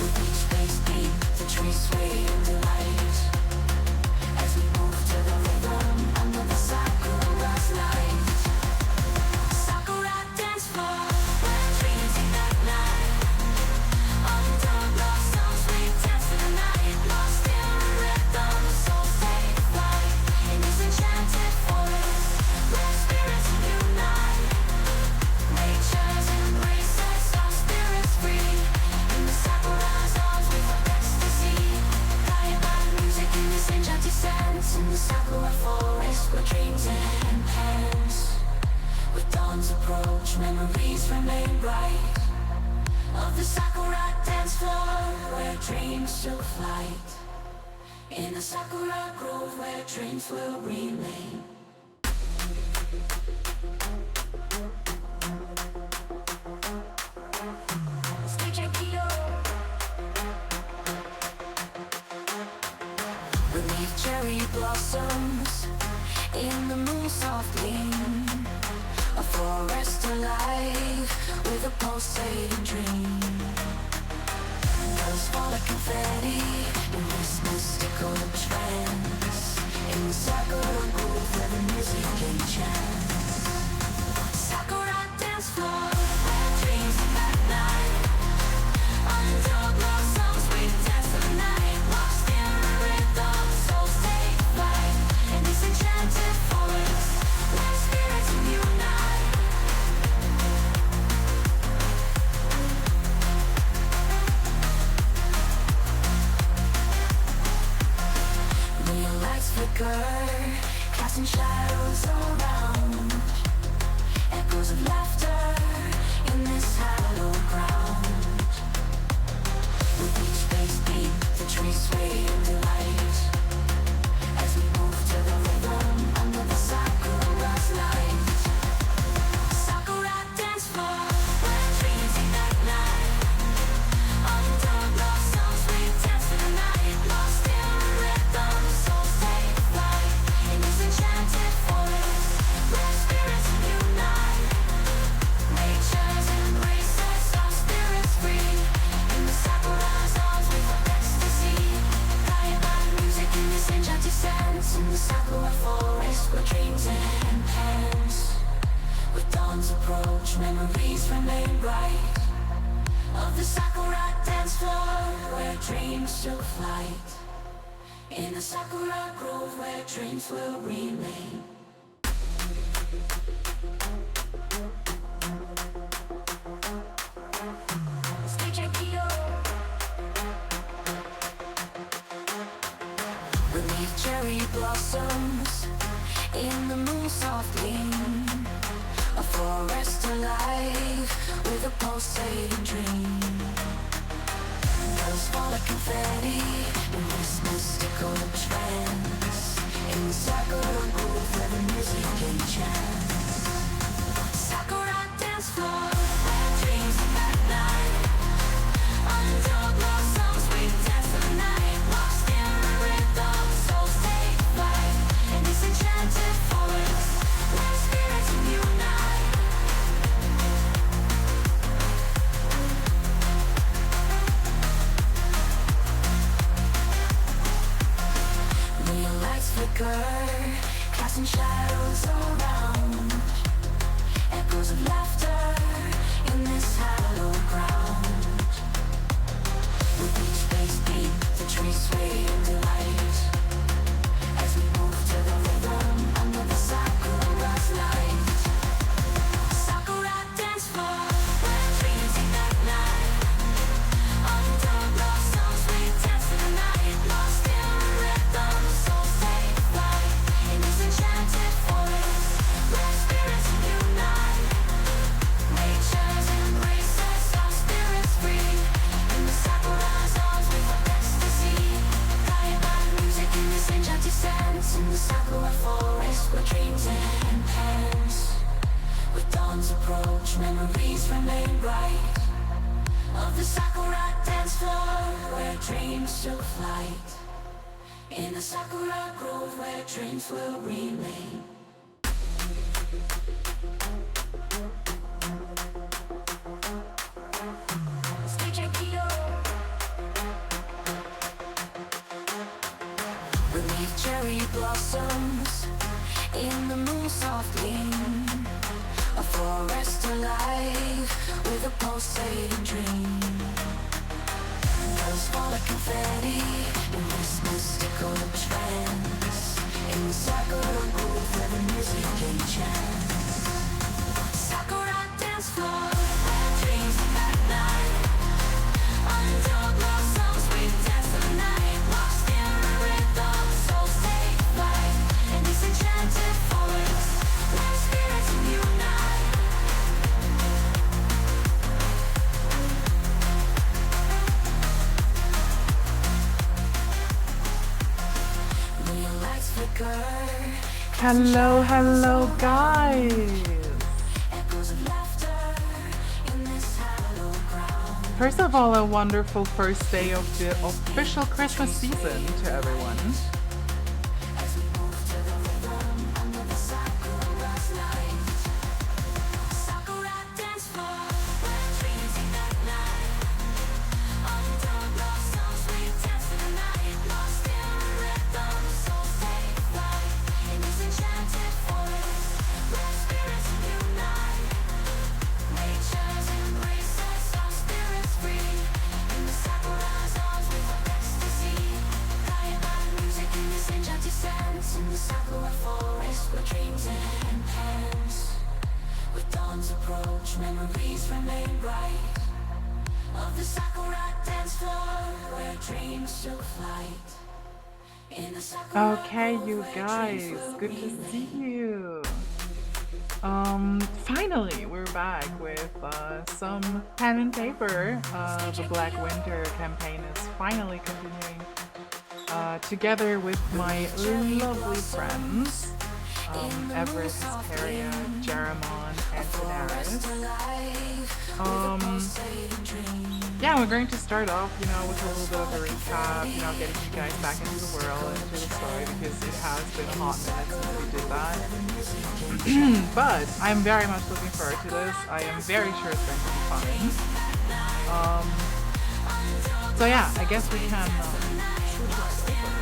With each bass beat, the trees sway in delight as we move to the rhythm under the sakura's light. Sakura dance floor, where dreams ignite light. Under blossoms we dance in the night, lost in a rhythm, souls take flight. In this enchanted forest, where spirits unite. Nature's embraces, our spirits free. In the sakura's arms we find ecstasy. Guided by music in this enchanted sense. In the sakura forest where dreams enhance. With dawn's approach, memories remain bright. Of the sakura dance floor where dreams took flight. In a sakura grove where dreams will remain. Beneath cherry blossoms, in the moon soft gleam, a forest alive with a pulsating dream. Bells fall like confetti in this mystical trance. In the sakura grove where the music enchants. Sakura dance floor where dreams at night. Under blossoms we dance the night. Lost in a rhythm, souls take flight. In this enchanted forest where spirits unite. Neon lights flicker, casting shadows around. Echoes of laughter in this hallowed ground. With each bass beat, the trees sway in delight as we move to the rhythm under the sakura's light. Sakura dance floor where dreams ignite light. Under blossoms we dance in the night. Lost in a rhythm, souls take flight. In this enchanted forest where spirits unite. Nature's embraces, our spirits free. In the sakura's arms we find ecstasy. Guided by music in this enchanted sense. In the sakura forest where dreams enhance. With dawn's approach, memories remain bright. Of the sakura dance floor where dreams took flight. In a sakura grove where dreams will remain. Beneath cherry blossoms, in the moon soft gleam, a forest alive with a pulsating dream. Bells fall like confetti in this mystical trance. In the sakura grove where the music enchants. Sakura dance floor where dreams at night. Under blossoms we dance the night. Lost in a rhythm, souls take flight. In this enchanted forest where spirits unite. Neon lights flicker, casting shadows around. Echoes of laughter in this hallowed ground. With each bass beat, the trees sway in delight as we move to the rhythm under the sakura's light. Sakura dance floor where dreams ignite light. Under blossoms we dance in the night. Lost in a rhythm, souls take flight. In this enchanted forest where spirits unite. Nature's embraces, our spirits free. In the sakura's arms we find ecstasy. Guided by music in this enchanted sense. In the sakura forest where dreams enhance. With dawn's approach, memories remain bright. Of the sakura dance floor where dreams took flight. In a sakura grove where dreams will remain. cherry blossoms in the moon soft gleam. A forest alive with a pulsating dream. Colors fall like confetti in this mystical trance. In the sakura grove where the music enchants. Sakura dance floor where dreams at night. Under blossoms we dance the night. Lost in a rhythm, souls take flight. In this enchanted forest where spirits unite. Neon lights flicker. Hello, hello, guys. Echoes of laughter in this hallowed ground. First of all, a wonderful first day of the official Christmas season to everyone. As we move to the rhythm under the sakura's light. Sakura dance floor where dreams ignite. Under blossoms we dance in the night. Lost in a rhythm, souls take flight. In this enchanted forest where spirits unite. Nature's embraces our spirits free. In the sakura's arms with our ecstasy. Guided by music in this enchanted sense. In the sakura forest where dreams enhance. With dawn's approach, memories remain bright. Of the sakura dance floor where dreams took flight. In the sakura Okay, grove you where guys, dreams will good to remain. see you. Finally, we're back with some pen and paper. The Black Winter campaign is finally continuing together with my lovely friends, Everett, Hesperia, Jeramon, and Daenerys. Yeah, we're going to start off, you know, with a little bit of a recap, you know, getting you guys back into the world, into the story, because it has been a hot minute since we did that. But I'm very much looking forward to this. I am very sure it's going to be fun. So yeah, I guess we can switch right over.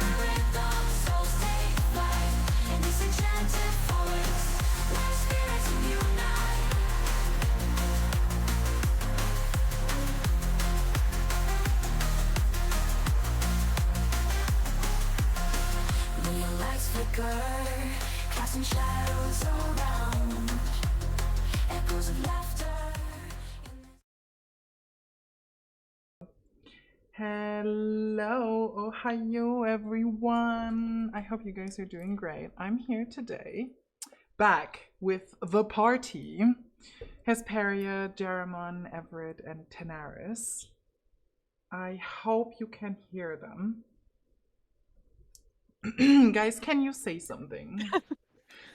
Neon lights flicker, casting shadows around. Echoes of laughter. Hello, Ohio everyone. I hope you guys are doing great. I'm here today, back with the party. Hesperia, Jeramon, Everett, and Daenerys. I hope you can hear them. Guys, can you say something?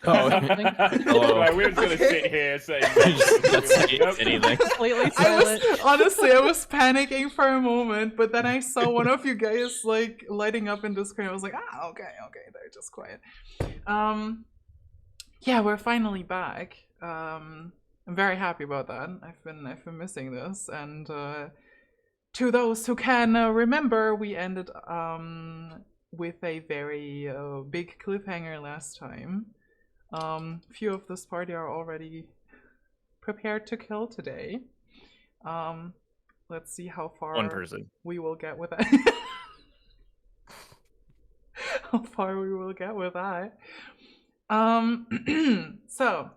Oh, hello. Right, we're just gonna sit here saying Let's say anything. Completely I silent. was honestly, I was panicking for a moment, but then I saw one of you guys like lighting up in the screen. I was like, ah, okay, they're just quiet. Yeah, we're finally back. I'm very happy about that. I've been missing this, and to those who can remember, we ended with a very big cliffhanger last time. Few of this party are already prepared to kill today. Let's see how far One person. we will get with that. How far we will get with that. So,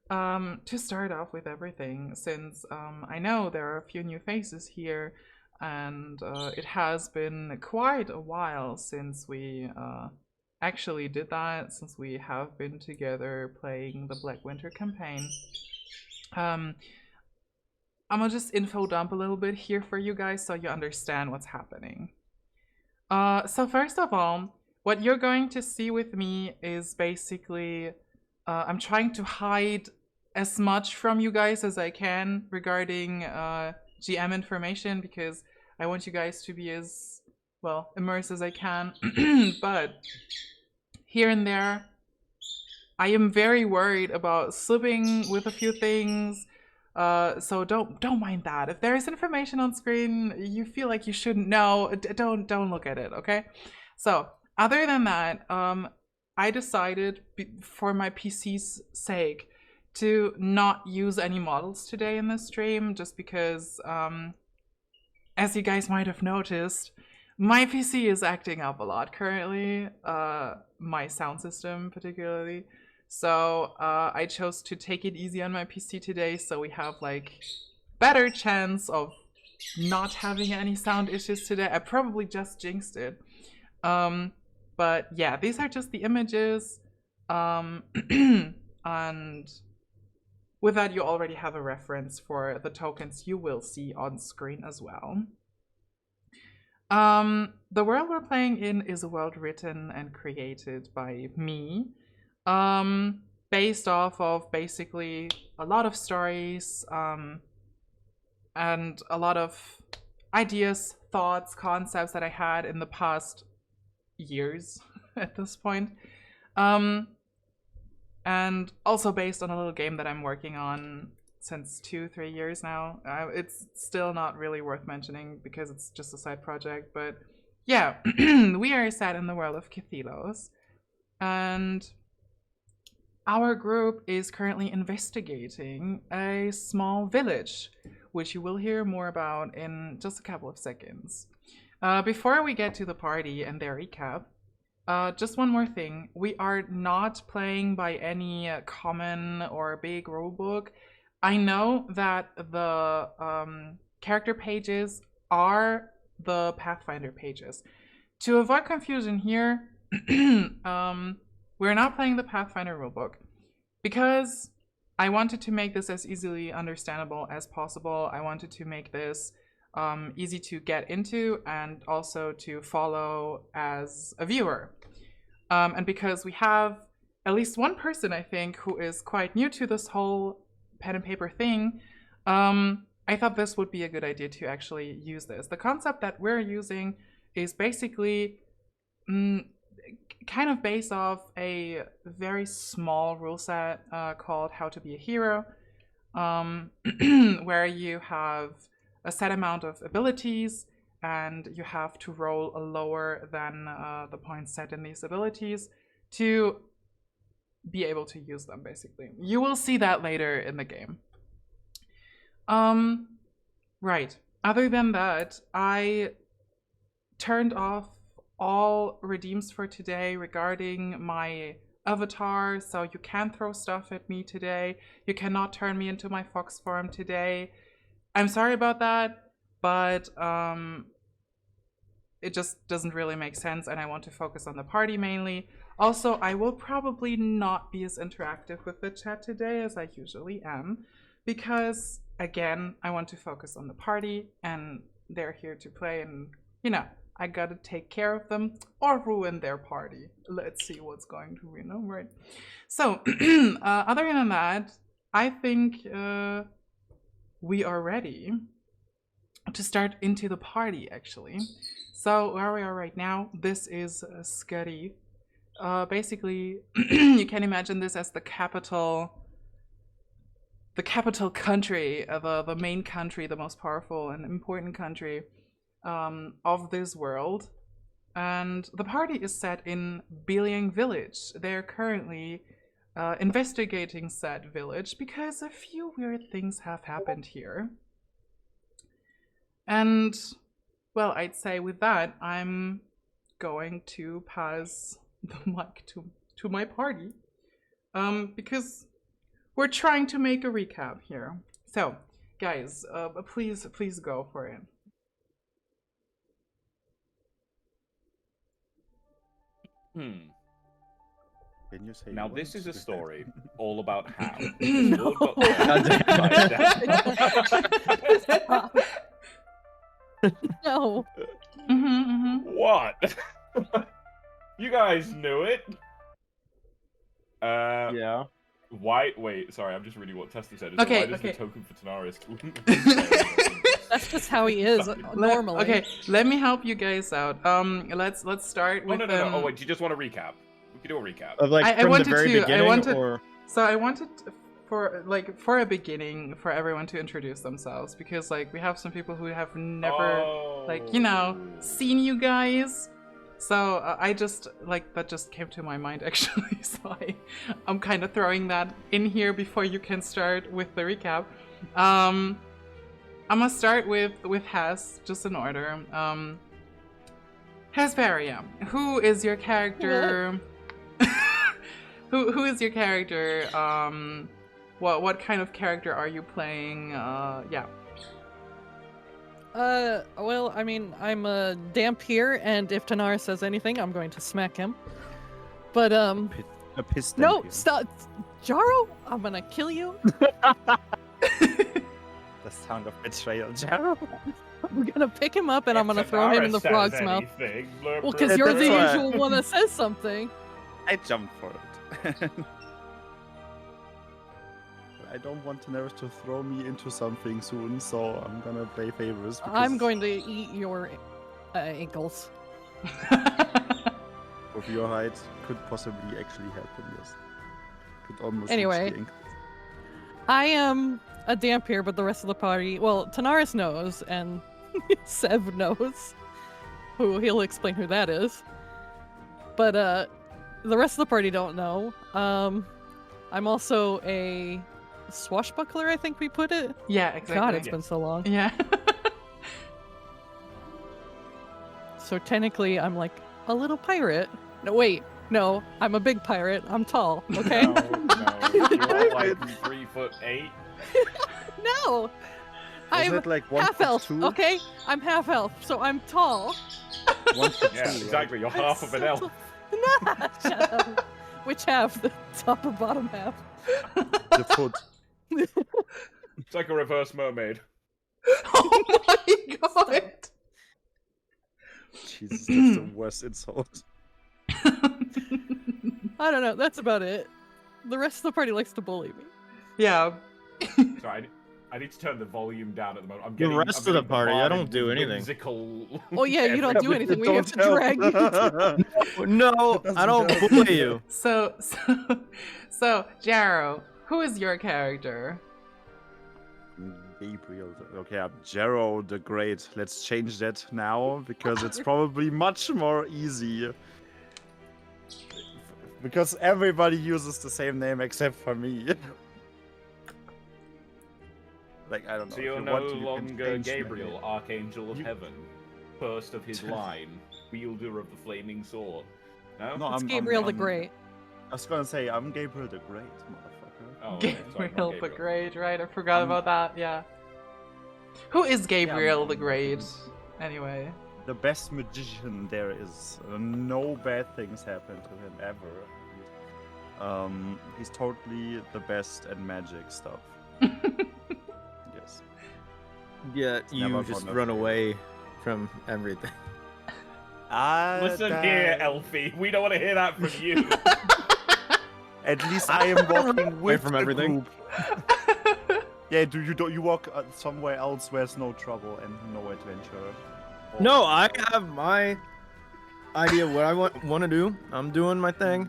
to start off with everything, since I know there are a few new faces here, and it has been quite a while since we actually did that, since we have been together playing the Black Winter campaign. I'm gonna just info dump a little bit here for you guys so you understand what's happening. So first of all, what you're going to see with me is basically I'm trying to hide as much from you guys as I can regarding GM information, because I want you guys to be as, well, immersed as I can. But here and there, I am very worried about slipping with a few things. So don't mind that. If there is information on screen you feel like you shouldn't know, don't look at it, okay? So other than that, I decided for my PC's sake to not use any models today in this stream, just because, as you guys might have noticed, my PC is acting up a lot currently, my sound system particularly. So I chose to take it easy on my PC today, so we have like better chance of not having any sound issues today. I probably just jinxed it. But yeah, these are just the images. And with that, you already have a reference for the tokens you will see on screen as well. The world we're playing in is a world written and created by me, based off of basically a lot of stories, and a lot of ideas, thoughts, concepts that I had in the past years at this point. And also based on a little game that I'm working on since 2-3 years now. It's still not really worth mentioning because it's just a side project, but yeah, we are set in the world of Cathilos, and our group is currently investigating a small village, which you will hear more about in just a couple of seconds. Before we get to the party and their recap, just one more thing. We are not playing by any common or big rulebook. I know that the character pages are the Pathfinder pages. To avoid confusion here, we're not playing the Pathfinder rulebook because I wanted to make this as easily understandable as possible. I wanted to make this easy to get into and also to follow as a viewer. And because we have at least one person, I think, who is quite new to this whole pen and paper thing, I thought this would be a good idea to actually use this. The concept that we're using is basically kind of based off a very small rule set called How to Be a Hero, where you have a set amount of abilities and you have to roll a lower than the points set in these abilities to be able to use them, basically. You will see that later in the game. Right. Other than that, I turned off all redeems for today regarding my avatar, so you can throw stuff at me today. You cannot turn me into my fox form today. I'm sorry about that, but it just doesn't really make sense, and I want to focus on the party mainly. Also, I will probably not be as interactive with the chat today as I usually am, because, again, I want to focus on the party, and they're here to play, and, you know, I gotta take care of them or ruin their party. Let's see what's going to, you know, right? So, other than that, I think we are ready to start into the party, actually. So, where we are right now, this is Scuddy. Basically, you can imagine this as the capital country, the main country, the most powerful and important country of this world. And the party is set in Biliang Village. They're currently investigating said village because a few weird things have happened here. And, well, I'd say with that, I'm going to pass the mic to my party, because we're trying to make a recap here. So, guys, please go for it. Can you say Now once? this is a story all about how. No. No. What? You guys knew it? Yeah. Why? Wait, sorry, I'm just reading what Testa said. Okay, Why does okay. the token for Tenarius? That's just how he is normally. Okay, let me help you guys out. Let's start with. No. Oh wait, do you just want a recap? We can do a recap. Of like I from wanted the very to- I beginning, wanted- or So I wanted for a beginning for everyone to introduce themselves, because like we have some people who have never Oh. like, you know, seen you guys. So I just that just came to my mind actually. So I'm kind of throwing that in here before you can start with the recap. I'm gonna start with Hess, just in order. Hesperia, who is your character? who is your character? What kind of character are you playing? Yeah. Well, I mean, I'm a Dampier, and if Tanara says anything, I'm going to smack him. But, A piston. no, here. stop! Jaro, I'm gonna kill you. The sound of betrayal, Jaro. I'm gonna pick him up and I'm If gonna throw him in the Tanara frog's says mouth. anything, blur, Well, blur, because you're That's the why- usual one that says something. I jumped for it. I don't want Daenerys to throw me into something soon, so I'm gonna play favorites. I'm going to eat your ankles. With your height, could possibly actually happen. Yes. Could almost. Anyway. reach the ankle. I am a Dampier, but the rest of the party, well, Tanaris knows, and Sev knows. Who he'll explain who that is. But the rest of the party don't know. I'm also a swashbuckler, I think we put it. Yeah, exactly. God, it's been so long. Yeah. So technically, I'm like a little pirate. No, wait. No, I'm a big pirate. I'm tall, okay? No, you're like 3'8". No! Was I'm it like one half elf, foot two? okay? I'm half elf, so I'm tall. 1 foot Yeah, 2, right? exactly. You're I'm half of an so elf. tall. Nah, shut up. Which half? The top or bottom half? The foot. It's like a reverse mermaid. Oh my god. Jesus, that's the worst insult. I don't know. That's about it. The rest of the party likes to bully me. Yeah. Sorry, I need to turn the volume down at the moment. I'm The getting, rest I'm of the getting party, I don't bombarded do with anything. whimsical Oh yeah, you don't do anything. We have to Don't drag you. help. No, I don't help. bully you. So Jaro, who is your character? Gabriel. Okay, I'm Jaro the Great. Let's change that now because it's probably much more easy. Because everybody uses the same name except for me. Like, I don't know. So if you're you no want to, you can longer change my Gabriel, name. Archangel of You- Heaven, first of his line, wielder of the flaming sword. No? No, It's Gabriel the Great. I was gonna say, I'm Gabriel the Great, motherfucker. Oh, okay, sorry, Gabriel not the Great, right? I forgot Um, about that, yeah. Who is Gabriel the I'm- Great? Anyway. The best magician there is. No bad things happen to him ever. He's totally the best at magic stuff. Yes. Yeah, you never just gonna run fail. away from everything. Listen here, Elfie. We don't want to hear that from you. At least I am walking Away with from the everything. group. Yeah, you walk somewhere else where there's no trouble and no adventure. No, I have my idea of what I want to do. I'm doing my thing,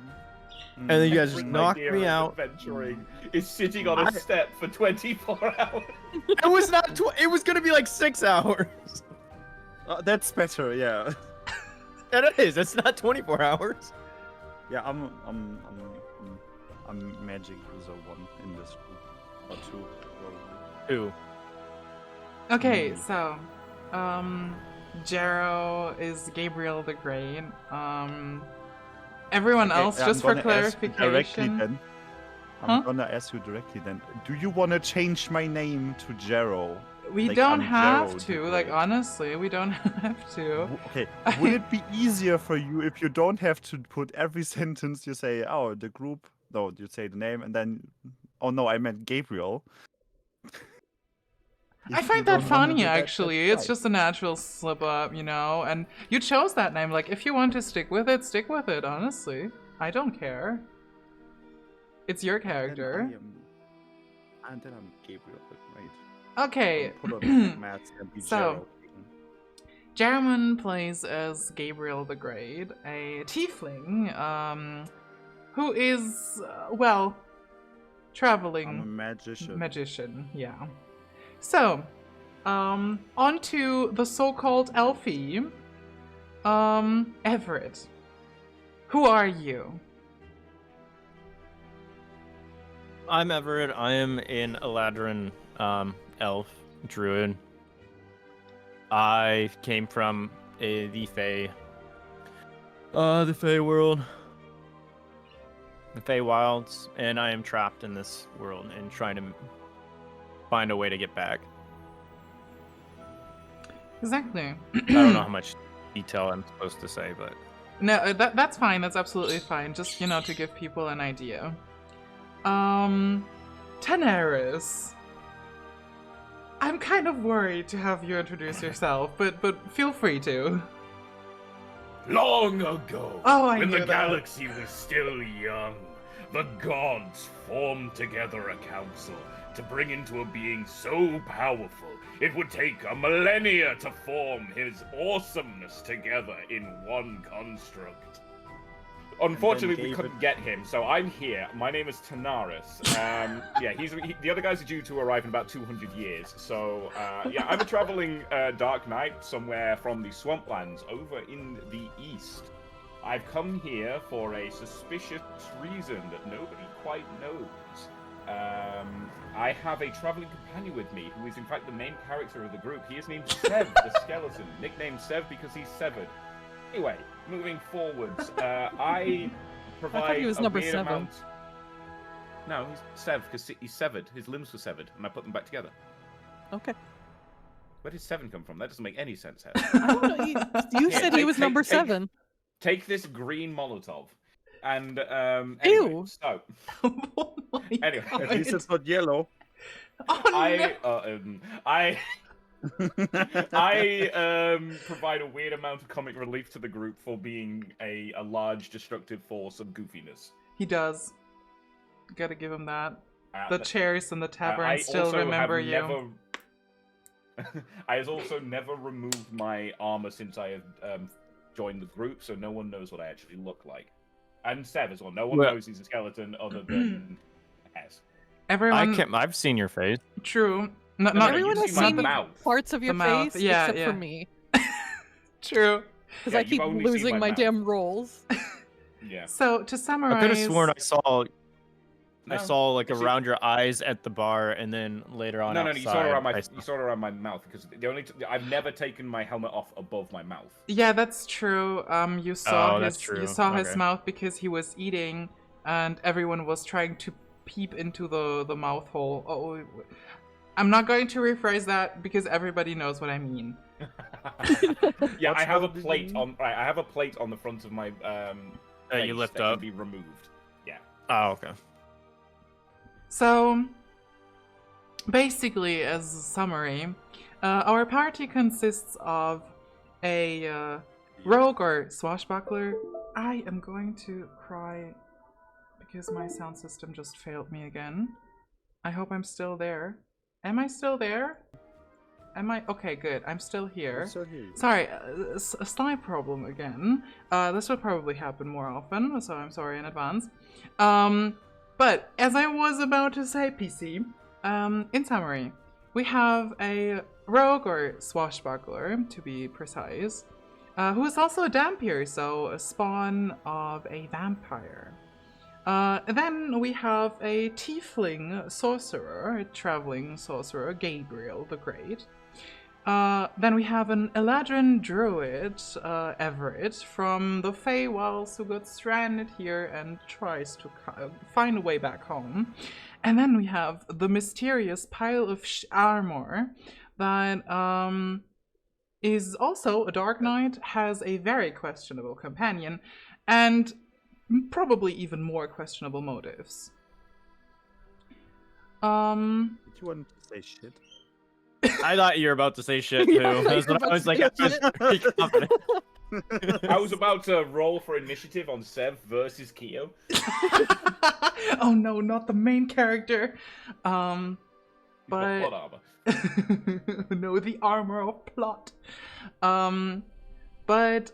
and then you guys just Every knock idea me of out. Adventuring is sitting on a step for 24 hours. It was not. It was gonna be like 6 hours. That's better, yeah. And it is. It's not 24 hours. Yeah, I'm magic user 1 in this group. Or 2, probably. 2. Okay, so Jaro is Gabriel the Great. Everyone Okay, else, I'm just for gonna ask you directly clarification. then. Huh? I'm gonna ask you directly then. Do you wanna change my name to Jaro? We Like, don't I'm have Jaro the to, like Great. honestly, we don't have to. Okay, would it be easier for you if you don't have to put every sentence you say, oh, the group, no, you say the name and then, oh no, I meant Gabriel. I If find you that don't wanna funny do that, actually. that's It's just a natural slip up, you know. And you chose that name. Like, if you want to stick with it, stick with it. Honestly, I don't care. It's your fine. character. And then I'm Gabriel the Great. Okay. Put on the mats and be So- Jaro. Jarman plays as Gabriel the Great, a tiefling, who is well, I'm a traveling magician. magician. Yeah. So, on to the so-called Elfie. Everett, who are you? I'm Everett. I am an Eladrin elf druid. I came from the Fey world, the Fey wilds, and I am trapped in this world and trying to find a way to get back. Exactly. I don't know how much detail I'm supposed to say, but No, that's fine. That's absolutely fine. Just, to give people an idea. Tanaris. I'm kind of worried to have you introduce yourself, but feel free to. Long ago, Oh, I when knew the that. galaxy was still young, the gods formed together a council to bring into a being so powerful it would take a millennia to form his awesomeness together in one construct. Unfortunately, we gave couldn't get him, so I'm here. My name is Tanaris. The other guys are due to arrive in about 200 years. So, I'm a traveling Dark Knight somewhere from the Swamplands over in the east. I've come here for a suspicious reason that nobody quite knows. I have a traveling companion with me, who is in fact the main character of the group. He is named Sev, the skeleton, nicknamed Sev because he's severed. Anyway, moving forwards, I provide he was a number weird 7. amount... No, he's Sev because he's severed. His limbs were severed, and I put them back together. Okay. Where did 7 come from? That doesn't make any sense, Heather. I don't know. You Here, said he was number 7. Take this green Molotov, and anyway, Ew. so Oh my Anyway. God. At least it's not yellow. Oh, I provide a weird amount of comic relief to the group for being a large destructive force of goofiness. He does. Gotta give him that. Uh, The th- chairs in the tavern I still also have remember you. I have also never removed my armor since I have joined the group, so no one knows what I actually look like. And Sev as well. No one Well- knows he's a skeleton other than S. Everyone. I've seen your face. True. Not No, Everyone you has see my seen the mouth. parts of your The mouth, face yeah, except yeah. for me. true. Because Yeah, I you've keep only seen losing my my mouth. damn rolls. Yeah. So to summarize, I could have sworn I saw No. like Actually- around your eyes at the bar, and then later on No, outside. you saw it around my I you saw it around my mouth because I've never taken my helmet off above my mouth. yeah, that's true. You saw Oh, that's his true. you saw his Okay. mouth because he was eating, and everyone was trying to peep into the mouth hole. Oh, I'm not going to rephrase that because everybody knows what I mean. Yeah, What's I have a that again? plate on. Right, I have a plate on the front of my That you face lift that up. can be removed. Yeah. Oh, okay. So, basically, as a summary, our party consists of a rogue or swashbuckler. I am going to cry because my sound system just failed me again. I hope I'm still there. Am I still there? Am I? Okay, good. I'm still here. So here. Sorry, a slight problem again. This will probably happen more often, so I'm sorry in advance. But as I was about to say, PC, in summary, we have a rogue or swashbuckler, to be precise, who is also a Dampier, so a spawn of a vampire. Then we have a tiefling sorcerer, a traveling sorcerer, Gabriel the Great. Then we have an Eladrin druid, Everett, from the Feywilds, who got stranded here and tries to find a way back home. And then we have the mysterious pile of armor that is also a Dark Knight, has a very questionable companion, and probably even more questionable motives. Did you want to say shit? I thought you were about to say shit too. Yeah, I thought That's you were what I about was to like. say I was shit. pretty confident. I was about to roll for initiative on Sev versus Keo. Oh no, not the main character. He's got But plot armor. no, the armor of plot. But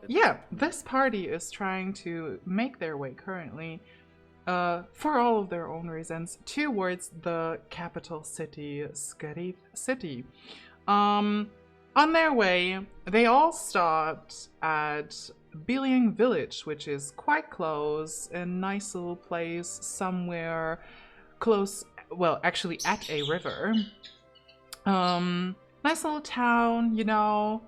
yeah, this party is trying to make their way currently, for all of their own reasons, towards the capital city, Scarith City. On their way, they all stopped at Billing Village, which is quite close, a nice little place somewhere close, well, actually at a river. Nice little town, you know,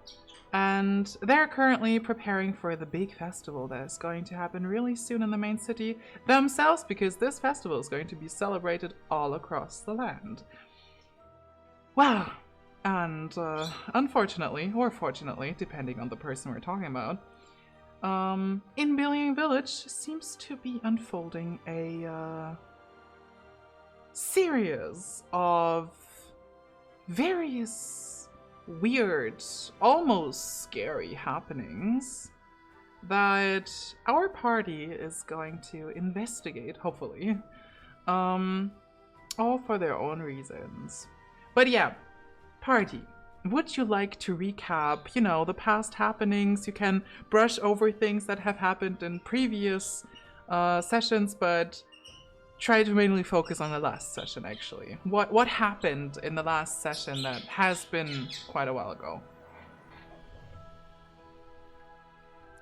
and they're currently preparing for the big festival that is going to happen really soon in the main city themselves, because this festival is going to be celebrated all across the land. Wow. And unfortunately, or fortunately, depending on the person we're talking about, in Billion Village seems to be unfolding a series of various weird, almost scary happenings that our party is going to investigate, hopefully, all for their own reasons. But yeah, party, would you like to recap, you know, the past happenings? You can brush over things that have happened in previous sessions, but try to mainly focus on the last session, actually. What happened in the last session that has been quite a while ago?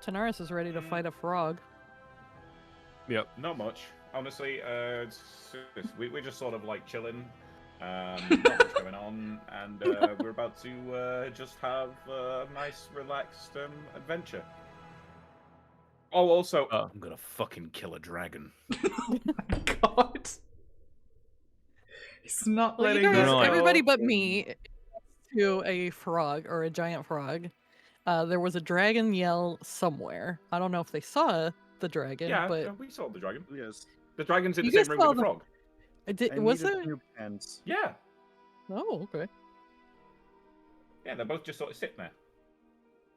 Tanaris is ready to fight a frog. Yep. Not much, honestly. We're just sort of like chilling. Not much going on, and we're about to just have a nice, relaxed adventure. Oh, also, I'm gonna fucking kill a dragon. Oh my god. He's not Well, letting you guys, this go. everybody but me, to a frog or a giant frog. There was a dragon yell somewhere. I don't know if they saw the dragon, Yeah, but we saw the dragon. Yes. The dragon's in You the guys same room saw with the the- frog. was needed there? new pants. Yeah, Oh, okay. yeah, they're both just sort of sitting there.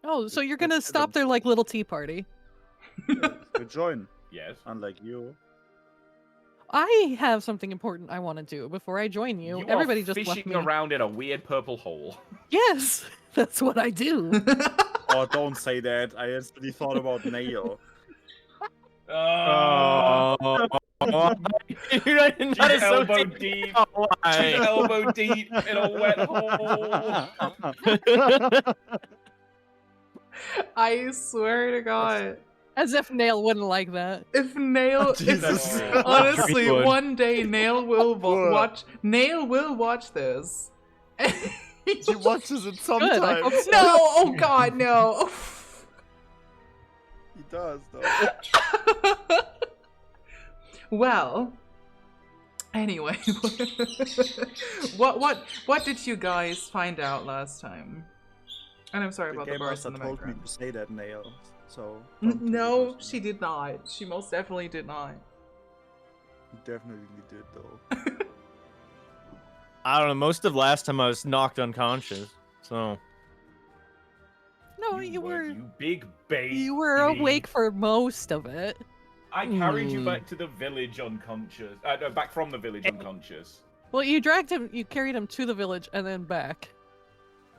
Oh, so you're gonna It's stop their like little tea party? To join, Yes. unlike you. I have something important I want to do before I join you. You Everybody are just left fishing me. around in a weird purple hole. Yes, that's what I do. Oh, don't say that. I instantly thought about Nail. Oh, She's You're not elbow associating- deep. Why? She's elbow deep in a wet hole. I swear to God. As if Nail wouldn't like that. If Nail, Jesus. honestly, Would. one day Nail will Would. watch. Nail will watch this. He watches it Good, I sometimes. hope so. No! Oh God, no! He does, though. Well, anyway, what did you guys find out last time? And I'm sorry The about the game burst master in the told me background. to say that, Nail. So. don't take it No, personally. she did not. She most definitely did not. He definitely did, though. I don't know. Most of last time I was knocked unconscious, so No, you were You big baby. you were awake for most of it. I carried you back to the village unconscious. No, back from the village unconscious. Well, you dragged him, you carried him to the village and then back.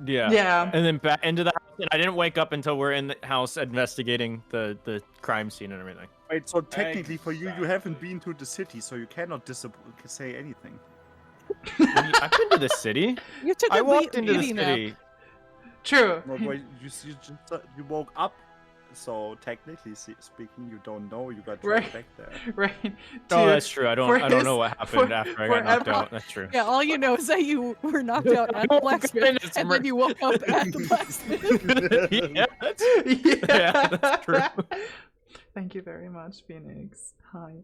yeah. Yeah. And then back into the house. And I didn't wake up until we're in the house investigating the crime scene and everything. Wait, so technically for you haven't Exactly. been to the city, so you cannot say anything. I've been to the city. You took I a walked wee- into the beauty nap. city. True. No, but you woke up, so technically speaking, you don't know you got Right. dragged back there. Right. Oh, To- that's true. I for don't know his- what happened for- after I got knocked forever- out. That's true. Yeah, all you know is that you were knocked out at the blacksmith, It's and then you woke up at the blacksmith. yeah, that's, Yeah, that's true. Thank you very much, Phoenix. Hi.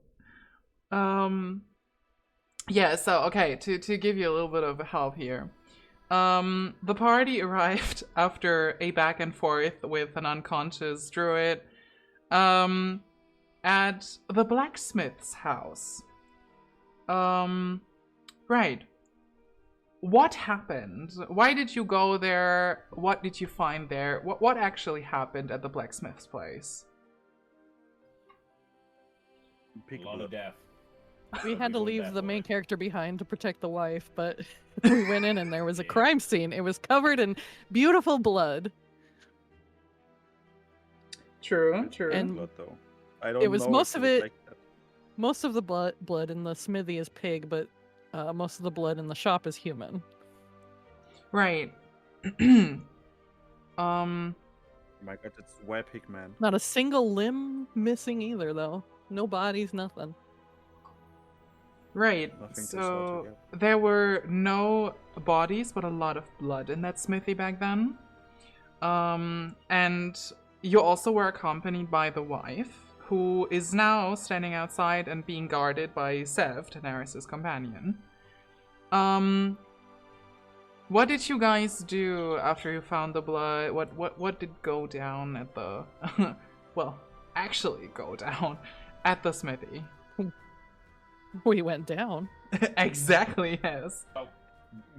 Yeah, so okay, to give you a little bit of help here. The party arrived after a back and forth with an unconscious druid at the blacksmith's house. Right. What happened? Why did you go there? What did you find there? What actually happened at the blacksmith's place? A lot of death. We had to Everyone leave death the for main it. character behind to protect the wife, but we went in and there was a crime scene. It was covered in beautiful blood. True, true. And- Blood, though. I don't it was know most if of you would it- like that. Most of the blood in the smithy is pig, but most of the blood in the shop is human. Right. My god, it's web pigman. Not a single limb missing either, though. No bodies, nothing. Right. Nothing to sew So together. there were no bodies, but a lot of blood in that smithy back then. And you also were accompanied by the wife, who is now standing outside and being guarded by Sev, Daenerys' companion. What did you guys do after you found the blood? What did go down at the well, actually go down at the smithy? We went down. Exactly, yes.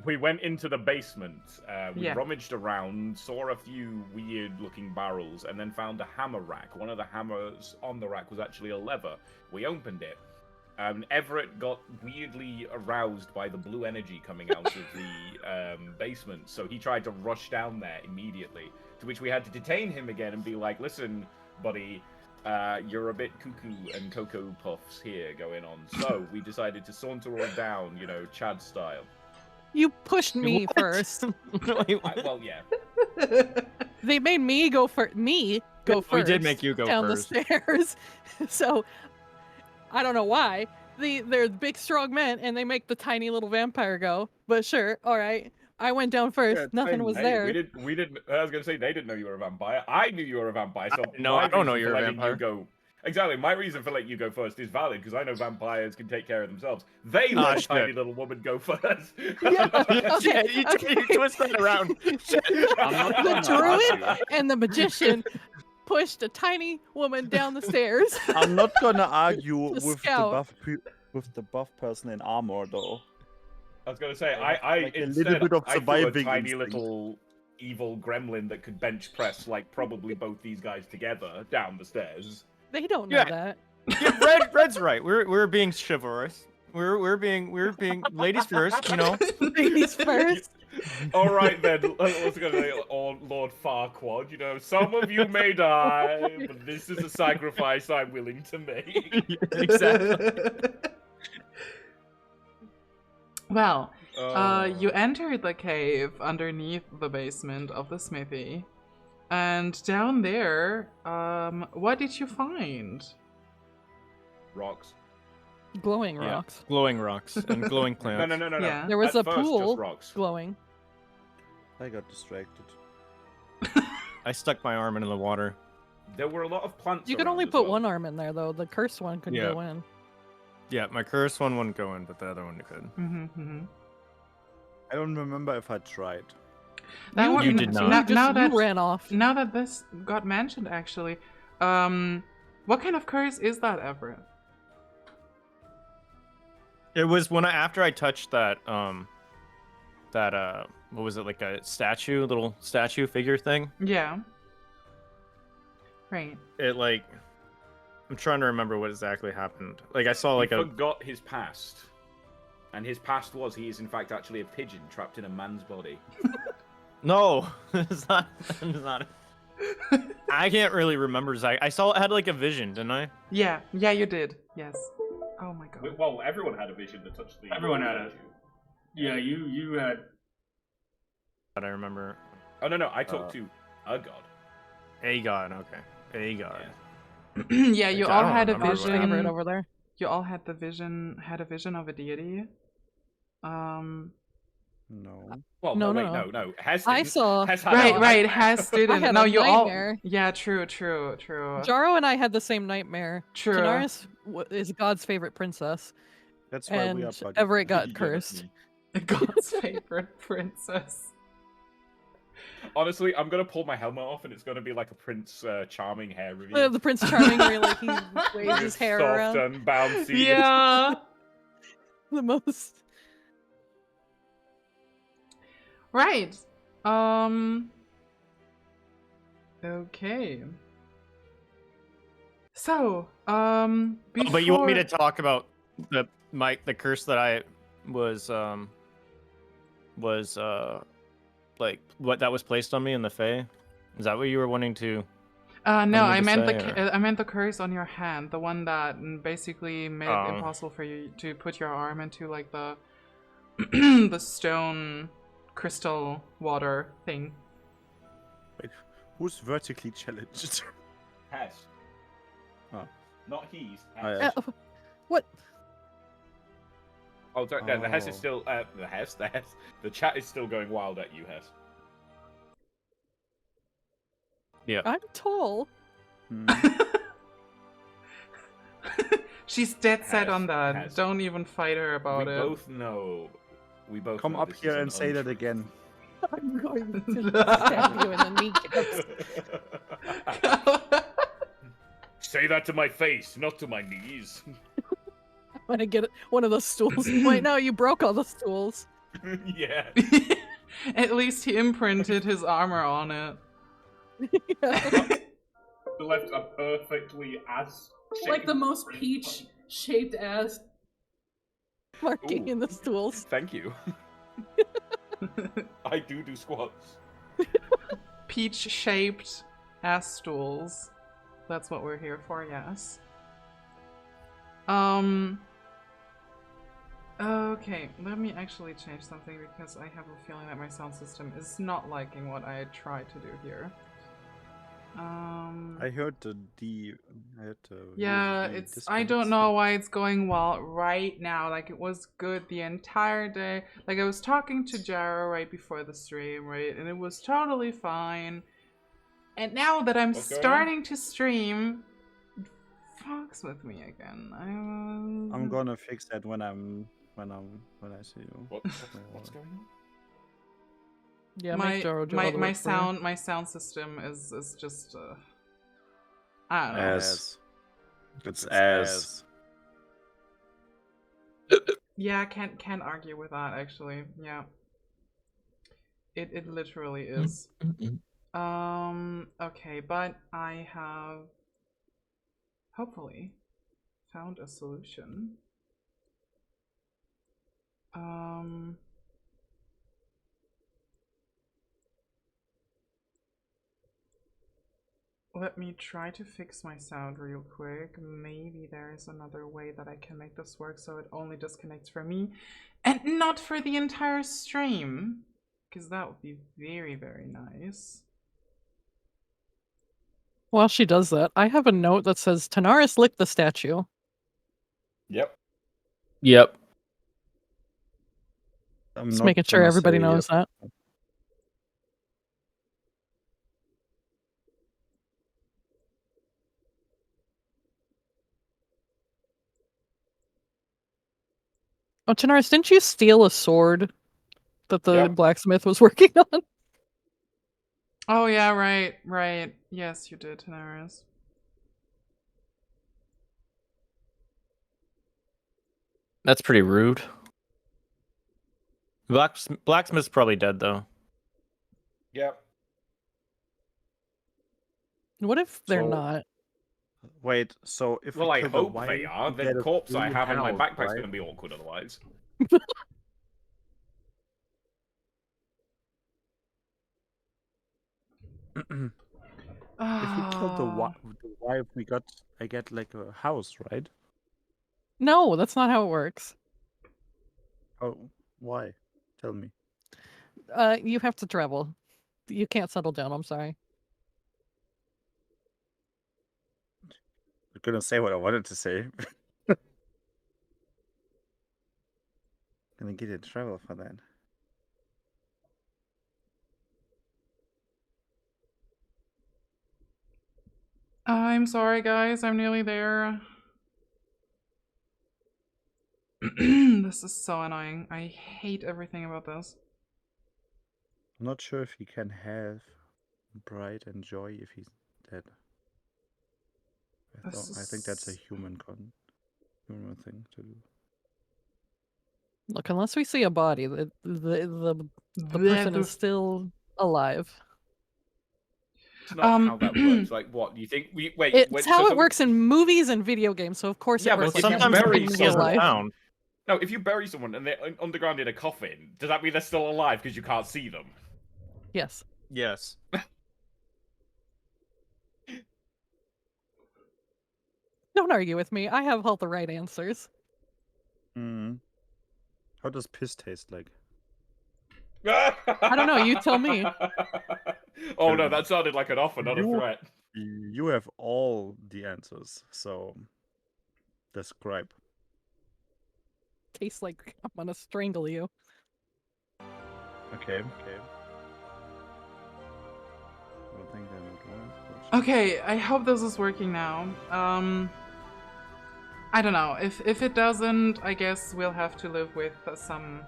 We went into the basement. We Yeah. rummaged around, saw a few weird-looking barrels, and then found a hammer rack. One of the hammers on the rack was actually a lever. We opened it. Everett got weirdly aroused by the blue energy coming out of the basement, so he tried to rush down there immediately, to which we had to detain him again and be like, listen, buddy, you're a bit cuckoo and Cocoa Puffs here going on. So we decided to saunter on down, you know, Chad style. You pushed me What? first. Wait, Well, yeah. They made me go first. we first. did make you go down first. the stairs. So I don't know why. They're big, strong men, and they make the tiny little vampire go. But sure, all right. I went down first. Yeah, Nothing tiny. was Hey, there. we didn't. I was gonna say they didn't know you were a vampire. I knew you were a vampire. So No, my I don't know reason you're for a letting vampire. You go. Exactly. My reason for letting you go first is valid because I know vampires can take care of themselves. They let a shit. tiny little woman go first. Yeah, okay, Shit, you okay. twist that around. Shit. The druid and the magician pushed a tiny woman down the stairs. I'm not gonna argue The with scout. the buff person in armor though. I was gonna say Yeah, I like a instead little bit of I threw a surviving tiny instinct. little evil gremlin that could bench press like probably both these guys together down the stairs. They don't know Yeah. that. Yeah, Red's right. We're being chivalrous. We're being ladies first, you know. Ladies first. All right then, let's go to Lord Farquaad. You know, some of you may die, but this is a sacrifice I'm willing to make. Exactly. Well, Oh. you entered the cave underneath the basement of the smithy. And down there, what did you find? Rocks. Glowing Yeah. rocks. Glowing rocks and glowing plants. No. Yeah. There was At a first, pool Just rocks. glowing. I got distracted. I stuck my arm into the water. There were a lot of plants. You could around only as put well. one arm in there, though. The cursed one couldn't Yeah. go in. Yeah, my cursed one wouldn't go in, but the other one could. Mm-hmm. I don't remember if I tried. Now, You did not. You ran off. Now that this got mentioned, actually, what kind of curse is that, Everett? It was after I touched that what was it, like a little statue figure thing? Yeah. Right. It like I'm trying to remember what exactly happened. Like I saw like he a forgot his past, and his past was he is in fact actually a pigeon trapped in a man's body. no, it's not. It's not. I can't really remember. Zach. I had like a vision, didn't I? Yeah, you did. Yes. Oh my god. Well, everyone had a vision to touch the. Everyone had it. Yeah, you had. But I remember Oh no, I talked to a god. a god. Okay, a god. Yeah, you I all don't had a remember. Favorite vision. over there. You all had a vision of a deity. No. Well, No, no, no, wait, no. Hes I didn't. saw. Hes had Right, a right. nightmare. Has didn't. had No, a you all. nightmare. Yeah, true. Jaro and I had the same nightmare. True. Tanaris is God's favorite princess, That's why we are and buddies. Everett got Yeah, that's cursed. me. God's favorite princess. Honestly, I'm gonna pull my helmet off, and it's gonna be like a Prince Charming hair reveal. The Prince Charming, where like he waves his Just hair soft around. and bouncy. Yeah. The most. Right. Okay. So, before... But you want me to talk about the curse that I was like what that was placed on me in the Fae? Is that what you were wanting to? No, wanted I to meant say, I meant the curse on your hand, the one that basically made it Oh. impossible for you to put your arm into like the the stone crystal water thing. Wait, Who's vertically challenged? Hess. Oh. Not he's. Oh, Hess. yeah. What? Oh, the Hess is Oh. still the chat is still going wild at you, Hess. I'm tall. Hmm. She's dead set Has- on that. has. Don't even fight her about we it. both know. We both Come know up this is here an and say that untruth. again. I'm going to stab you in the kneecaps. Say that to my face, not to my knees. I'm gonna get one of those stools. Wait, no, you broke all the stools. Yeah. At least he imprinted his armor on it. Yeah. The left a perfectly ass. Like the most peach-shaped ass. Marking Ooh. in the stools. Thank you. I do squats. Peach-shaped ass stools. That's what we're here for, yes. Okay, let me actually change something because I have a feeling that my sound system is not liking what I tried to do here. I heard the Yeah, it's I don't know why it's going well right now. Like it was good the entire day. Like I was talking to Jaro right before the stream, right? And it was totally fine. And now that I'm What's going starting to stream, it fucks with me again. I'm gonna fix that when I see you. What's going on? Yeah, my make Jaro do all the work for you. my sound system is just I don't know. As. It's as. Yeah, can't argue with that actually. Yeah. It literally is. Okay, but I have hopefully found a solution. Let me try to fix my sound real quick. Maybe there is another way that I can make this work so it only disconnects for me and not for the entire stream. Because that would be very, very nice. While she does that, I have a note that says Tanaris licked the statue. Yep. Yep. I'm Just not making sure gonna everybody say knows that. Oh, Tanaris, didn't you steal a sword that the Yep. blacksmith was working on? Oh yeah, right. Yes, you did, Tanaris. That's pretty rude. Blacksmith's probably dead though. Yep. What if they're So- not? Wait, so if Well, we I kill the hope wild, they are. we The get a corpse I free have in my house, backpack's right? gonna be awkward otherwise. If we kill the wife, I get like a house, right? No, that's not how it works. Oh, why? Tell me. You have to travel. You can't settle down, I'm sorry. I'm gonna say what I wanted to say. Gonna get in trouble for that. I'm sorry, guys. I'm nearly there. This is so annoying. I hate everything about this. I'm not sure if he can have pride and joy if he's dead. I think that's a human thing to do. Look, unless we see a body, the person is still alive. It's not how that works. Like, what do you think? Wait. It's how it works in movies and video games, so of course Yeah, it but works if like you that. bury It's someone- alive. Found. No, if you bury someone and they're underground in a coffin, does that mean they're still alive because you can't see them? Yes. Yes. Don't argue with me. I have all the right answers. How does piss taste like? I don't know, you tell me. Oh no, that sounded like an offer, not a You- threat. You have all the answers, so describe. Tastes like I'm gonna strangle you. Okay. I don't think that would work. Okay, I hope this is working now. I don't know. If it doesn't, I guess we'll have to live with some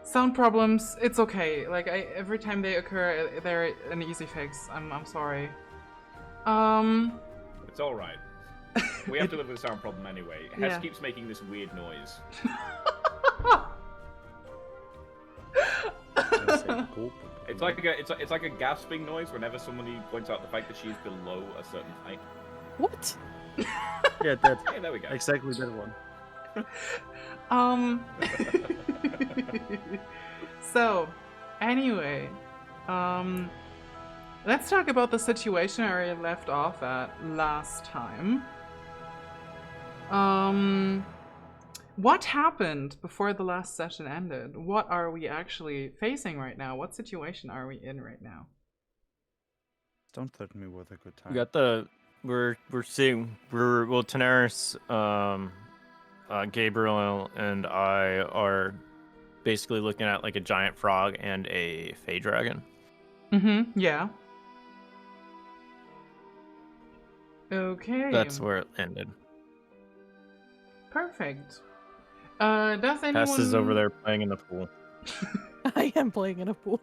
sound problems. It's okay. Like every time they occur, they're an easy fix. I'm sorry. It's all right. We have to live with a sound problem anyway. Hess Yeah. keeps making this weird noise. It's like a gasping noise whenever somebody points out the fact that she's below a certain height. What? Yeah, that. Hey, there we go. Exactly that one. So, anyway, let's talk about the situation where we left off at last time. What happened before the last session ended? What are we actually facing right now? What situation are we in right now? Don't threaten me with a good time. We got the Tanaris, Gabriel and I are basically looking at like a giant frog and a fey dragon. Mm-hmm, yeah. Okay. That's where it ended. Perfect. Does anyone... Tess is over there playing in the pool. I am playing in a pool.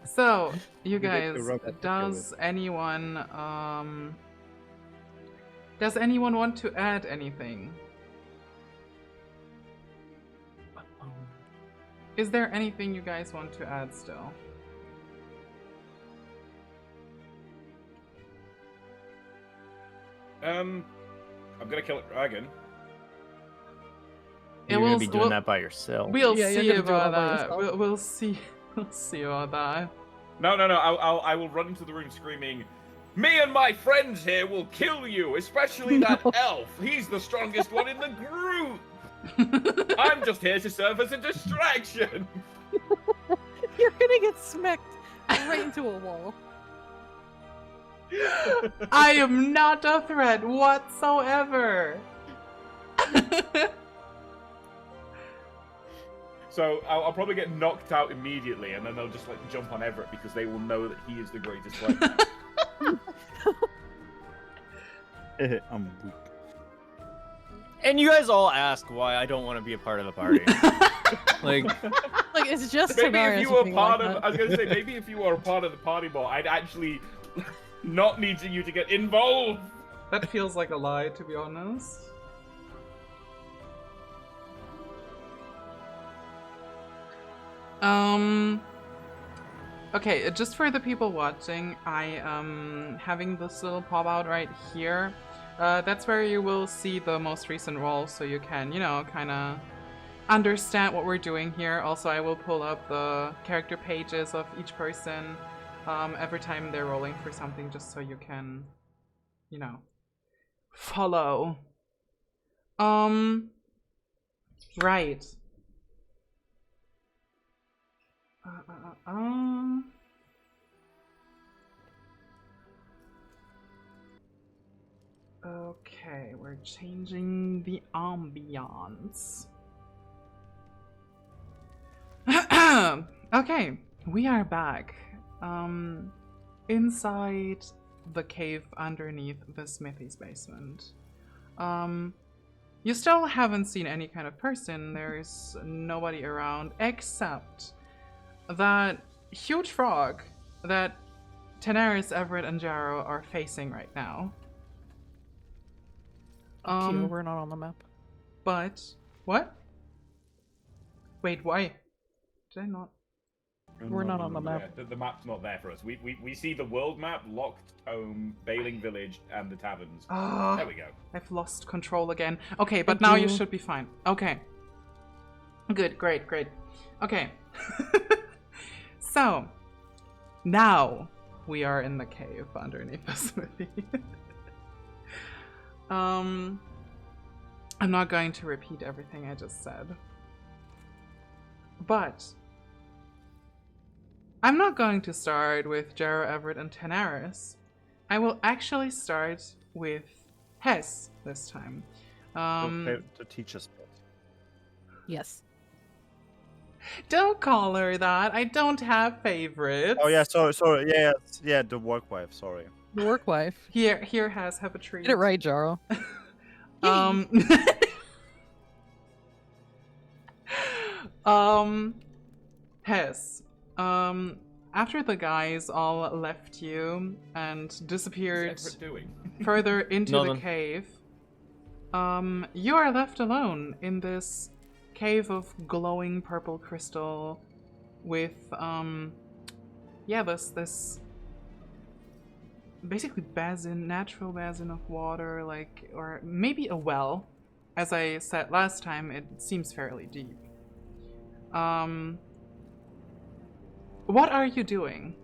So, you You get to guys, rub up does anyone want to add anything? Is there anything you guys want to add still? I'm gonna kill a dragon. You're gonna be doing that by yourself. We'll Yeah, you're see gonna do it all about by that. yourself. We'll see. We'll see about that. No. I will run into the room screaming, "Me and my friends here will kill you, especially that elf. He's the strongest one in the group. I'm just here to serve as a distraction." You're gonna get smacked right into a wall. I am not a threat whatsoever. So I'll probably get knocked out immediately, and then they'll just like jump on Everett because they will know that he is the greatest player. I'm weak. And you guys all ask why I don't want to be a part of the party. Like it's just Maybe Tanaris if you were being part like of, that. I was gonna say maybe if you were a part of the party more, I'd actually not need you to get involved. That feels like a lie, to be honest. Okay, just for the people watching, I am having this little pop out right here. That's where you will see the most recent rolls, so you can, you know, kind of understand what we're doing here. Also, I will pull up the character pages of each person every time they're rolling for something, just so you can, you know, follow. Right. Okay, we're changing the ambiance. Okay, we are back. Inside the cave underneath the smithy's basement. You still haven't seen any kind of person. There's nobody around except that huge frog that Tanaris, Everett, and Jarrow are facing right now. Okay, we're not on the map. But what? Wait, why? Did I not? We're not on the map. Yeah, the map's not there for us. We see the world map, Locked Home, Bailing Village, and the taverns. Ah, There we go. I've lost control again. Okay, but Thank now you you. should be fine. Okay. Good, great. Okay. So, now we are in the cave underneath the smithy. I'm not going to repeat everything I just said. But I'm not going to start with Jaro, Everett, and Tanaris. I will actually start with Hess this time. To teach us bit. Yes. Don't call her that. I don't have favorites. Oh yeah, sorry. Yeah, the work wife. Sorry. The work wife. Here, Hess, have a treat. Get it right, Jaro. Hess. After the guys all left you and disappeared What's Everett doing? further into the Nothing. cave, you are left alone in this cave of glowing purple crystal with, this basically natural basin of water, like, or maybe a well. As I said last time, it seems fairly deep. What are you doing?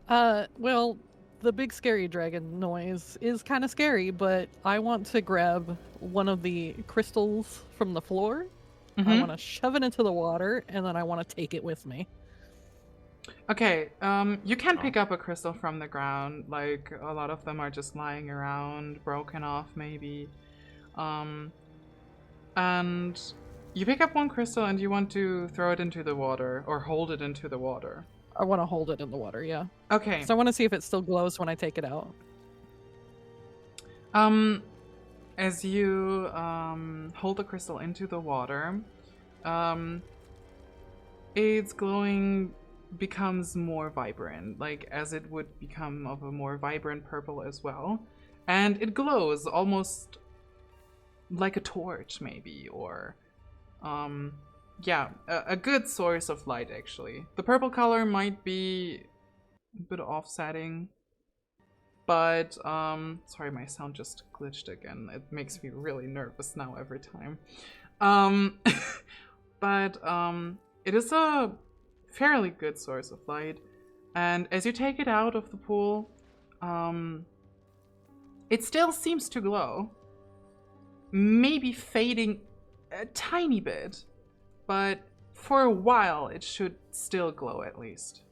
Well, the big scary dragon noise is kind of scary, but I want to grab one of the crystals from the floor. I want to shove it into the water, and then I want to take it with me. Okay, you can pick up a crystal from the ground. Like, a lot of them are just lying around, broken off maybe. And you pick up one crystal and you want to throw it into the water, or hold it into the water. I want to hold it in the water, yeah. Okay. So I want to see if it still glows when I take it out. As you hold the crystal into the water, its glowing becomes more vibrant, like as it would become of a more vibrant purple as well. And it glows almost like a torch, maybe, or a good source of light, actually. The purple color might be a bit offsetting, but sorry, my sound just glitched again. It makes me really nervous now every time. But it is a fairly good source of light, and as you take it out of the pool, it still seems to glow. Maybe fading a tiny bit, but for a while it should still glow at least.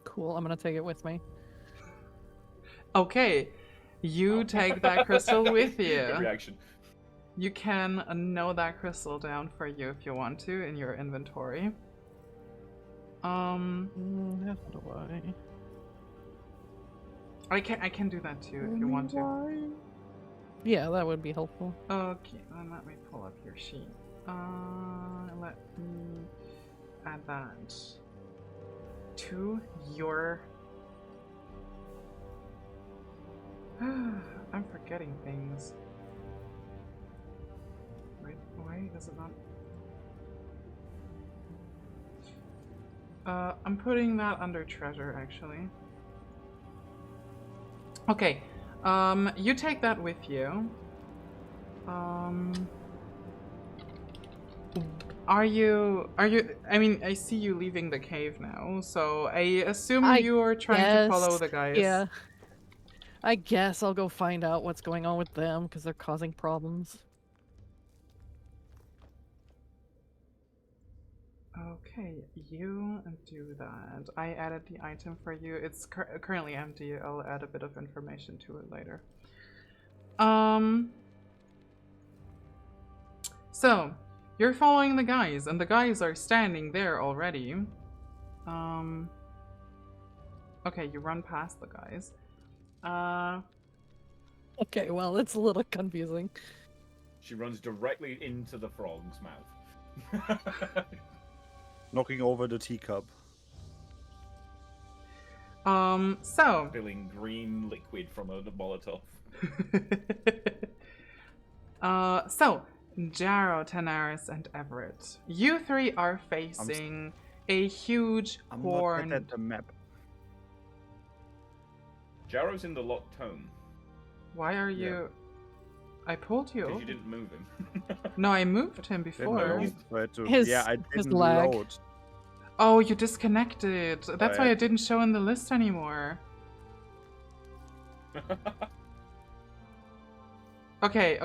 Cool, I'm gonna take it with me. Okay, you take that crystal with Good you. reaction. You can note that crystal down for you if you want to in your inventory. How do I can do that too if you want to. Yeah, that would be helpful. Okay, then let me pull up your sheet. Let me add that to your... I'm forgetting things. Wait, why does it not... I'm putting that under treasure, actually. Okay, you take that with you. Are you, I mean, I see you leaving the cave now, so I assume you are trying to follow the guys. Yeah. I guess I'll go find out what's going on with them, because they're causing problems. Okay, you do that. I added the item for you. It's currently empty. I'll add a bit of information to it later. So, you're following the guys, and the guys are standing there already. Okay, you run past the guys. Okay, well, it's a little confusing. She runs directly into the frog's mouth. Knocking over the teacup. So... Spilling green liquid from a Molotov. So, Jaro, Tanaris, and Everett. You three are facing a huge horn. I'm not at the map. Jaro's in the locked home. Why are you... I pulled you. Because you didn't move him. No, I moved him before. His I didn't lag. load. Oh, you disconnected. That's why yeah. it didn't show in the list anymore. Okay,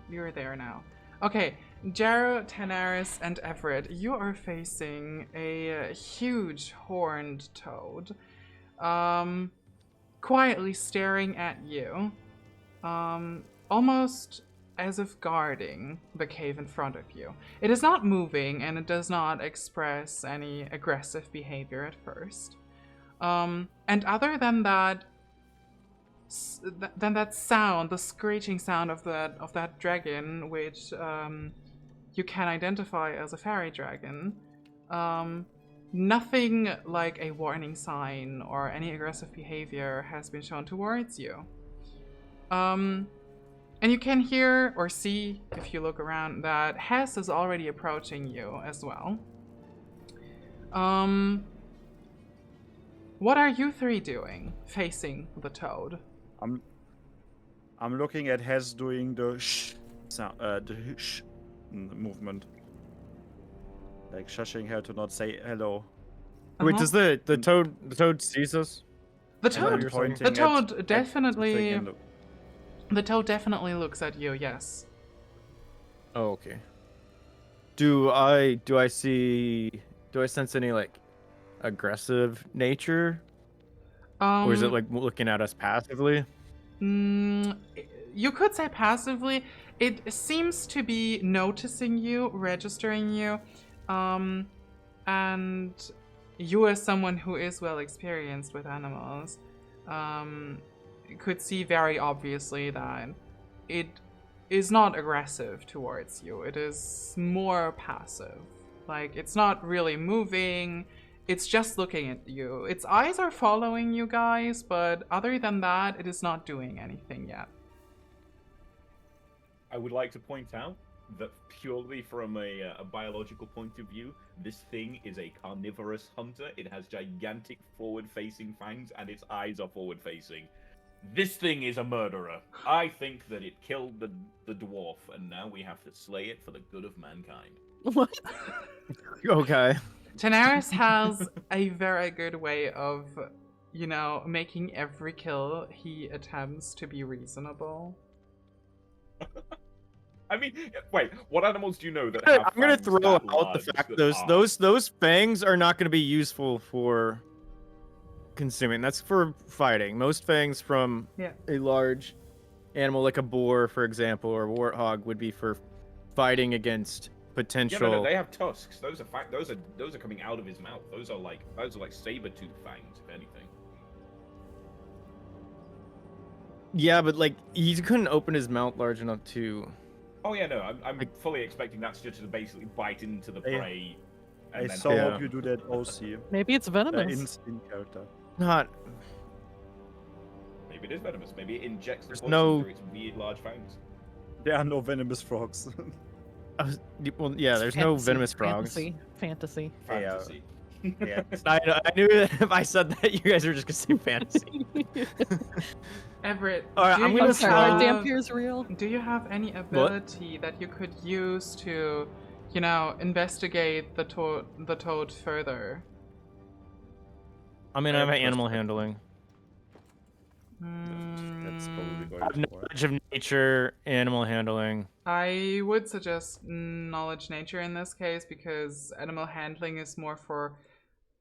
you're there now. Okay, Jarrow, Tanaris, and Everett, you are facing a huge horned toad, quietly staring at you, almost as if guarding the cave in front of you. It is not moving, and it does not express any aggressive behavior at first. And other than that, sound, the screeching sound of that dragon, which you can identify as a fairy dragon, nothing like a warning sign or any aggressive behavior has been shown towards you. And you can hear or see, if you look around, that Hess is already approaching you as well. What are you three doing, facing the toad? I'm looking at Hez doing the shh sound, the shh movement, like shushing her to not say hello. Wait, does the toad sees us? The Is that what you're saying? the toad something definitely in the toad definitely looks at you. Yes. Oh, okay. Do I sense any like aggressive nature, or is it like looking at us passively? You could say passively. It seems to be noticing you, registering you, and you, as someone who is well experienced with animals, could see very obviously that it is not aggressive towards you. It is more passive. Like, it's not really moving. It's just looking at you. Its eyes are following you guys, but other than that, it is not doing anything yet. I would like to point out that purely from a biological point of view, this thing is a carnivorous hunter. It has gigantic forward-facing fangs, and its eyes are forward-facing. This thing is a murderer. I think that it killed the dwarf, and now we have to slay it for the good of mankind. What? Okay. Tanaris has a very good way of, making every kill he attempts to be reasonable. I mean, wait, what animals do you know that I'm have gonna fangs throw that out the large fact that those fangs are not gonna be useful for consuming. That's for fighting. Most fangs from a large animal like a boar, for example, or a warthog would be for fighting against potential. Yeah, no, they have tusks. Those are coming out of his mouth. Those are like saber-tooth fangs, if anything. Yeah, but like he couldn't open his mouth large enough to. Oh yeah, no, I'm fully expecting that's just to basically bite into the prey. I then so hope you do that, OC. Maybe it's venomous. In character. Not. Maybe it is venomous. Maybe it injects the There's poison no- through its weird large fangs. There are no venomous frogs. Well, yeah, there's no venomous frogs. Fantasy. Fantasy. Yeah. I knew that if I said that, you guys were just gonna say fantasy. Everett, All right, do I'm you gonna I'm sorry, try- are Dampier's real? Do you have any ability that you could use to, investigate the toad further? I mean, I have animal handling. That's probably I have going for. knowledge of nature, animal handling. I would suggest knowledge nature in this case, because animal handling is more for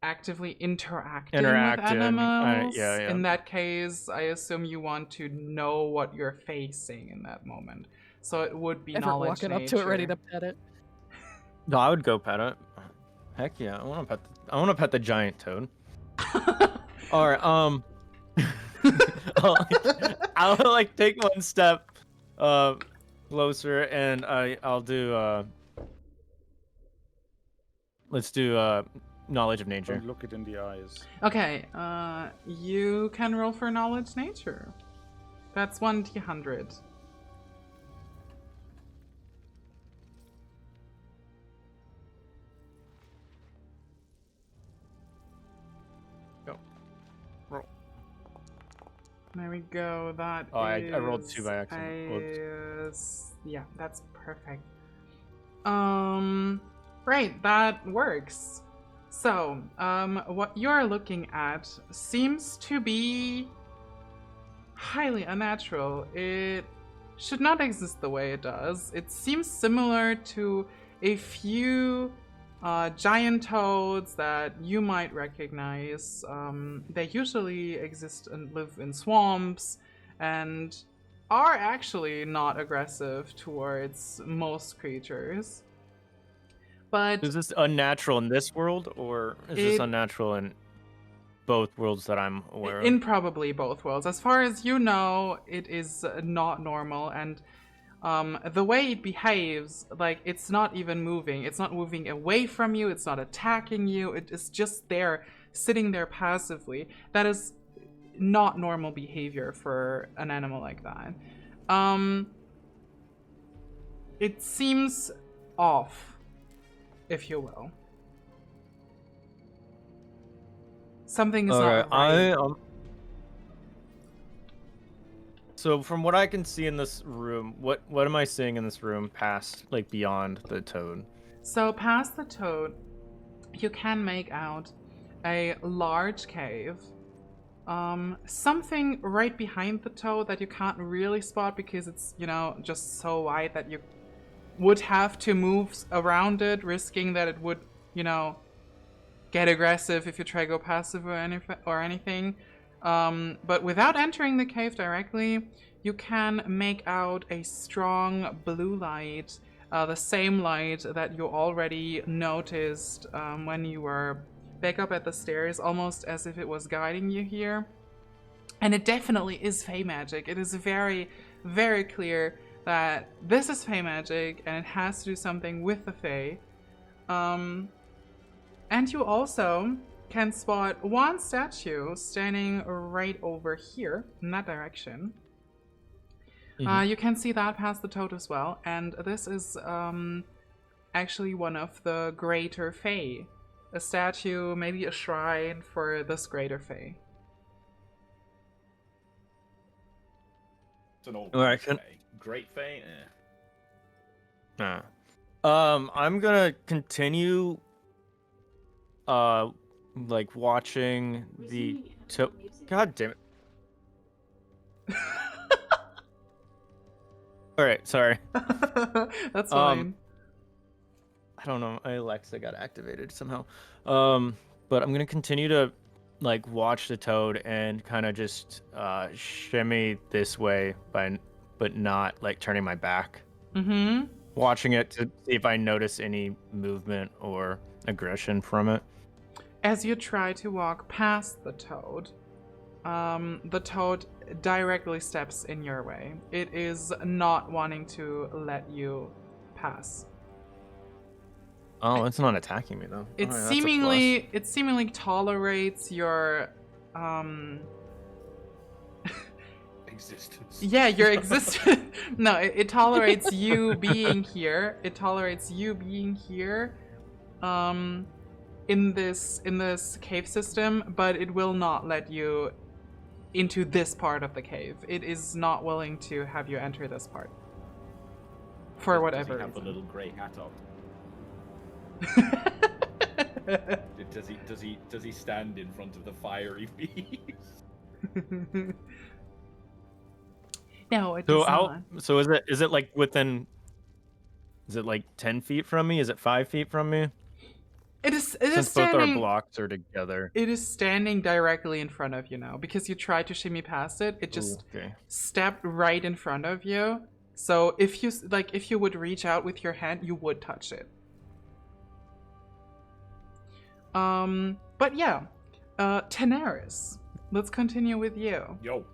actively interacting with animals. Yeah. In that case, I assume you want to know what you're facing in that moment. So it would be Everett knowledge walking nature. up to it, ready to pet it. No, I would go pet it. Heck yeah, I want to pet the giant toad. All right, I'll like take one step closer, and I'll do let's do knowledge of nature. Don't look it in the eyes. Okay, you can roll for knowledge nature. That's 1d100. Go. Roll. There we go. That Oh, I rolled 2 by is accident. Whoops. Yeah, that's perfect. Right, that works. So, what you're looking at seems to be highly unnatural. It should not exist the way it does. It seems similar to a few giant toads that you might recognize. They usually exist and live in swamps and are actually not aggressive towards most creatures. But is this unnatural in this world, or is this unnatural in both worlds that I'm aware of? In probably both worlds. As far as you know, it is not normal, and the way it behaves, like, it's not even moving. It's not moving away from you. It's not attacking you. It is just there, sitting there passively. That is not normal behavior for an animal like that. It seems off, if you will. Something is not right. So from what I can see in this room, what am I seeing in this room past, like, beyond the toad? So past the toad, you can make out a large cave. Something right behind the toad that you can't really spot because it's, you know, just so wide that you would have to move around it, risking that it would, you know, get aggressive if you try to go passive or anything. But without entering the cave directly, you can make out a strong blue light, the same light that you already noticed when you were back up at the stairs, almost as if it was guiding you here. And it definitely is Fey magic. It is very, very clear that this is Fey magic and it has to do something with the Fey. And you also can spot one statue standing right over here in that direction. You can see that past the toad as well, and this is actually one of the greater Fae. A statue, maybe a shrine for this greater Fae. It's an old Alright, Fae. Great Fae? I'm gonna continue like watching the God damn it. Alright, sorry. That's fine. I don't know, my Alexa got activated somehow. But I'm gonna continue to, like, watch the toad and kind of just shimmy this way but not, like, turning my back. Watching it to see if I notice any movement or aggression from it. As you try to walk past the toad directly steps in your way. It is not wanting to let you pass. Oh, it's not attacking me though. It seemingly tolerates your existence. Yeah, your existence. No, it tolerates you being here. It tolerates you being here in this cave system, but it will not let you into this part of the cave. It is not willing to have you enter this part. For whatever reason. Does he have a little grey hat on? Does he stand in front of the fiery beast? No, it does not. So is it like within? Is it like 10 feet from me? Is it 5 feet from me? It is Since standing, both our blocks are together. It is standing directly in front of you now because you tried to shimmy past it. It just stepped right in front of you. So if you would reach out with your hand, you would touch it. But yeah, Tenaris, let's continue with you. Yo.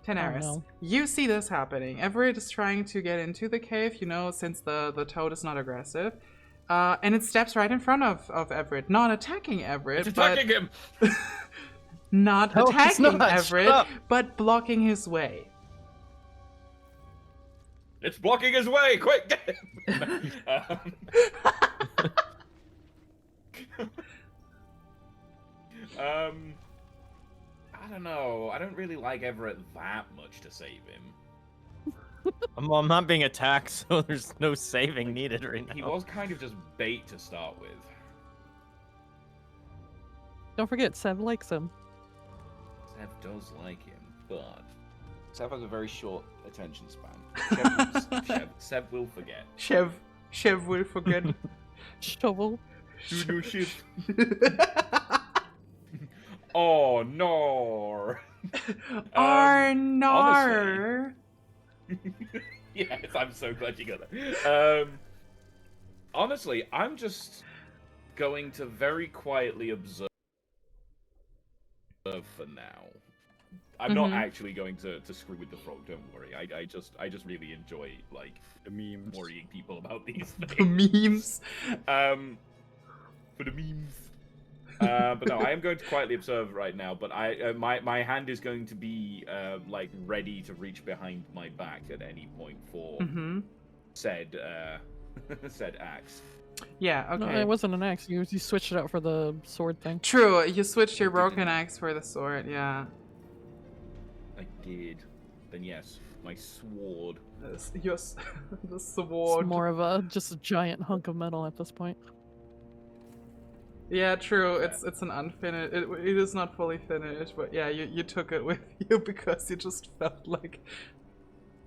Tenaris, you see this happening. Everett is trying to get into the cave, you know, since the toad is not aggressive. And it steps right in front of Everett, not attacking Everett. It's attacking him! Not attacking Everett, but blocking his way. It's blocking his way! Quick, get him! I don't know. I don't really like Everett that much to save him. Well, I'm not being attacked, so there's no saving needed right now. He was kind of just bait to start with. Don't forget, Sev likes him. Sev does like him, but... Sev has a very short attention span. Sev will forget. Chev will forget. Shovel. Do shit. Oh no. Arnar. Yes, I'm so glad you got that. Honestly, I'm just going to very quietly observe for now. I'm not actually going to screw with the frog. Don't worry. I just really enjoy like The memes. worrying people about these The things. memes. For the memes. But no, I am going to quietly observe right now. But my hand is going to be like ready to reach behind my back at any point for said said axe. Yeah. Okay. No, it wasn't an axe. You switched it out for the sword thing. True. You switched your broken axe for the sword. Yeah. I did. Then yes, my sword. Yes. The sword. It's more of just a giant hunk of metal at this point. Yeah, true. It's an unfinished. It is not fully finished, but yeah, you took it with you because you just felt like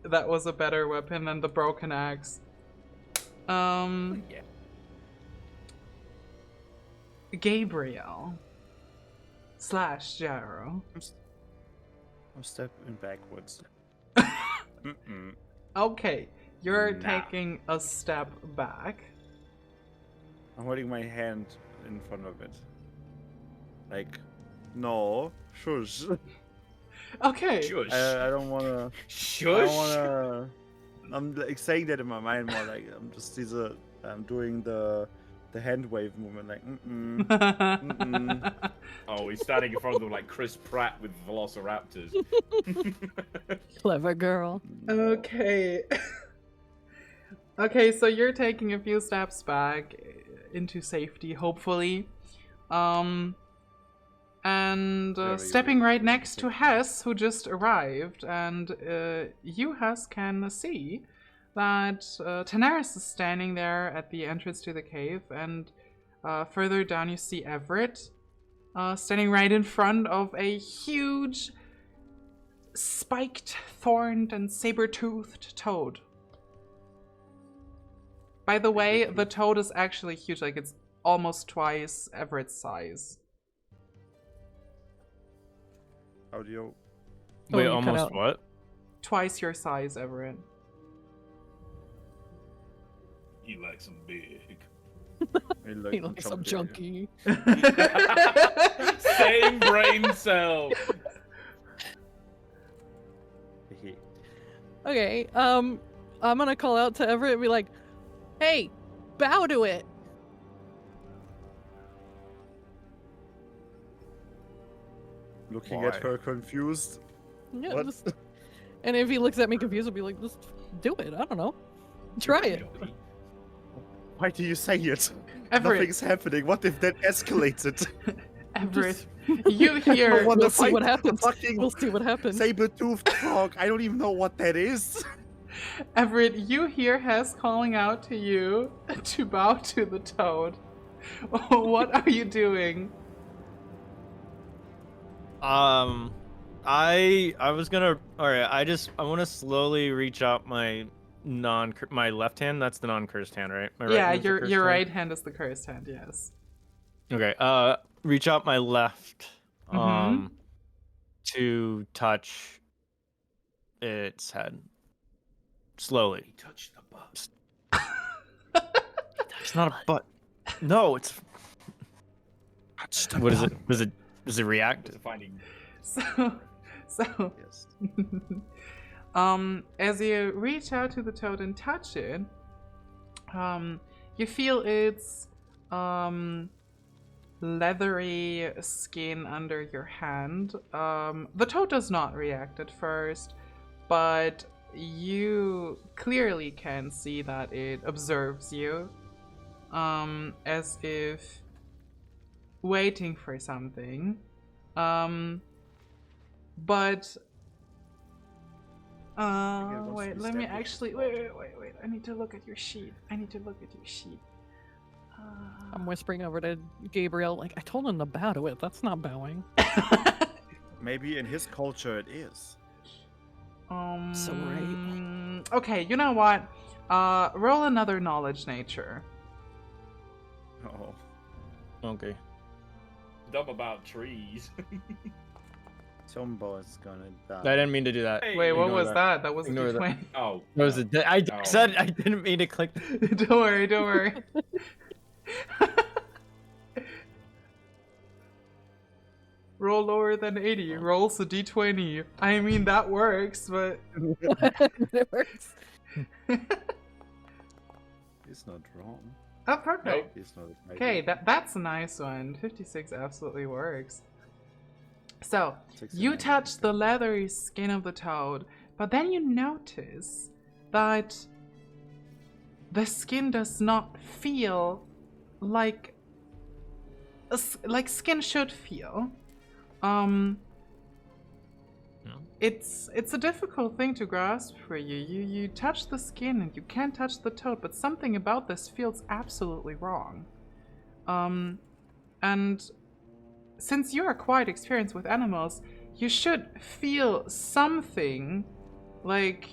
that was a better weapon than the broken axe. Yeah. Gabriel / Jaro. I'm stepping backwards. Okay, you're Nah. taking a step back. I'm holding my hand in front of it. Like, no, shush. Okay. Shush. I don't wanna. Shush. I don't wanna. I'm like saying that in my mind more like I'm doing the hand wave movement like Oh, he's standing in front of them like Chris Pratt with velociraptors. Clever girl. Okay. Okay, so you're taking a few steps back into safety, hopefully. And stepping right next to Hess, who just arrived. And you, Hess, can see that Tanaris is standing there at the entrance to the cave. And further down, you see Everett standing right in front of a huge, spiked, thorned, and saber-toothed toad. By the way, the toad is actually huge, like it's almost twice Everett's size. How do you? Wait, you cut almost out. what? Twice your size, Everett. He likes them big. He likes some junky. Same brain cell. Okay, I'm gonna call out to Everett and be like, "Hey, bow to it." Looking Why? at her confused. Yeah, What? just- and if he looks at me confused, I'll be like, "Just do it. I don't know. Try it." Why do you say it? Everett. Nothing's happening. What if that escalates it? Everett, you hear. want We'll to see fight what the happens. fucking We'll see what happens. Saber-toothed frog. I don't even know what that is. Everett, you hear Hess calling out to you to bow to the toad. What are you doing? I was gonna. All right, I want to slowly reach out my my left hand. That's the non-cursed hand, right? My right Yeah, hand's the cursed your hand? right hand is the cursed hand, yes. Okay. Reach out my left. Mhm. To touch its head. Slowly. He touched the butt. It's not a butt. No, it's. What is it? Does it react? It's finding. So Yes. as you reach out to the toad and touch it, you feel its leathery skin under your hand. The toad does not react at first, but you clearly can see that it observes you, as if waiting for something. But wait, let me actually wait. I need to look at your sheet. I'm whispering over to Gabriel, like, "I told him to bow to it. That's not bowing." Maybe in his culture it is. So right. Okay, you know what? Roll another knowledge nature. Oh. Okay. Dumb about trees. Somebody's gonna die. I didn't mean to do that. Hey, Wait, what Ignore was that? That was a Ignore that. D20. Oh. That was no. I Oh. said I didn't mean to click. Don't worry, don't worry. Roll lower than 80. Rolls a D20. I mean, that works, but... It works. He's not wrong. Oh, perfect. He's not. Okay, that's a nice one. 56 absolutely works. So, you 69. touch the leathery skin of the toad, but then you notice that the skin does not feel like skin should feel. It's a difficult thing to grasp for you. You touch the skin and you can't touch the toad, but something about this feels absolutely wrong. And since you are quite experienced with animals, you should feel something like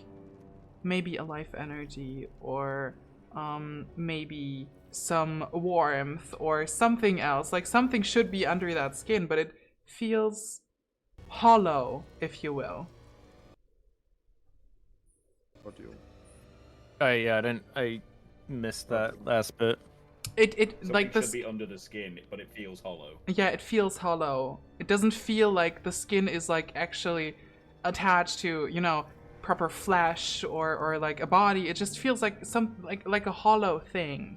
maybe a life energy or maybe some warmth or something else. Like something should be under that skin, but it feels hollow, if you will. What do you? I missed that last bit. Something Like this should be under the skin, but it feels hollow. Yeah, it feels hollow. It doesn't feel like the skin is like actually attached to, you know, proper flesh or like a body. It just feels like like a hollow thing.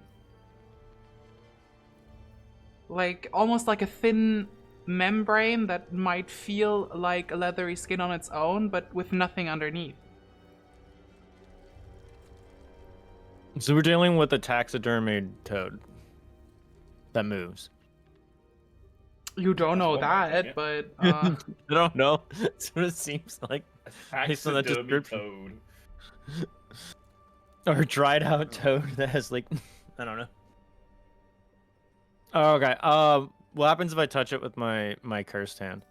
Like almost like a thin membrane that might feel like a leathery skin on its own, but with nothing underneath. So we're dealing with a taxidermied toad that moves. You don't know That's one that, thing, but I don't know. That's what it seems like. Based on that Taxidermy description. toad. Or dried out toad that has like I don't know. Oh, okay. What happens if I touch it with my cursed hand?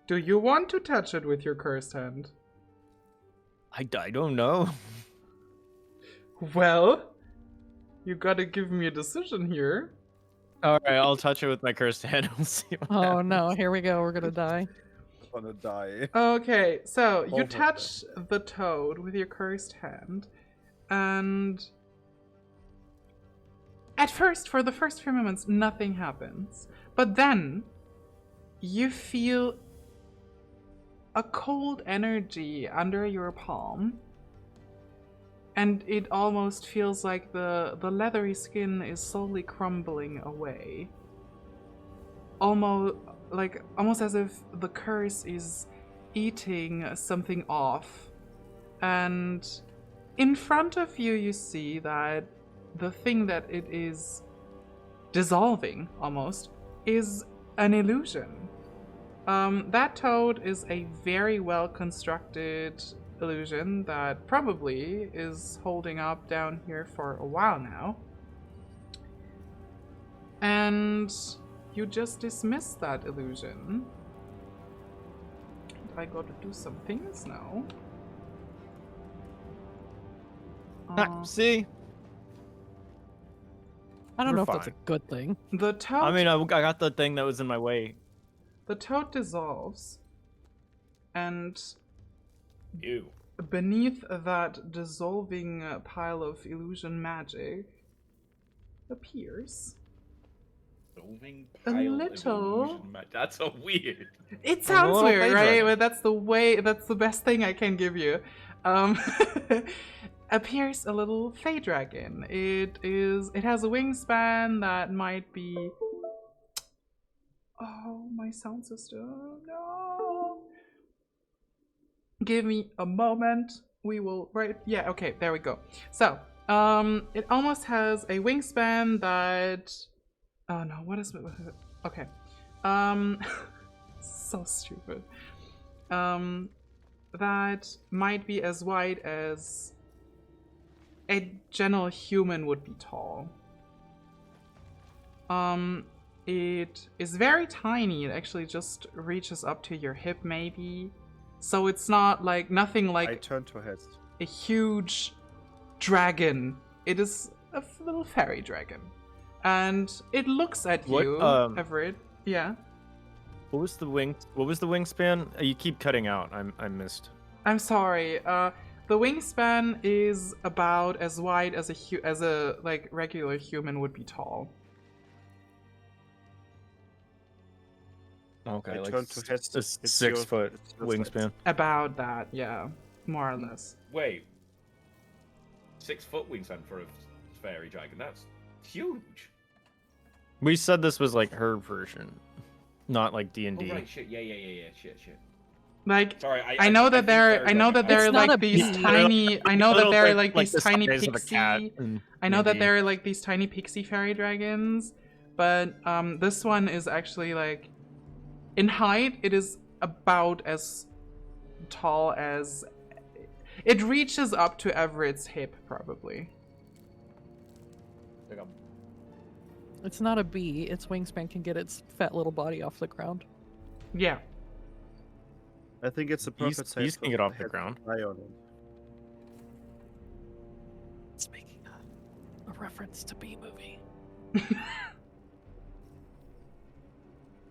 do you want to touch it with your cursed hand? I don't know. Well, you gotta give me a decision here. All right, I'll touch it with my cursed hand. We'll see. What Oh happens. no, here we go. We're gonna die. I'm gonna die. Okay, so you Over touch the toad with your cursed hand, and at first, for the first few moments, nothing happens. But then, you feel a cold energy under your palm, and it almost feels like the leathery skin is slowly crumbling away. Almost as if the curse is eating something off. And in front of you, you see that the thing that it is dissolving, almost, is an illusion. That toad is a very well constructed illusion that probably is holding up down here for a while now. And you just dismiss that illusion. And I gotta do some things now. See? I don't We're know if that's a fine. good thing. The toad, I mean, I got the thing that was in my way. the toad dissolves, and Ew. beneath that dissolving pile of illusion magic appears Dissolving A pile of little- illusion that's so weird. It sounds little weird, Blade right? Runner. But that's the best thing I can give you. Appears a little Fey dragon. It has a wingspan that might be. Oh, my sound system. No. Give me a moment. We will yeah, okay, there we go. So, it almost has a wingspan that. Oh no, what is it? Okay. So stupid. That might be as wide as a general human would be tall. It is very tiny. It actually just reaches up to your hip, maybe. So it's not like nothing I like turn to Hest. a huge dragon. It is a little fairy dragon. And it looks at What, you, Everett. Yeah. What was the wingspan? You keep cutting out. I missed. I'm sorry. The wingspan is about as wide as a like regular human would be tall. Okay, I like turn to Hest. a It's 6 foot it's your wingspan. About that, yeah, more or less. Wait. 6 foot wingspan for a fairy dragon. That's huge. We said this was like her version, not like Oh, D&D. right. Shit. Yeah. Shit. Like, Sorry. I know that there It's are not a like these bee. tiny. I know that Little, there are like these the tiny size of a cat pixie. in I know that D&D. there are like these tiny pixie fairy dragons, but this one is actually like, in height, it is about as tall as. It reaches up to Everett's hip, probably. It's not a bee. Its wingspan can get its fat little body off the ground. Yeah. I think it's a perfect size. Bees can get for off the Hest ground. to fly on it. It's making a reference to bee movie.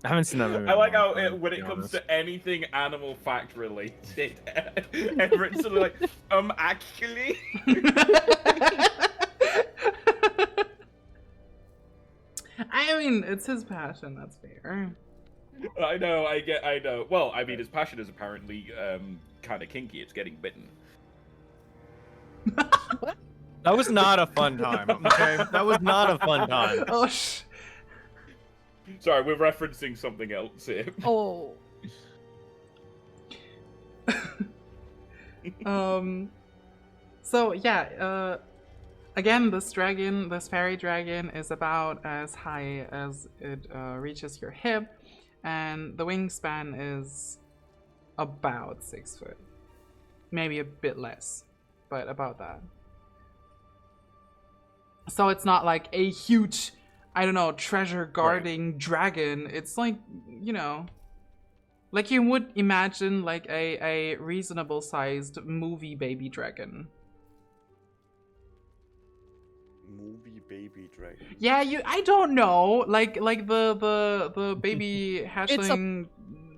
I haven't seen that movie. I like how in a while, when to it be comes honest. to anything animal fact related, Everett's sort of like, actually. I mean, it's his passion. That's fair. I know. Well, I mean, his passion is apparently kind of kinky. It's getting bitten. That was not a fun time. Okay, that was not a fun time. Oh, Sorry, we're referencing something else here. Oh. So yeah, again, this fairy dragon is about as high as it reaches your hip, and the wingspan is about 6 foot, maybe a bit less, but about that. So it's not like a huge, I don't know, treasure guarding dragon. It's like, you know, like you would imagine like a reasonable sized movie baby dragon. Movie baby dragon. Yeah, I don't know. Like the baby hatchling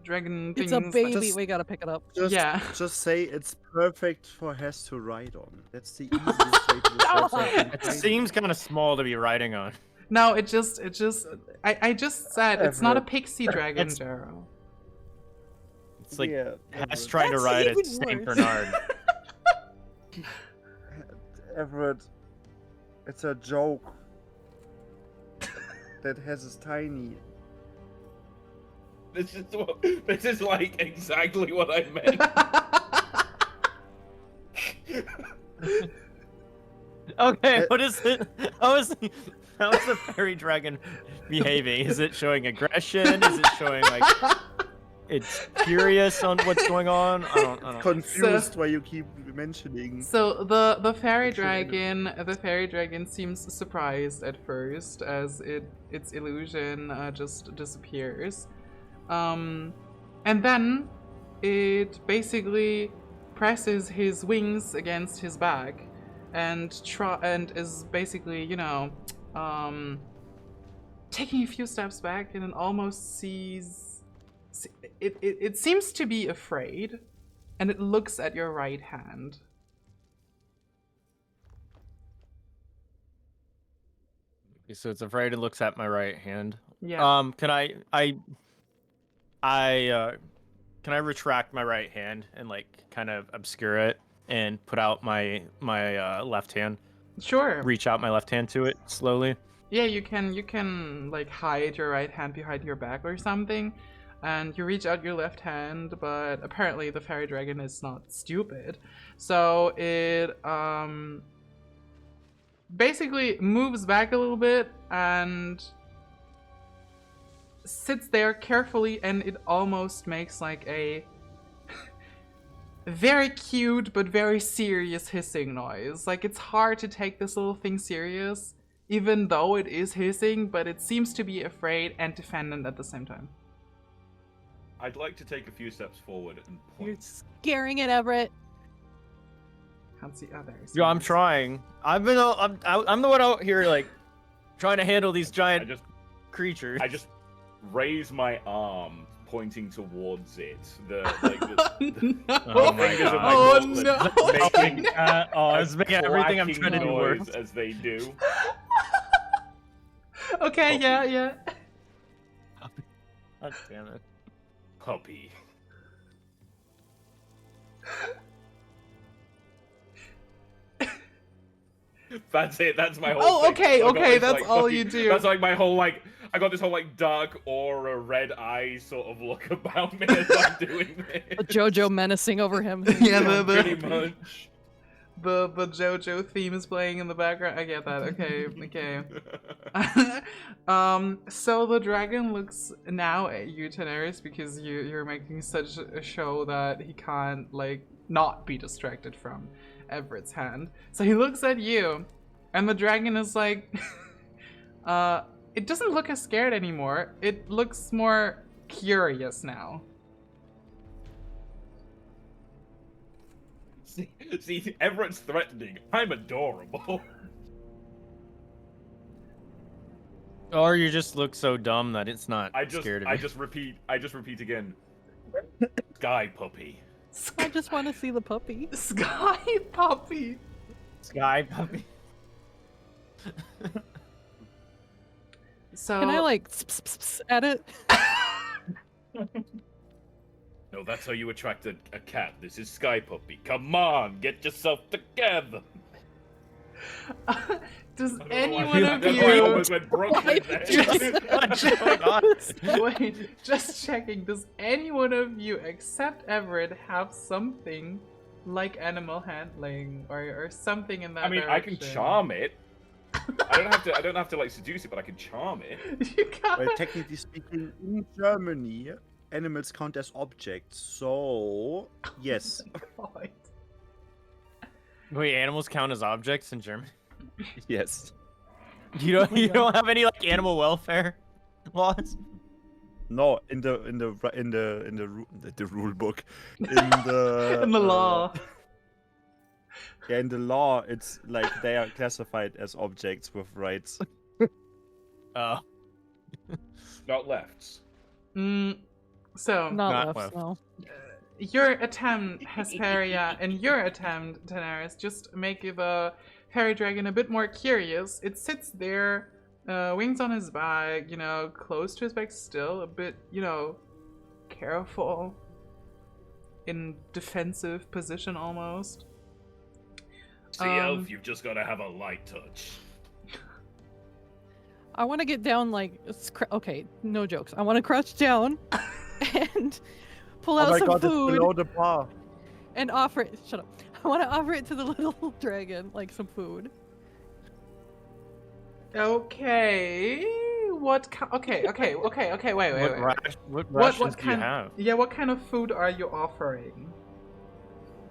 dragon things. It's a baby. Just- We gotta pick it up. Just say it's perfect for Hest to ride on. That's the easiest way to describe something. It seems kind of small to be riding on. No, I just said it's not a Everett. pixie dragon, It's- Jero. It's like Yeah, Hess Everett. trying to That's ride a even Saint worse. Bernard. Everett, it's a joke. That Hess is tiny. This is like exactly what I meant. Okay, what is it? How is the fairy dragon behaving? Is it showing aggression? Is it showing like it's curious on what's going on? I don't. Confused why you keep mentioning. So the fairy Actually, dragon seems surprised at first as its illusion just disappears, and then it basically presses his wings against his back and is basically, you know, taking a few steps back, and then almost sees it seems to be afraid, and it looks at your right hand. So it's afraid. It looks at my right hand. Yeah. Can I retract my right hand and like kind of obscure it and put out my left hand? Sure. Reach out my left hand to it slowly. Yeah, you can like hide your right hand behind your back or something, and you reach out your left hand, but apparently the fairy dragon is not stupid, so it basically moves back a little bit and sits there carefully, and it almost makes like a very cute but very serious hissing noise. Like, it's hard to take this little thing serious, even though it is hissing, but it seems to be afraid and defendant at the same time. I'd like to take a few steps forward and You're point. scaring it, Everett. How's the others? Yo, I'm trying. I'm the one out here like trying to handle these giant creatures. I just raise my arm, pointing towards it. Oh my fingers of god. my Oh, gauntlet no. making It's making everything I'm clacking trying to do noise worse. as they do. Okay, yeah. God damn it. Puppy. That's it. That's my whole. Oh, thing. okay, I've got okay, this, that's like, all fucking- you do. That's like my whole like. I got this whole like dark aura, red eye sort of look about me as I'm doing this. The JoJo menacing over him. Yeah, Pretty much. the JoJo theme is playing in the background. I get that. Okay, okay. So the dragon looks now at you, Daenerys, because you're making such a show that he can't like not be distracted from Everett's hand. So he looks at you, and the dragon is like, it doesn't look as scared anymore. It looks more curious now. See, Everett's threatening. I'm adorable. Or you just look so dumb that it's not I scared of you. just repeat again. Sky puppy. I just want to see the puppy. Sky puppy. Sky puppy. So Can I like at it? No, that's how you attract a cat. This is Sky Puppy. Come on, get yourself together. Does I anyone of don't know why I you almost went Brooklyn there. just checking, does anyone of you except Everett have something like animal handling or something in that I mean, I can direction? charm it. I don't have to like seduce it, but I can charm it. You got Well, technically speaking, in Germany, animals count as objects, so yes. point. Wait, animals count as objects in Germany? Yes. You don't have any like animal welfare laws? No, in the rule book, in the In the law. Yeah, in the law, it's like they are classified as objects with rights. Oh. Not lefts. So Not Not left, no. your attempt, Hesperia, and your attempt, Daenerys, just make the fairy dragon a bit more curious. It sits there, wings on his back, you know, close to his back still, a bit, you know, careful, in defensive position almost. See, Elf, you've just got to have a light touch. I want to get down like okay, no jokes. I want to crouch down and pull Oh out my some god, it's food below the bar. and offer it. Shut up. I want to offer it to the little dragon, like some food. Okay. What? Okay. Wait. What What rations do you kind? have? Yeah. What kind of food are you offering?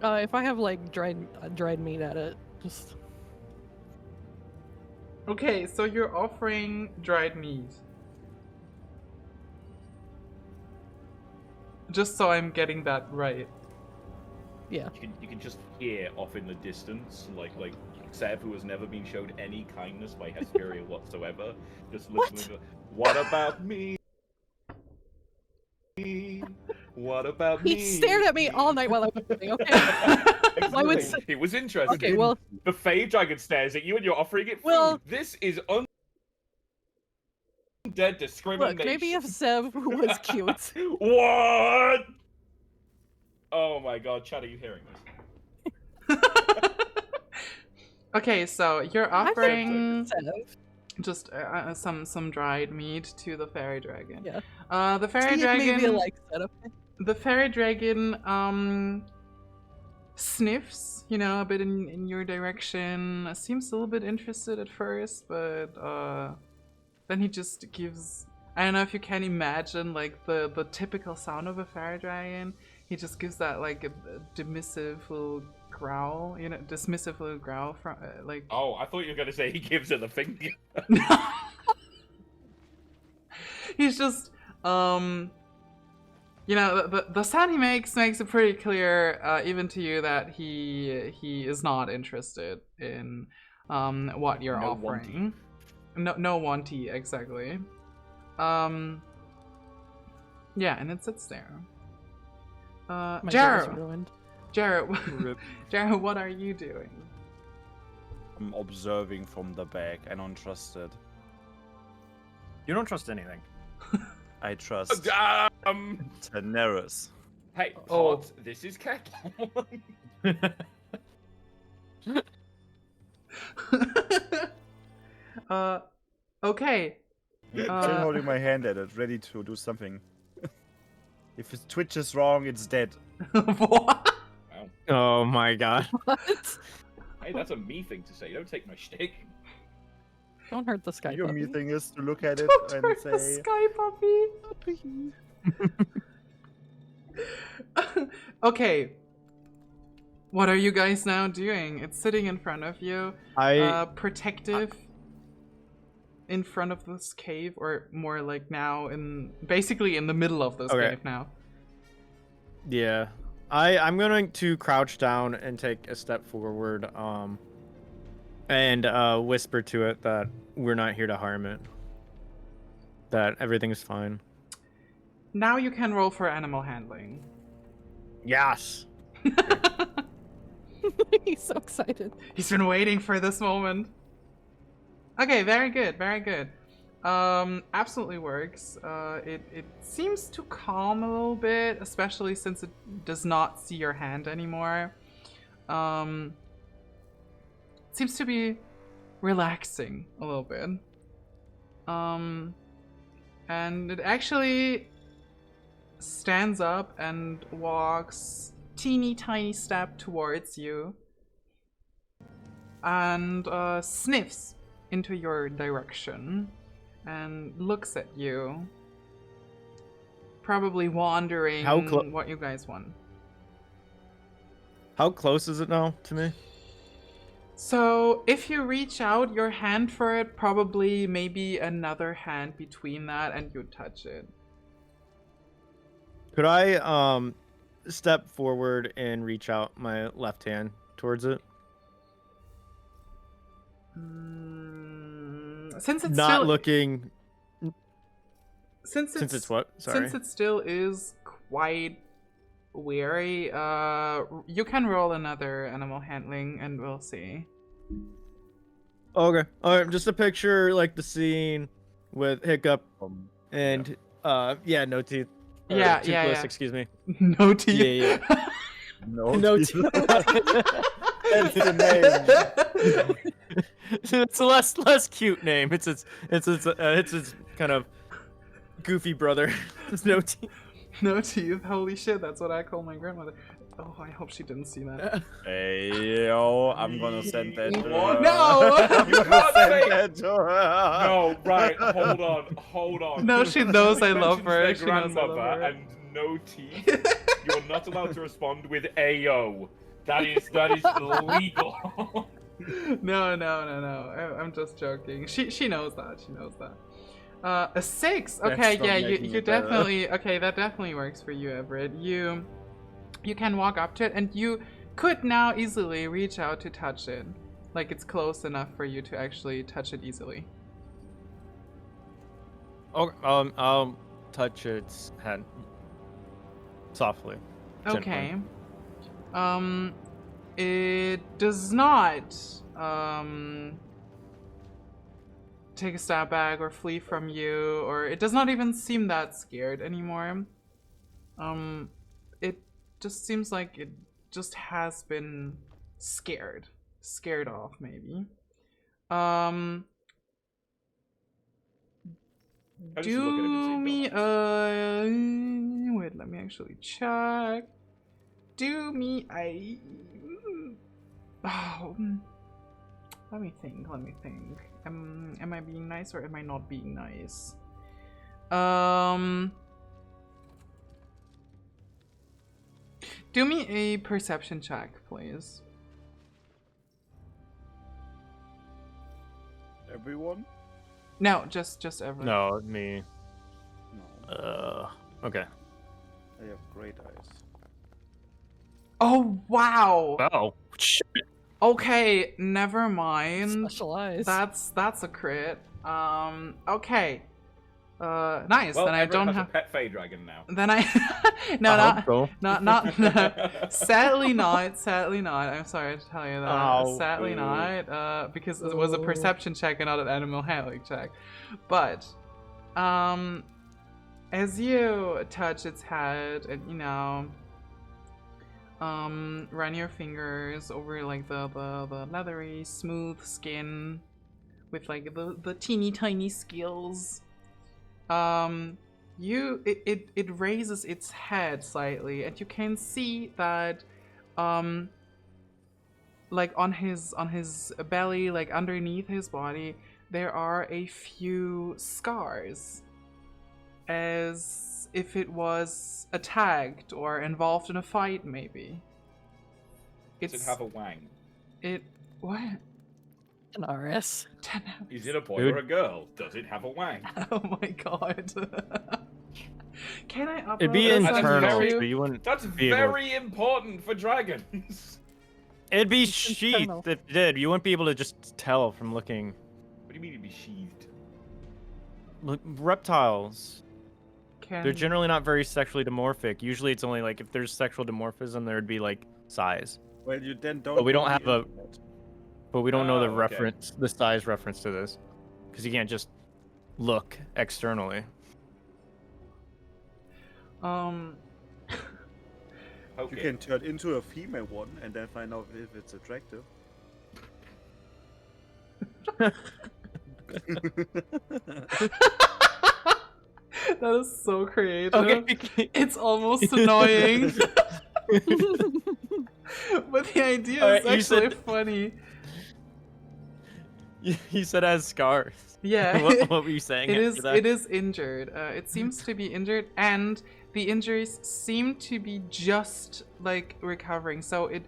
If I have like dried meat at it, just Okay, so you're offering dried meat. Just so I'm getting that right. yeah. You can just hear off in the distance, like Sev, who has never been showed any kindness by Hesperia whatsoever, just listening to, what about me? What about me? He stared at me all night while I was eating. Okay. I would say- It was interesting. Okay, well, The Fey Dragon stares at you and you're offering it food. Well- This is undead discrimination. look, maybe if Sev was cute. What? Oh my god, Chad, are you hearing this? Okay, so you're I think offering Sev. just some dried meat to the fairy dragon. Yeah. The fairy See if maybe dragon. like setup. The fairy dragon sniffs, you know, a bit in your direction. Seems a little bit interested at first, but then he just gives. I don't know if you can imagine like the typical sound of a fairy dragon. He just gives that like a dismissive little growl, you know, dismissive little growl from like. Oh, I thought you were gonna say he gives her the finger. He's just you know, the sound he makes it pretty clear, even to you, that he is not interested in what you're No offering. No wanty, exactly. Yeah, and it sits there. My day is Jarrett, ruined. Rip. Jarrett, what are you doing? I'm observing from the back. I don't trust it. You don't trust anything. I trust Daenerys. Hey, Oh. Pot, this is Kettle. Okay. Still holding my hand at it, ready to do something. If his twitch is wrong, it's dead. What? Wow. Oh my god. What? Hey, that's a me thing to say. Don't take my shtick. Don't hurt the sky Your me puppy. thing is to look at it Don't and hurt the say, sky puppy. Okay. What are you guys now doing? It's sitting in front of you. Protective. In front of this cave, or more like now basically in the middle of this cave now. Yeah. I'm going to crouch down and take a step forward, and whisper to it that we're not here to harm it. That everything's fine. Now you can roll for animal handling. Yes. He's so excited. He's been waiting for this moment. Okay, very good, very good. Absolutely works. It seems to calm a little bit, especially since it does not see your hand anymore. Seems to be relaxing a little bit. And it actually stands up and walks teeny tiny step towards you and sniffs into your direction and looks at you, probably wondering what you guys want. How close is it now to me? So if you reach out your hand for it, probably maybe another hand between that and you touch it. Could I step forward and reach out my left hand towards it? Since it's not still looking. Since it's what? Sorry. Since it still is quite wary, you can roll another animal handling, and we'll see. Okay. All right. Just a picture, like the scene with Hiccup and yeah, no teeth. Or Yeah, toothless, yeah. Excuse me. No teeth. Yeah. no teeth. That's the name. It's a less cute name. It's its kind of goofy brother. There's no teeth. No teeth. Holy shit, that's what I call my grandmother. Oh, I hope she didn't see that. Hey, yo, I'm gonna send that to her. No! I'm gonna send that to her. No, right, hold on. No, she knows I love her. Their She knows I love grandmother her. and no teeth. You're not allowed to respond with "Ayo." That is illegal. No. I'm just joking. She knows that. She knows that. A 6. Okay, That's yeah, not making you it better. definitely. Okay, that definitely works for you, Everett. You can walk up to it, and you could now easily reach out to touch it. Like it's close enough for you to actually touch it easily. Oh, I'll touch its head softly. Okay. It does not take a step back or flee from you, or it does not even seem that scared anymore. It just seems like it just has been scared off, maybe. Do me wait, let me actually check. Do me a let me think. Am I being nice or am I not being nice? Do me a perception check, please. Everyone? No, just everyone. No, me. No. Okay. I have great eyes. Oh wow. Oh, shit. Okay, never mind. Special eyes. That's a crit. Okay. Nice. Well, then I Everett don't has have. a pet Fey dragon now. Then I. No, I hope so. not. Sadly not. Sadly not. I'm sorry to tell you that. Oh, Sadly boo. not. Because it was a perception check and not an animal handling check. But, as you touch its head and run your fingers over like the leathery smooth skin with like the teeny tiny scales, it raises its head slightly and you can see that like on his belly, like underneath his body, there are a few scars, as if it was attacked or involved in a fight, maybe. Does it have a wang? What? Tanaris. Is it a boy Dude. or a girl? Does it have a wang? Oh my god. Can I upload It'd be this on internal, YouTube? so you wouldn't. That's be able- very important for dragons. It'd be It's sheathed internal. if it did. You wouldn't be able to just tell from looking. What do you mean it'd be sheathed? Look, reptiles. Can... They're generally not very sexually dimorphic. Usually, it's only like if there's sexual dimorphism, there'd be like size. Well, you then don't. But we know don't the have a- internet. But we don't know the Oh, okay. reference, the size reference to this, because you can't just look externally. You Okay. can turn into a female one and then find out if it's attractive. That is so creative. Okay. It's almost annoying. But the idea Alright, is you actually said- funny. You said it has scars. Yeah. What were you saying? It after is. that? It is injured. It seems to be injured, and the injuries seem to be just like recovering. So it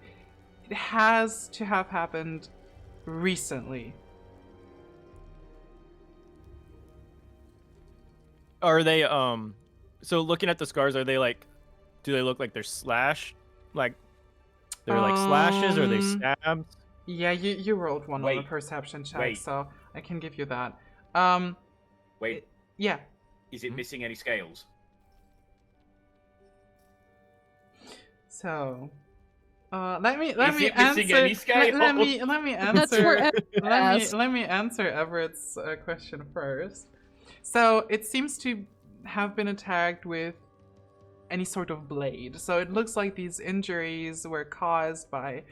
has to have happened recently. Are they so looking at the scars, are they like, do they look like they're slashed, like they're like slashes, or are they stabs? Yeah, you rolled one on the Wait. perception check, Wait. so I can give you that. Wait, Yeah. is it missing any scales? So, let me Is it missing answer. any scales? Let me That's where answer. Everett asked. Let me answer Everett's question first. So it seems to have been attacked with any sort of blade. So it looks like these injuries were caused by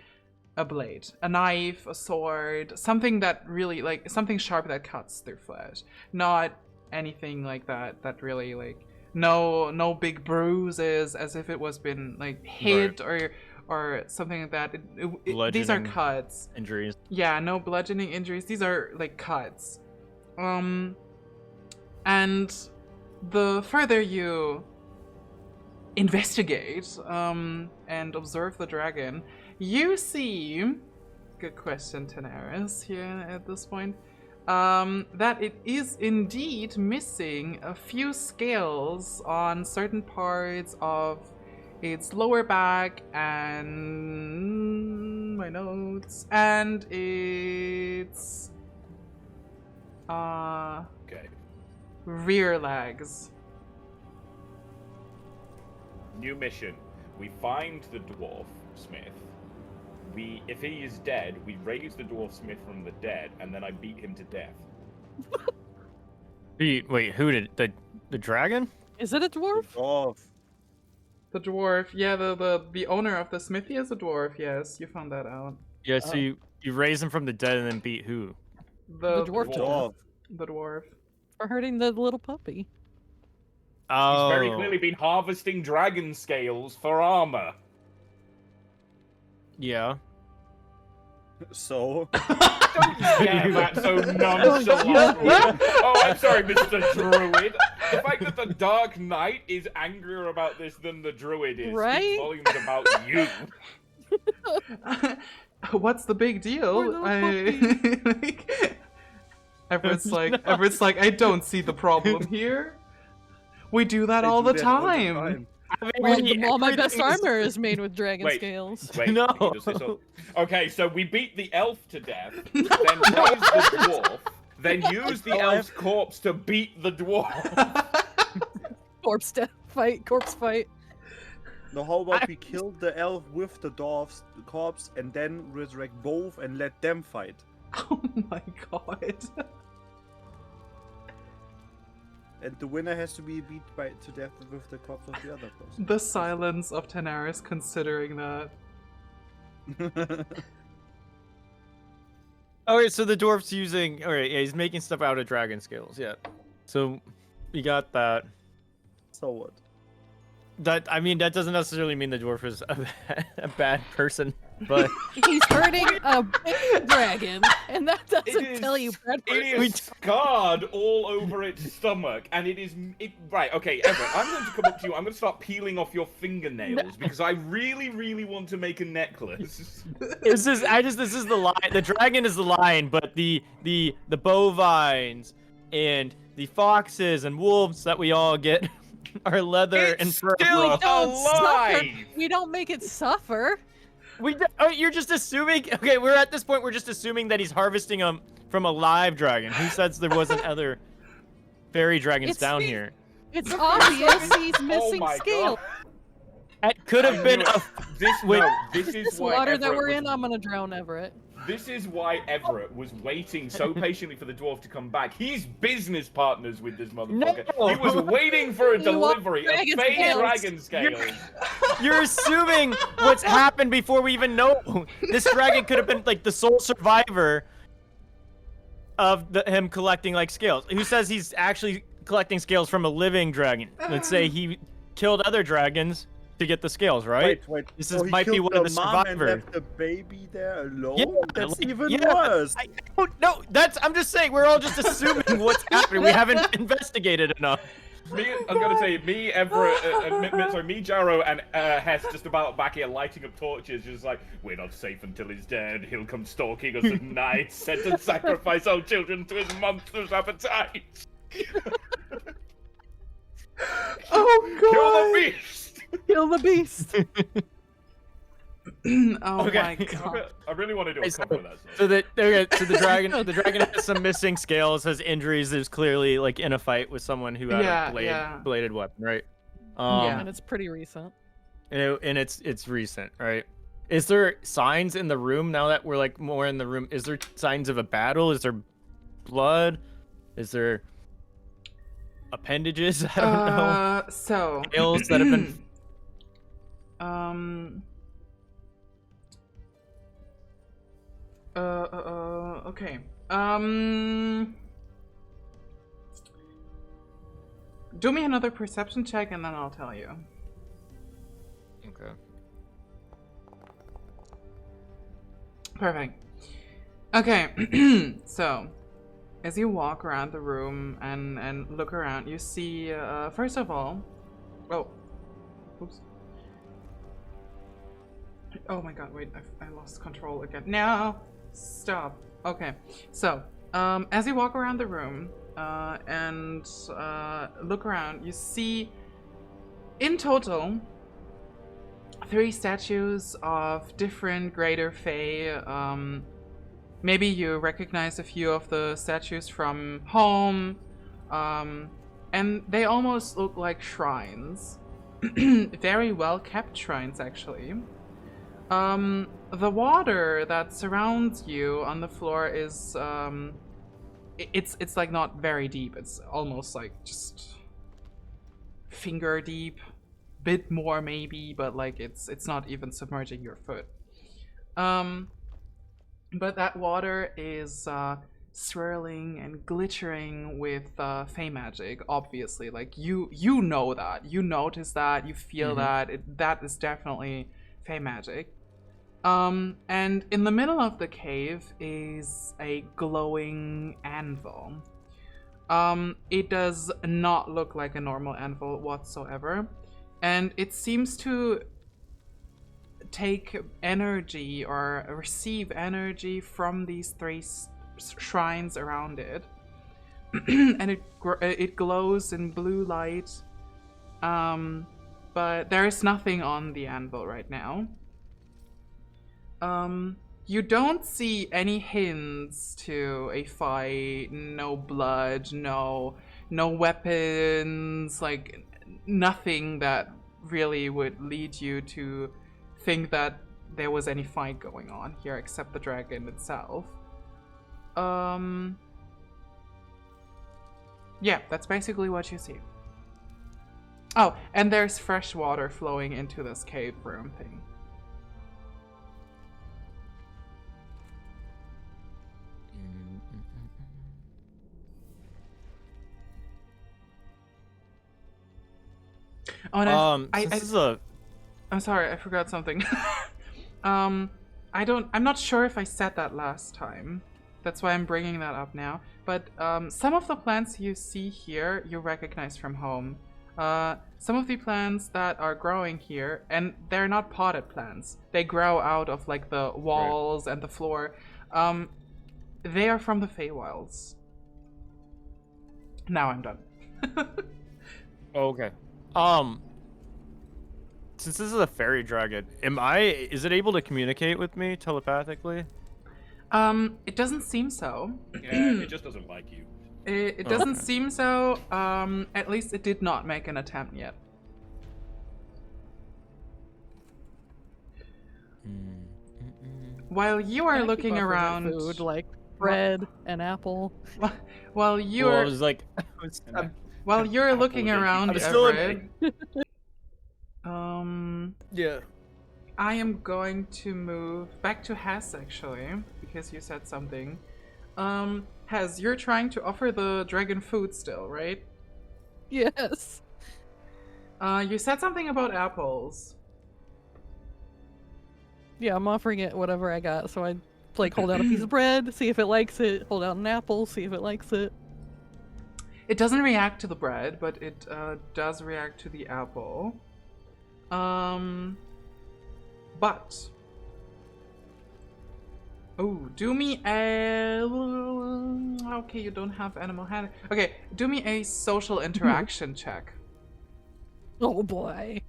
a blade, a knife, a sword, something that really like something sharp that cuts through flesh. Not anything like that. That really like no big bruises, as if it was been like hit or something like that. These are Bludgeoning cuts. injuries. Yeah, no bludgeoning injuries. These are like cuts. And the further you investigate and observe the dragon, you see, good question, Tanaris, here at this point, that it is indeed missing a few scales on certain parts of its lower back and my notes and its Okay. rear legs. New mission. We find the dwarf smith. If he is dead, we raise the dwarf smith from the dead, and then I beat him to death. Wait, who did the dragon? Is it a dwarf? Dwarf. The dwarf, yeah, the owner of the smithy is a dwarf. Yes, you found that out. Yeah, so you raise him from the dead and then beat who? The dwarf Dwarf. The dwarf. For hurting the little puppy. Oh, He's very clearly been harvesting dragon scales for armor. Yeah. So. Don't scare that so nonchalantly. Oh, I'm sorry, Mr. Druid. The fact that the Dark Knight is angrier about this than the Druid is Right? speaks volumes about you. What's the big deal? Poor little Everett's like, I don't see the problem here. We do that all the time. All my best everything is- armor is made with dragon Wait. scales. Wait, No. he does this all- Okay, so we beat the elf to death, then raise the dwarf, then use the elf's corpse to beat the dwarf. Corpse fight. No, how about we kill the elf with the dwarf's corpse and then resurrect both and let them fight? Oh my god. And the winner has to be beat to death with the corpse of the other person. The silence of Tanaris considering that. Alright, so the dwarf's using... Alright, yeah, he's making stuff out of dragon scales, yeah. So, we got that. So what? That, I mean, that doesn't necessarily mean the dwarf is a bad person, but... He's hurting a big dragon, and that doesn't tell you bad person. It is scarred all over its stomach, and it is... Right, okay, Everett, I'm going to come up to you. I'm going to start peeling off your fingernails, because I really, really want to make a necklace. This is the line. The dragon is the line, but the bovines and the foxes and wolves that we all get are leather and fur. Still alive! We don't make it suffer. You're just assuming. Okay, we're at this point. We're just assuming that he's harvesting them from a live dragon. Who says there wasn't other fairy dragons down here? It's obvious he's missing my scale. God. That could have been a. This is This why water that Everett we're was- in, I'm gonna drown Everett. This is why Everett was waiting so patiently for the dwarf to come back. He's business partners with this motherfucker. No. He was waiting for a He wants delivery of dragon fake scales. dragon scales. You're assuming what's happened before we even know. This dragon could have been like the sole survivor of him collecting like scales. Who says he's actually collecting scales from a living dragon? Let's say he killed other dragons to get the scales, right? Wait. This So he might be killed one of the mom and survivors. left the baby there alone? Yeah, That's like, even yeah, worse. I don't know. I'm just saying we're all just assuming what's happening. We haven't investigated enough. I'm gonna say me, Everett, me, Jaro, and Hess just about back here lighting up torches, just like we're not safe until he's dead. He'll come stalking us at night, set and sacrifice our children to his monstrous appetite. Oh god! Kill the beast! Kill the beast. Oh Okay. my god. I really want to do a cover of that. So the dragon has some missing scales, has injuries. There's clearly like in a fight with someone who had a bladed weapon, right? And it's pretty recent. And it's recent, right? Is there signs in the room now that we're like more in the room? Is there signs of a battle? Is there blood? Is there appendages? I don't know. So Scales that have been. Okay. Do me another perception check and then I'll tell you. Okay. Perfect. Okay. So, as you walk around the room and look around, you see, first of all, oops. Oh my god, wait, I lost control again. No! Stop. Okay, so, as you walk around the room and look around, you see, in total, 3 statues of different greater fae. Maybe you recognize a few of the statues from home, and they almost look like shrines. Very well kept shrines, actually. The water that surrounds you on the floor is, it's like not very deep. It's almost like just finger deep, bit more maybe, but like it's not even submerging your foot. But that water is swirling and glittering with fey magic, obviously. Like you know that, you notice that, you feel that that is definitely fey magic. And in the middle of the cave is a glowing anvil. It does not look like a normal anvil whatsoever, and it seems to take energy or receive energy from these 3 shrines around it. And it glows in blue light, but there is nothing on the anvil right now. You don't see any hints to a fight, no blood, no weapons, like nothing that really would lead you to think that there was any fight going on here except the dragon itself. Yeah, that's basically what you see. Oh, and there's fresh water flowing into this cave room thing. Oh, and I'm sorry, I forgot something. I'm not sure if I said that last time. That's why I'm bringing that up now. But some of the plants you see here, you recognize from home. Some of the plants that are growing here, and they're not potted plants. They grow out of like the walls and the floor. They are from the Feywilds. Now I'm done. Okay. Since this is a fairy dragon, is it able to communicate with me telepathically? It doesn't seem so. Yeah, it just doesn't like you. It doesn't seem so. At least it did not make an attempt yet. While you are looking around, food like bread and apple. While you are, while you're looking around, Everett, yeah. I am going to move back to Hess actually, because you said something. Hess, you're trying to offer the dragon food still, right? Yes. You said something about apples. Yeah, I'm offering it whatever I got. So I like hold out a piece of bread, see if it likes it. Hold out an apple, see if it likes it. It doesn't react to the bread, but it does react to the apple. But oh, do me a okay. You don't have animal handling. Okay, do me a social interaction check. Oh boy.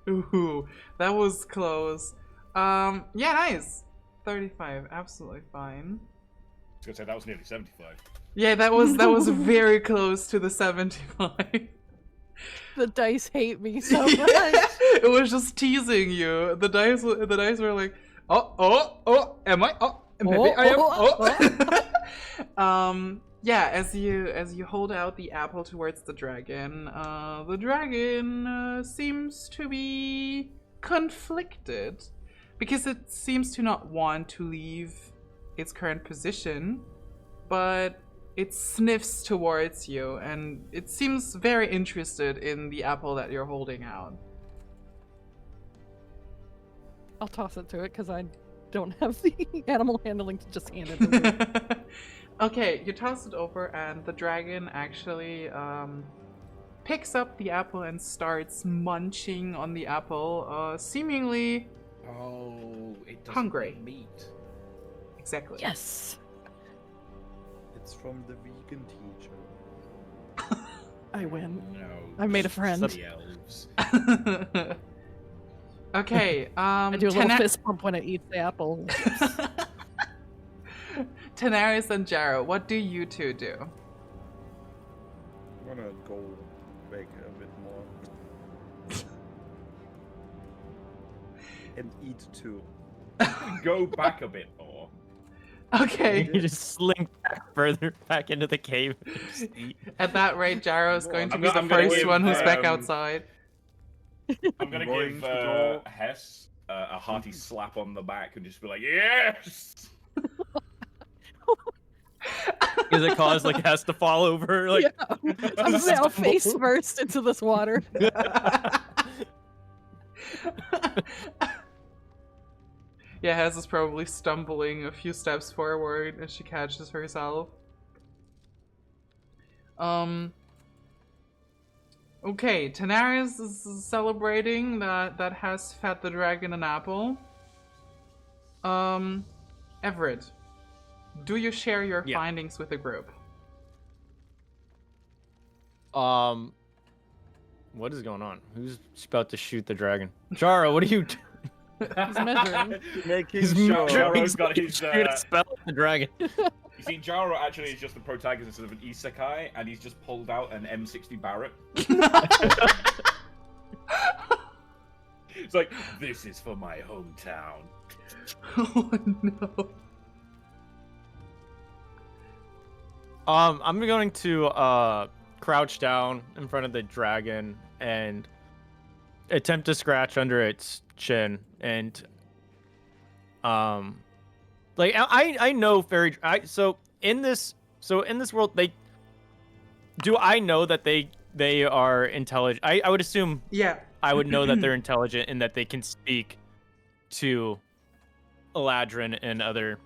Ooh, that was close. Yeah, nice. 35, absolutely fine. I was gonna say that was nearly 75. Yeah, that was very close to the 75. The dice hate me so much. It was just teasing you. The dice were like, oh, am I? Oh, maybe I am. Yeah, as you hold out the apple towards the dragon seems to be conflicted because it seems to not want to leave its current position, but it sniffs towards you and it seems very interested in the apple that you're holding out. I'll toss it to it because I don't have the animal handling to just hand it over. Okay, you toss it over and the dragon actually picks up the apple and starts munching on the apple, seemingly it doesn't hungry. eat meat. Exactly. Yes. It's from the vegan teacher. I win. No. I made a friend. The elves. Okay, I do a little fist pump when it eats the apple. Tanaris and Jarrow, what do you two do? I'm gonna go back a bit more. And eat too. Go back a bit more. Okay. You just slink back further back into the cave. And just eat. At that rate, Jarrow's going to be the I'm gonna first give, one who's back outside. I'm gonna going give to go- Hess a hearty slap on the back and just be like, yes! Does it cause like has to fall over? Like Yeah. I'm now face first into this water. Yeah, Hez is probably stumbling a few steps forward as she catches herself. Okay, Tanaris is celebrating that Hez fed the dragon an apple. Everett, do you share your Yeah. findings with the group? What is going on? Who's about to shoot the dragon? Jaro, what are you doing? He's measuring. Making He's sure. Jaro's got his. shoot a spell at the dragon. You see, Jaro actually is just the protagonist of an isekai, and he's just pulled out an M60 Barrett. It's like, this is for my hometown. Oh no. I'm going to crouch down in front of the dragon and attempt to scratch under its chin and like I know fairy so in this world I know that they are intelligent. I would assume Yeah. I would know that they're intelligent and that they can speak to Eladrin and other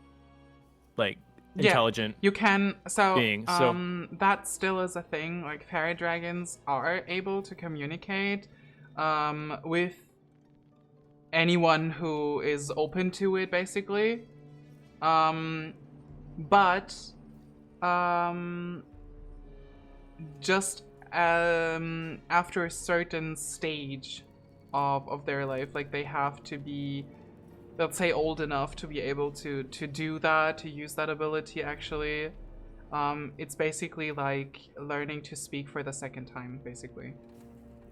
like intelligent you can beings. So that still is a thing. Like fairy dragons are able to communicate with anyone who is open to it, basically. But just after a certain stage of their life, like they have to be, let's say, old enough to be able to do that, to use that ability actually. It's basically like learning to speak for the second time, basically.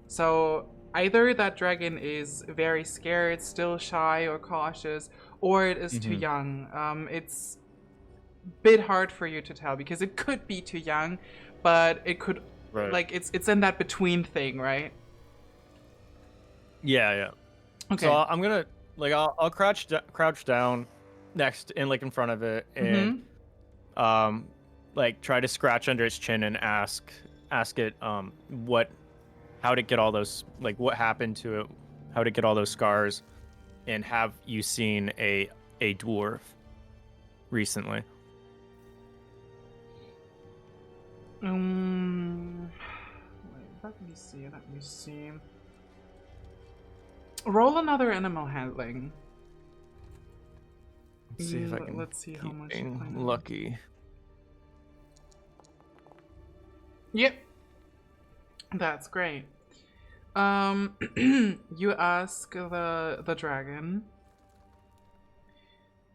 So either that dragon is very scared, still shy or cautious, or it is too young. It's a bit hard for you to tell because it could be too young, but it could like it's in that between thing, right? yeah. Okay. So I'm gonna like I'll crouch down next and like in front of it and like try to scratch under its chin and ask it how to get all those, like what happened to it, how to get all those scars, and have you seen a dwarf recently? Wait, let me see. Roll another animal handling. Let's see if I can. Let's see how keep much being you find. lucky. Yep. That's great. You ask the dragon,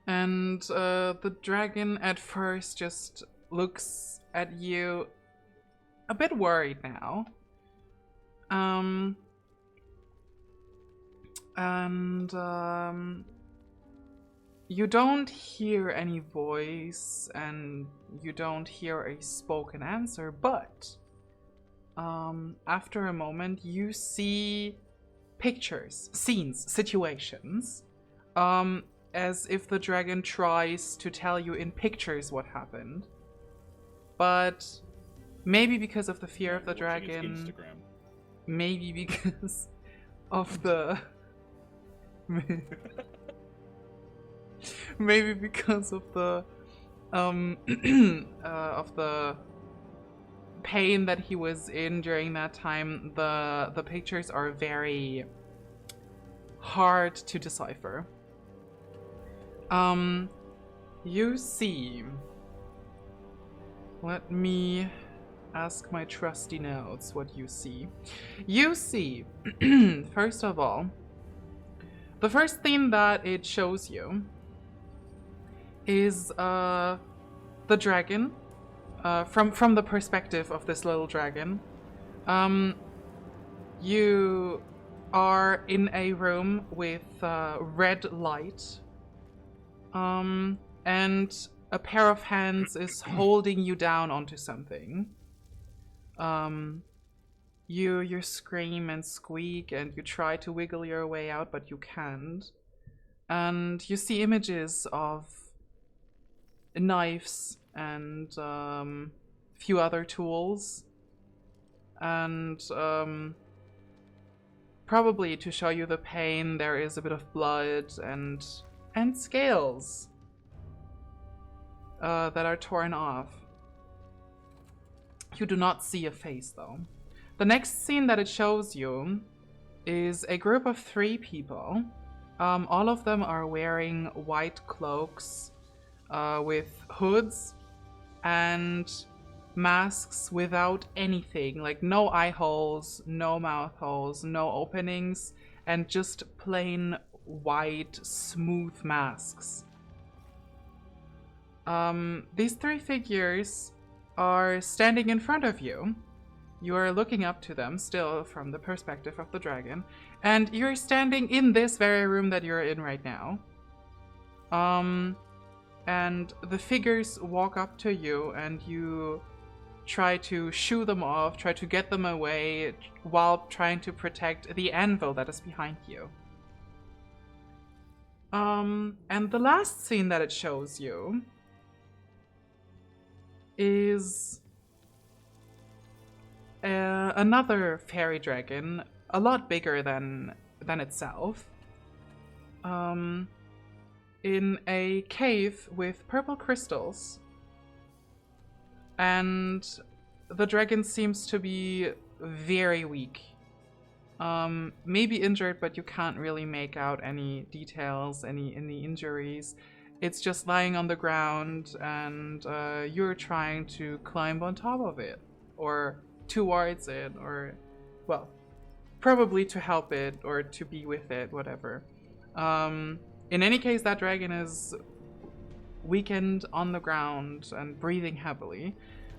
and the dragon at first just looks at you a bit worried now. You don't hear any voice and you don't hear a spoken answer, but after a moment you see pictures, scenes, situations, as if the dragon tries to tell you in pictures what happened. But maybe because of the fear of the dragon, maybe because of the maybe because of the pain that he was in during that time, the pictures are very hard to decipher. You see, let me ask my trusty notes what you see. You see, first of all, the first thing that it shows you is the dragon, from the perspective of this little dragon. You are in a room with red light, and a pair of hands is holding you down onto something. You scream and squeak and you try to wiggle your way out, but you can't. And you see images of knives and few other tools, and probably to show you the pain, there is a bit of blood and scales that are torn off. You do not see a face though. The next scene that it shows you is a group of 3 people. All of them are wearing white cloaks with hoods and masks without anything, like no eye holes, no mouth holes, no openings, and just plain white, smooth masks. These three figures are standing in front of you. You are looking up to them still from the perspective of the dragon, and you're standing in this very room that you're in right now. And the figures walk up to you, and you try to shoo them off, try to get them away, while trying to protect the anvil that is behind you. And the last scene that it shows you is another fairy dragon, a lot bigger than itself, in a cave with purple crystals. And the dragon seems to be very weak. Maybe injured, but you can't really make out any details, any injuries. It's just lying on the ground, and you're trying to climb on top of it, or towards it, or, well, probably to help it, or to be with it, whatever. In any case, that dragon is weakened on the ground and breathing heavily,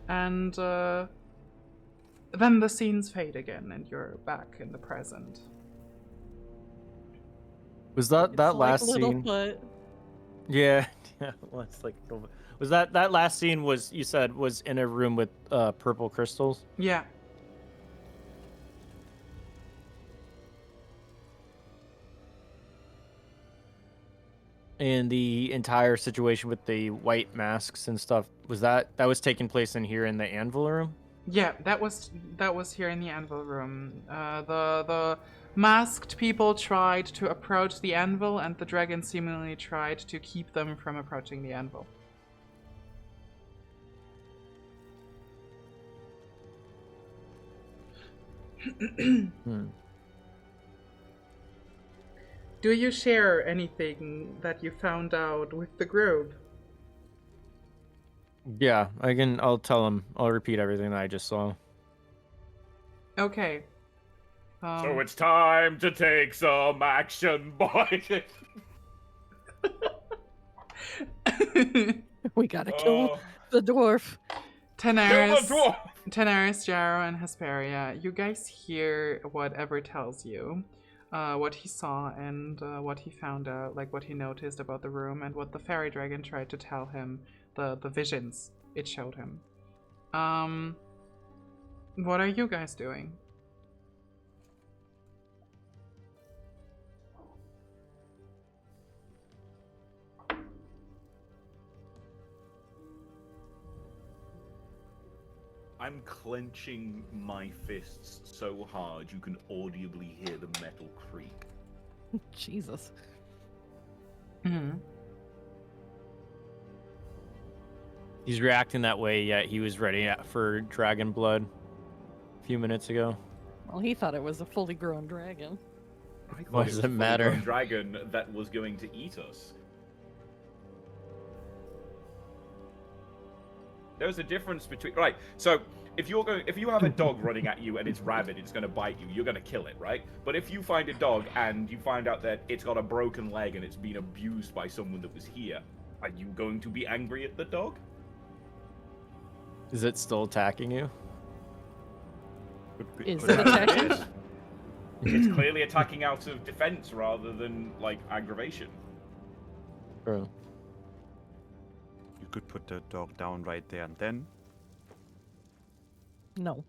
and then the scenes fade again, and you're back in the present. Was that It's like last scene? Littlefoot. Yeah, yeah. Well, it's like was that last scene was, you said, was in a room with purple crystals? Yeah. And the entire situation with the white masks and stuff, that was taking place in here in the anvil room? Yeah, that was here in the anvil room. The masked people tried to approach the anvil, and the dragon seemingly tried to keep them from approaching the anvil. Do you share anything that you found out with the group? Yeah, I'll tell him. I'll repeat everything that I just saw. Okay. So it's time to take some action, boy. We gotta kill the dwarf. Tanaris, Jarrow, and Hesperia, you guys hear whatever tells you. What he saw and what he found out, like what he noticed about the room and what the fairy dragon tried to tell him, the visions it showed him. What are you guys doing? I'm clenching my fists so hard you can audibly hear the metal creak. Jesus. Mm-hmm. He's reacting that way, yet he was ready for dragon blood a few minutes ago. Well, he thought it was a fully grown dragon. Why does it matter? A dragon that was going to eat us. There's a difference between, right? So if you have a dog running at you and it's rabid, it's going to bite you. You're going to kill it, right? But if you find a dog and you find out that it's got a broken leg and it's been abused by someone that was here, are you going to be angry at the dog? Is it still attacking you? Is it attacking? It's clearly attacking out of defense rather than like aggravation. Bro. You could put the dog down right there and then. No.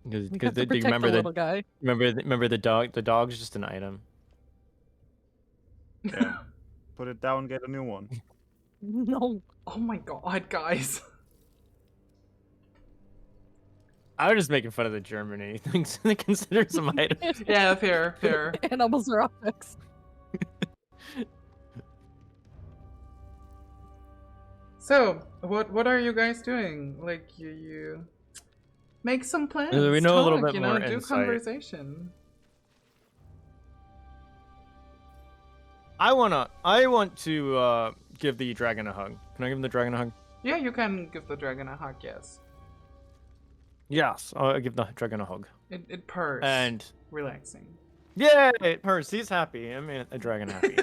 Because We have to do you protect remember the the little guy. remember the dog? The dog's just an item. Yeah. Put it down, get a new one. No. Oh my god, guys. I was just making fun of the Germany things they consider some items. Yeah, fair. Animals are objects. So, what are you guys doing? Like, you make some plans. We know a little talk, bit you know, more do insight. conversation. I want to give the dragon a hug. Can I give the dragon a hug? Yeah, you can give the dragon a hug, yes. Yes, I'll give the dragon a hug. It purrs. And relaxing. yeah, it purrs. He's happy. I mean, a dragon happy.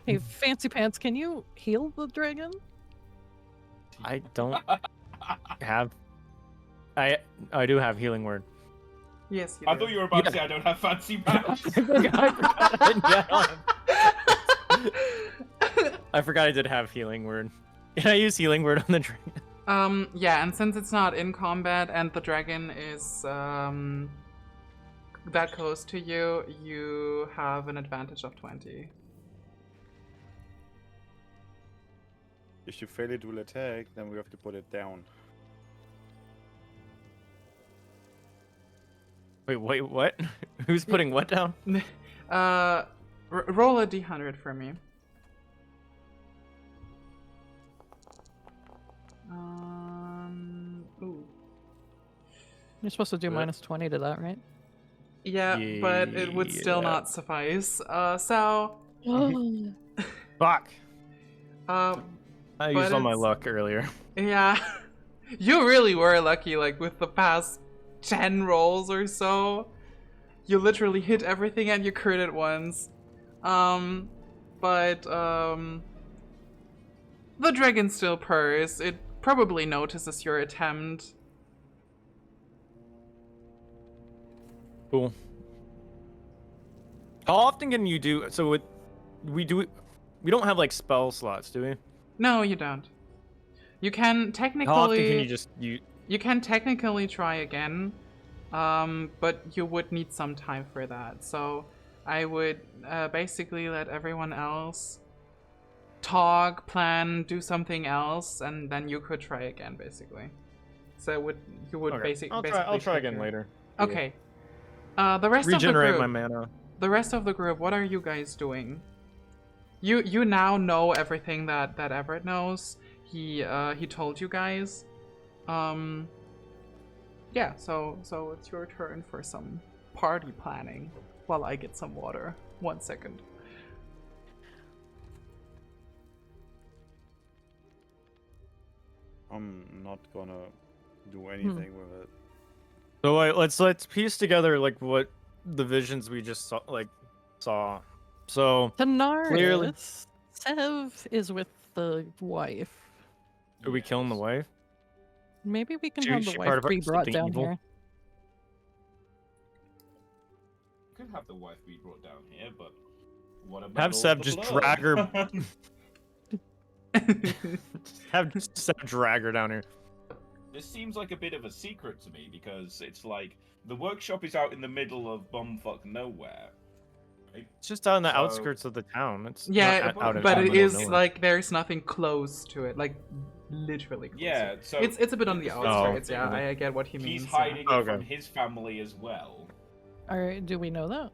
Hey, Fancy Pants, can you heal the dragon? I don't have. I do have healing word. Yes, you I do. thought you were about to say I don't have fancy pants. I forgot I did have healing word. Can I use healing word on the dragon? Yeah, and since it's not in combat and the dragon is that close to you, you have an advantage of 20. If you fail it will attack, then we have to put it down. Wait, what? Who's putting what down? Roll a d100 for me. Ooh. You're supposed to do minus 20 to that, right? Yeah, but it would still not suffice. So. Fuck. I used all my luck earlier. Yeah. You really were lucky, like, with the past 10 rolls or so. You literally hit everything and you crit it once. The dragon still purrs. It probably notices your attempt. Cool. How often can you do so? We don't have like spell slots, do we? No, you don't. You can technically. How often can you just You can technically try again, but you would need some time for that. So I would basically let everyone else talk, plan, do something else, and then you could try again, basically. So you would okay. basically. I'll try again later. Okay. The rest Regenerate of the group. my mana. The rest of the group, what are you guys doing? You now know everything that Everett knows. He told you guys. Yeah, so it's your turn for some party planning while I get some water. 1 second. I'm not gonna do anything with it. So let's piece together like what the visions we just saw. So Tanaris, clearly, Sev is with the wife. are we killing the wife? Maybe we can She- have the she wife part of be brought something down evil? here. Could have the wife be brought down here, but what about Have all Seb the just blood? drag her. Have Seb drag her down here. This seems like a bit of a secret to me because it's like the workshop is out in the middle of bumfuck nowhere. Right? It's just on the So- outskirts of the town. It's Yeah, not out of but the it middle of is nowhere. like there's nothing close to it, like literally close. Yeah, so it's a bit on the it's outskirts. the Yeah, thing, I get what he means. He's hiding yeah. it Okay. from his family as well. Alright, do we know that?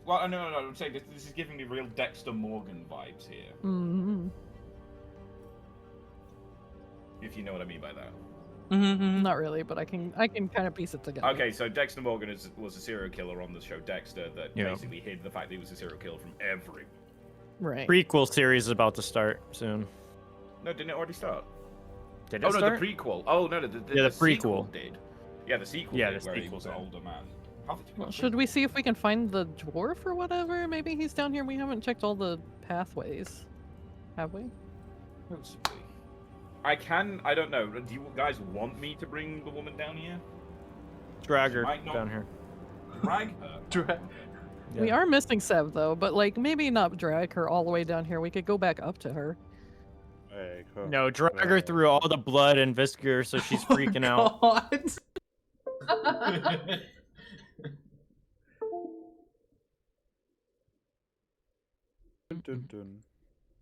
Well, no, I'm saying this is giving me real Dexter Morgan vibes here. Mm-hmm. If you know what I mean by that. Mm-hmm. Not really, but I can kind of piece it together. Okay, so Dexter Morgan was a serial killer on the show Dexter that Yeah. basically hid the fact that he was a serial killer from everyone. Right. Prequel series is about to start soon. No, didn't it already start? Did Oh it no, start? the prequel. Oh no, the Yeah, the sequel prequel. did. Yeah, the sequel Yeah, did, the where he sequel was an did. older man. How did you Well, got should we see if we can find the dwarf or whatever? Maybe he's down here. We haven't checked all the pathways, have we? Possibly. I don't know. Do you guys want me to bring the woman down here? Drag She her might not- down here. Drag her? We Yeah. are missing Sev though, but like maybe not drag her all the way down here. We could go back up to her. Hey, cool. No, drag her through all the blood and vinegar so she's freaking out. God. Dun, dun, dun.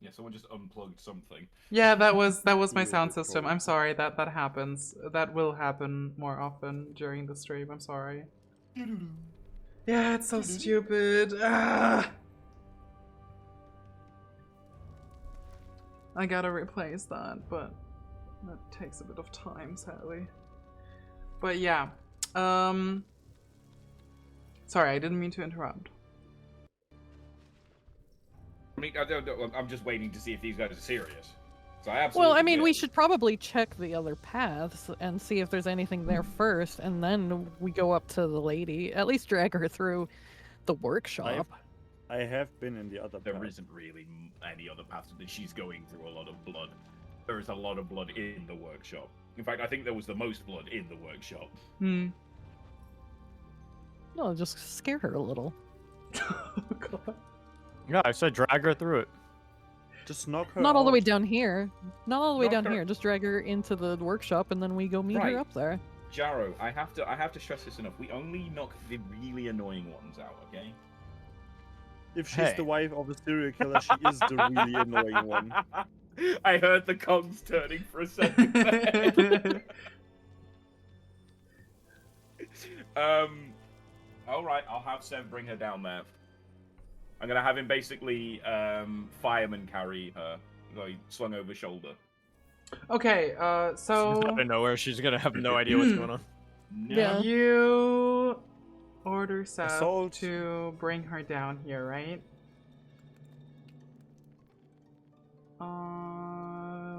Yeah, someone just unplugged something. Yeah, that was my You sound did system. probably. I'm sorry that happens. That will happen more often during the stream. I'm sorry. Yeah, it's so stupid. Ah! I gotta replace that, but that takes a bit of time, sadly. But yeah. Sorry, I didn't mean to interrupt. I mean, I'm just waiting to see if these guys are serious. So I Well, I absolutely mean, will. we should probably check the other paths and see if there's anything there first, and then we go up to the lady. At least drag her through the workshop. I have been in the other There path. isn't really any other path that she's going through a lot of blood. There is a lot of blood in the workshop. In fact, I think there was the most blood in the workshop. Hmm. No, just scare her a little. Oh, God. Yeah, I said drag her through it. Just knock her Not all the way out. down here. Not all the way Knock down her- here. Just drag her into the workshop, and then we go meet Right. her up there. Jaro, I have to stress this enough. We only knock the really annoying ones out, okay? If she's Hey. the wife of a serial killer, she is the really annoying one. I heard the cogs turning for a second there. All right, I'll have Sev bring her down there. I'm gonna have him basically fireman carry her, like slung over shoulder. Okay, so Out of nowhere, she's gonna have no idea what's going on. No. Yeah. you order Seth Assault. to bring her down here, right?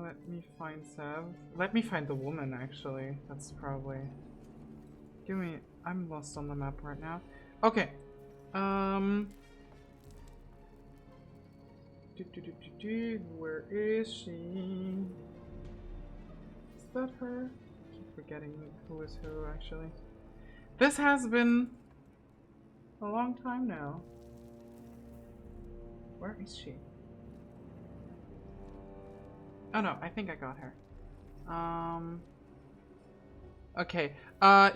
Let me find Sev. Let me find the woman, actually. That's probably... Give me... I'm lost on the map right now. Okay. Where is she? Is that her? I keep forgetting who is who, actually. This has been a long time now. Where is she? Oh no, I think I got her. Okay.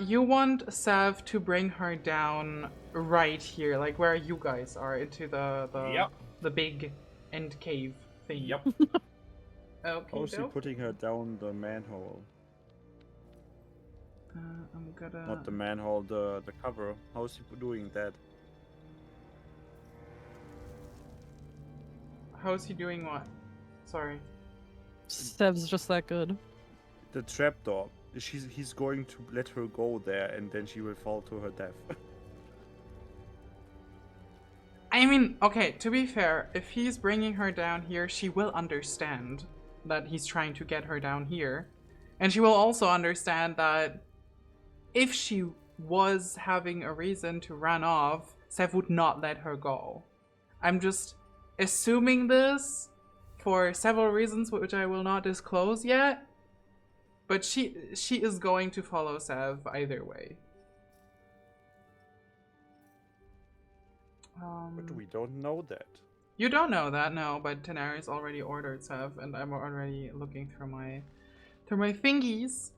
You want Sav to bring her down right here, like where you guys are, into Yep. the big end cave thing. Yep. Okay. How's he putting her down the manhole? I'm gonna. Not the manhole, the cover. How's he doing that? How's he doing what? Sorry. Sev's just that good. The trapdoor. He's going to let her go there, and then she will fall to her death. I mean, okay, to be fair, if he's bringing her down here, she will understand that he's trying to get her down here. And she will also understand that if she was having a reason to run off, Sev would not let her go. I'm just assuming this for several reasons which I will not disclose yet. But she is going to follow Sev either way. But we don't know that. You don't know that, no, but Daenerys already ordered Sev, and I'm already looking through my thingies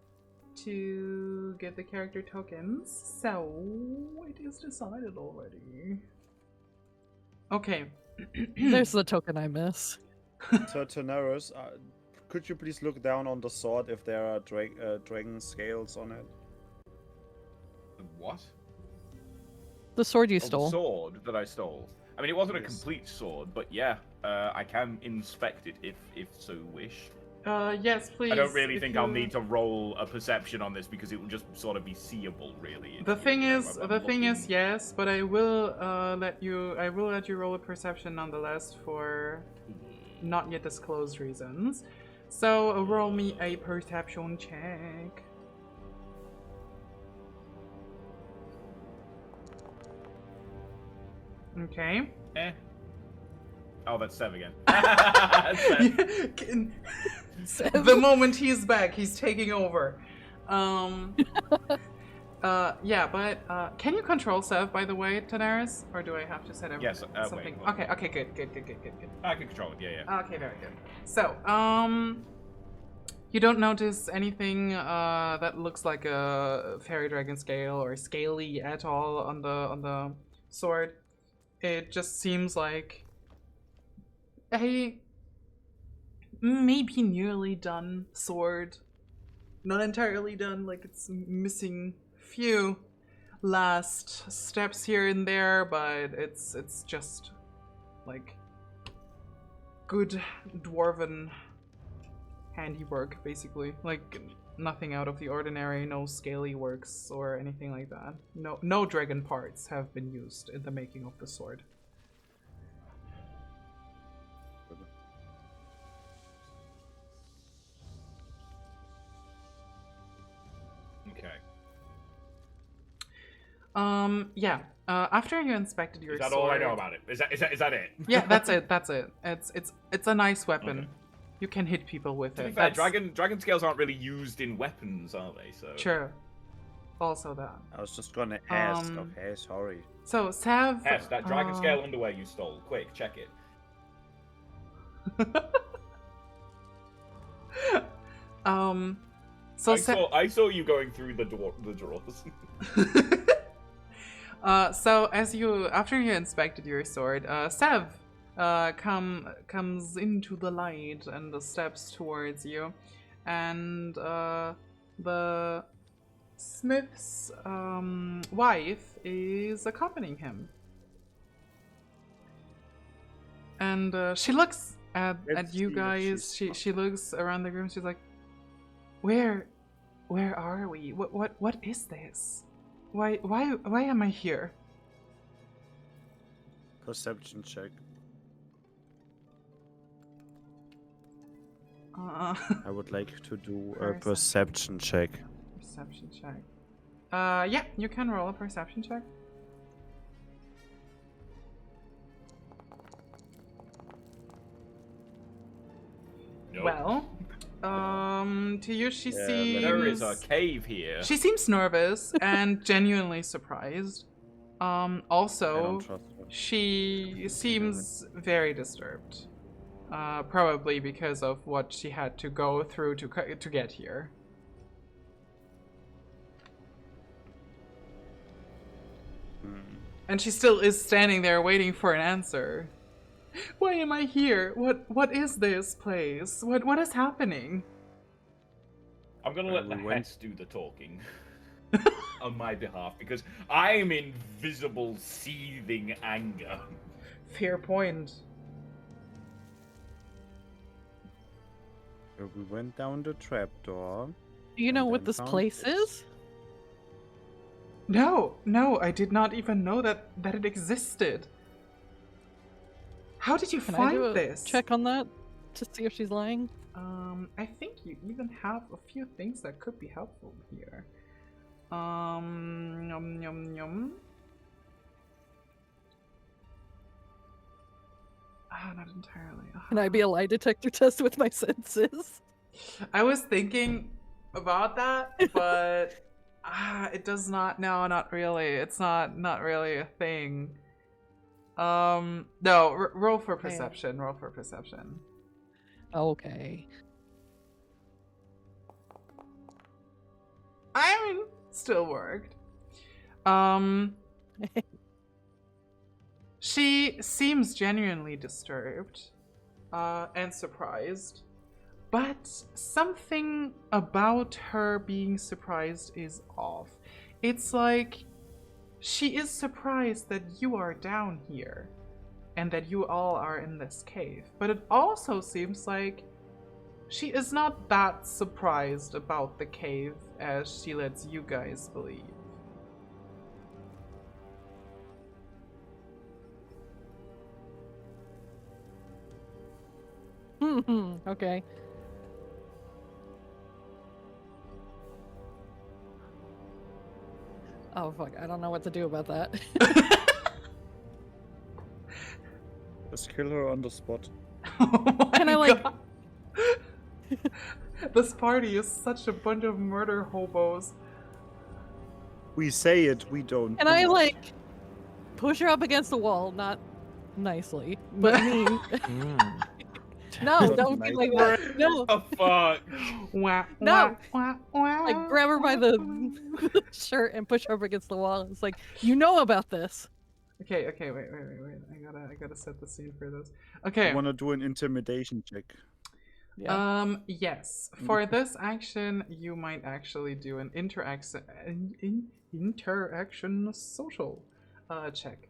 to get the character tokens. So it is decided already. Okay. There's the token I miss. So, Daenerys, could you please look down on the sword if there are dragon scales on it? What? The sword you Oh, the stole. sword that I stole. I mean, it wasn't a Yes. complete sword, but yeah, I can inspect it if so wish. Yes, please. I don't really if think you... I'll need to roll a perception on this because it will just sort of be seeable, really. The thing You know, is, I'm the thing is, looking- yes, but I will let you roll a perception nonetheless for not yet disclosed reasons. So roll me a perception check. Okay. Oh, that's Sev again. Sev. The moment he's back, he's taking over. Yeah, but can you control Sev, by the way, Daenerys? Or do I have to set up Yes, something? wait. Okay, good. I can control it, yeah. Okay, very good. So, you don't notice anything that looks like a fairy dragon scale or scaly at all on the sword. It just seems like a maybe nearly done sword. Not entirely done, like it's missing few last steps here and there, but it's just like good dwarven handiwork, basically. Like nothing out of the ordinary, no scaly works or anything like that. No dragon parts have been used in the making of the sword. Yeah. After you inspected your Is that sword, all I know about it? Is that it? Yeah, that's it. That's it. It's a nice weapon. Okay. You can hit people with To it. be fair, That's dragon scales aren't really used in weapons, are they? So true. Also that. I was just gonna ask. Um, Okay, sorry. So Sav. Hess, that dragon scale underwear you stole. Quick, check it. So I saw you going through the drawers. So after you inspected your sword, Sev comes into the light and steps towards you, and the smith's wife is accompanying him, and she looks at you guys. She looks around the room. She's like, where are we? What is this? Why am I here? Perception check. I would like to do a perception check. Perception check. Yeah, you can roll a perception check. Nope. Well, to you she seems... There is a cave here. She seems nervous and genuinely surprised. Also, she seems very disturbed. Probably because of what she had to go through to get here. And she still is standing there waiting for an answer. Why am I here? What is this place? What is happening? I'm gonna let the Hess do the talking on my behalf because I am in visible seething anger. Fair point. We went down the trapdoor. Do you know what this place is? No, I did not even know that it existed. How did you Can find I do a this? check on that to see if she's lying? I think you even have a few things that could be helpful here. Yum yum yum. Not entirely. Can I be a lie detector test with my senses? I was thinking about that, but it does not. No, not really. It's not really a thing. No. Roll for perception. Roll for perception. Okay. I mean, still worked. She seems genuinely disturbed and surprised, but something about her being surprised is off. It's like she is surprised that you are down here and that you all are in this cave, but it also seems like she is not that surprised about the cave as she lets you guys believe. Okay. Oh fuck, I don't know what to do about that. Just kill her on the spot. Oh Can I like God. This party is such a bunch of murder hobos. We say it, we don't. Can I like push her up against the wall? Not nicely, but me. No, don't be like that. No. Oh fuck. No. Like grab her by the shirt and push her up against the wall. It's like, you know about this. Okay, wait. I gotta set the scene for this. Okay. I wanna do an intimidation check. Yeah. Yes. For this action, you might actually do an interaction social check.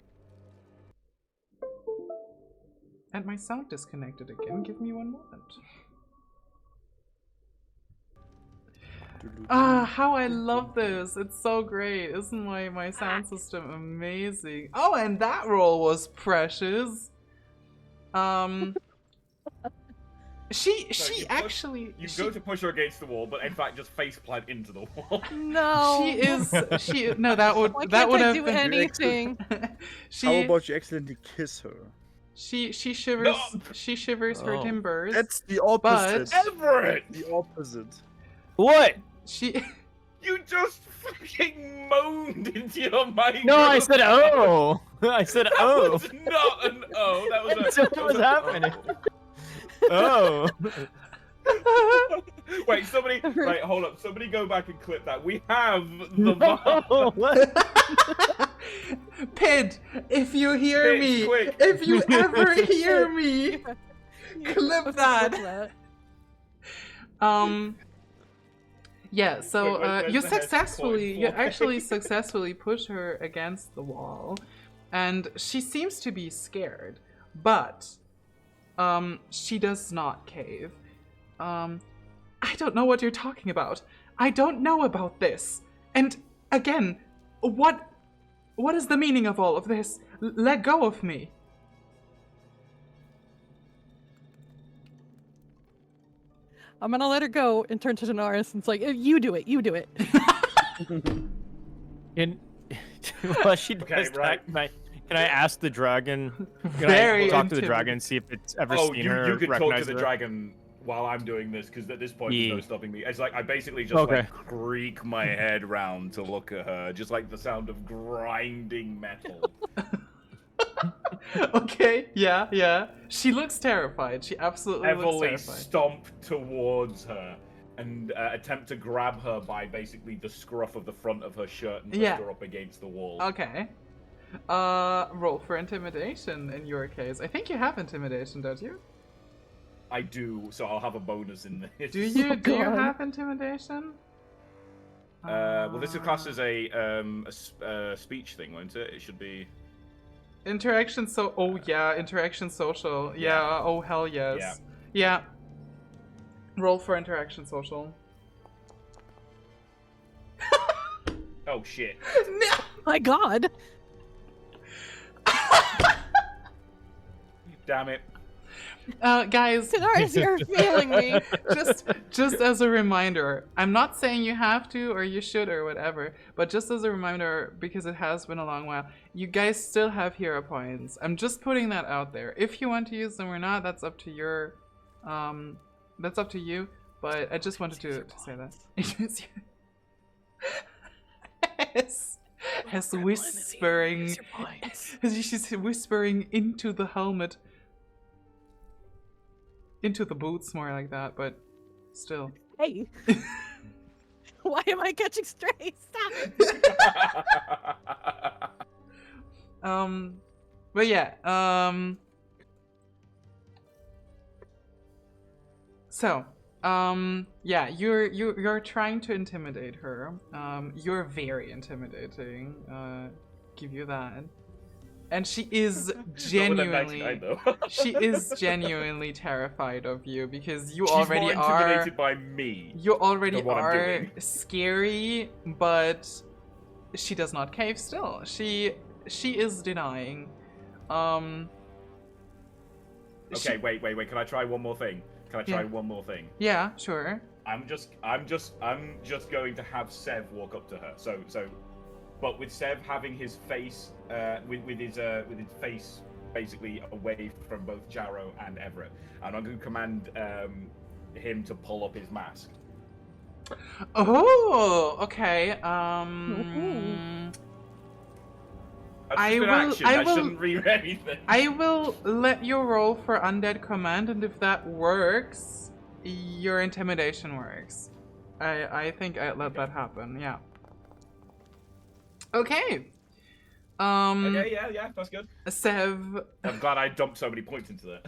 And my sound disconnected again. Give me one moment. How I love this. It's so great. Isn't my sound system amazing? Oh, and that roll was precious. She you actually You she, go to push her against the wall, but in fact just face plant into the wall. No. she no that would Why that can't would I have do been anything? she How about you accidentally kiss her? she shivers No. she shivers her Oh. timbers. That's the opposite. Everett! The opposite. What? She You just fucking moaned into your mic. No, I said oh. I said That oh. was not an O. That was a. That's what was happening. Oh. Wait, somebody. Right, hold up. Somebody go back and clip that. We have the No, what? Pid, if you hear Pid, me, quick. if you ever hear me, Yeah, clip let's that. Yeah, so Where's you the head successfully, point you for? actually successfully push her against the wall, and she seems to be scared, but she does not cave. I don't know what you're talking about. I don't know about this. And again, what is the meaning of all of this? Let go of me. I'm gonna let her go and turn to Daenerys and it's like, you do it, you do it. Well, she does Okay, right. that. Can I ask the dragon? Can Very I talk to the intimidating. dragon and see if it's ever Oh, seen you her could talk to recognize the her? dragon while I'm doing this, because at this point there's no Yeah. stopping me. It's like I basically just Okay. like creak my head round to look at her, just like the sound of grinding metal. Okay, yeah. She looks terrified. She absolutely looks Heavily terrified. stomp towards her and attempt to grab her by basically the scruff of the front of her shirt and push Yeah. her up against the wall. Okay. Roll for intimidation in your case. I think you have intimidation, don't you? I do, so I'll have a bonus in this. Do you God. have intimidation? Well, this is classed as a speech thing, won't it? It should be. Interaction interaction social. Yeah, oh hell yes. Yeah. Roll for interaction social. Oh shit. No! My God. Damn it. Guys, Daenerys, you're failing me. just as a reminder, I'm not saying you have to or you should or whatever, but just as a reminder, because it has been a long while, you guys still have hero points. I'm just putting that out there. If you want to use them or not, that's up to your, that's up to you. But I just wanted to say that. Has whispering. She's whispering into the helmet. Into the boots, more like that, but still. Hey. Why am I catching strays? Stop it. But yeah, so, yeah, you're trying to intimidate her. You're very intimidating. Give you that. And she is genuinely, she is genuinely terrified of you because you She's already more intimidated by me. You already than what I'm are doing. scary, but she does not cave still. She is denying. Okay, wait. Can I try one more thing? Yeah, sure. I'm just going to have Sev walk up to her. So, but with Sev having his face, with his face basically away from both Jarrow and Everett, and I'm going to command him to pull up his mask. Oh, okay. I shouldn't read anything. I will let you roll for undead command, and if that works, your intimidation works. I think I let that happen. Yeah. Okay. Okay, yeah, that's good. Sev. I'm glad I dumped so many points into that.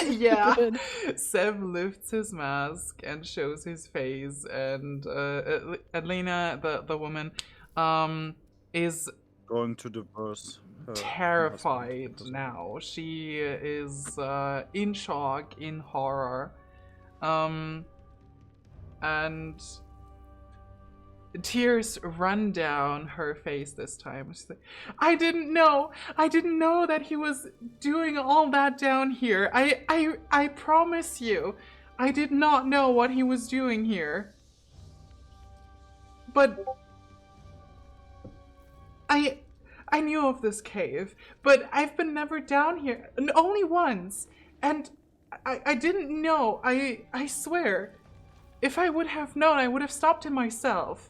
Yeah. Good. Sev lifts his mask and shows his face, and Adelina, the woman, is Going to divorce her terrified husband. now. She is in shock, in horror, and tears run down her face this time. She's like, I didn't know that he was doing all that down here. I promise you, I did not know what he was doing here. But I knew of this cave, but I've been never down here, only once, and I didn't know. I swear, if I would have known, I would have stopped him myself.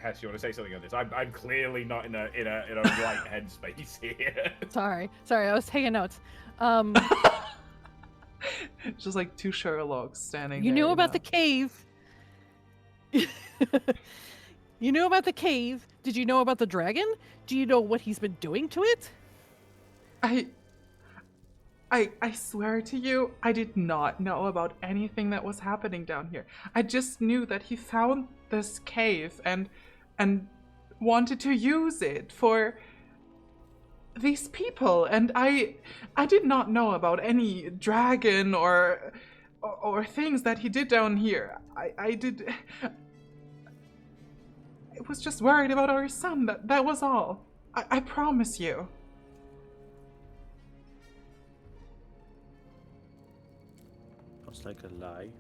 Hess, you want to say something on this? I'm clearly not in a right headspace here. Sorry, I was taking notes. Just like two Sherlocks standing You there. knew about the cave. You knew about the cave. Did you know about the dragon? Do you know what he's been doing to it? I swear to you, I did not know about anything that was happening down here. I just knew that he found this cave and wanted to use it for these people, and I did not know about any dragon or things that he did down here. I was just worried about our son. That was all. I promise you. Sounds like a lie.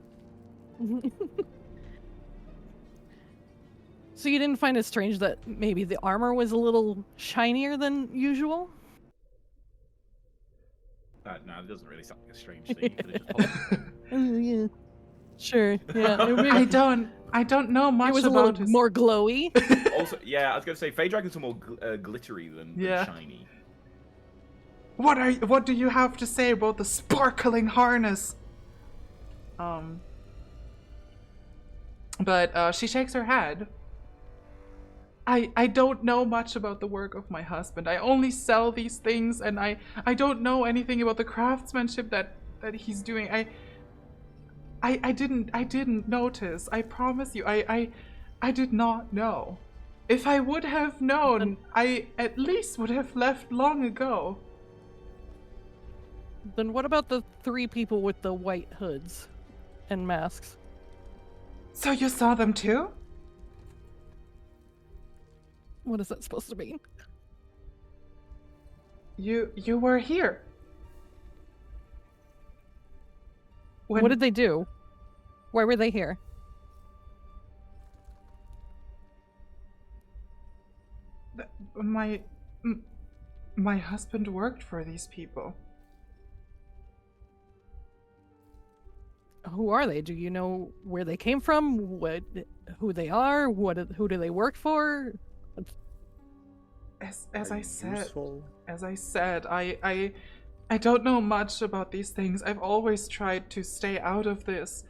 So you didn't find it strange that maybe the armor was a little shinier than usual? No, it doesn't really sound like a strange thing. You could have just Yeah. Sure. Yeah. I don't know much it was about a little more glowy. Also, yeah, I was gonna say, Fey Dragons are more glittery than shiny. What do you have to say about the sparkling harness? But she shakes her head. I don't know much about the work of my husband. I only sell these things, and I don't know anything about the craftsmanship that he's doing. I didn't notice. I promise you, I did not know. If I would have known, I at least would have left long ago. Then what about the 3 people with the white hoods and masks? So you saw them too? What is that supposed to mean? You were here. What did they do? Why were they here? My husband worked for these people. Who are they? Do you know where they came from? Who they are? Who do they work for? As I said, I don't know much about these things. I've always tried to stay out of this.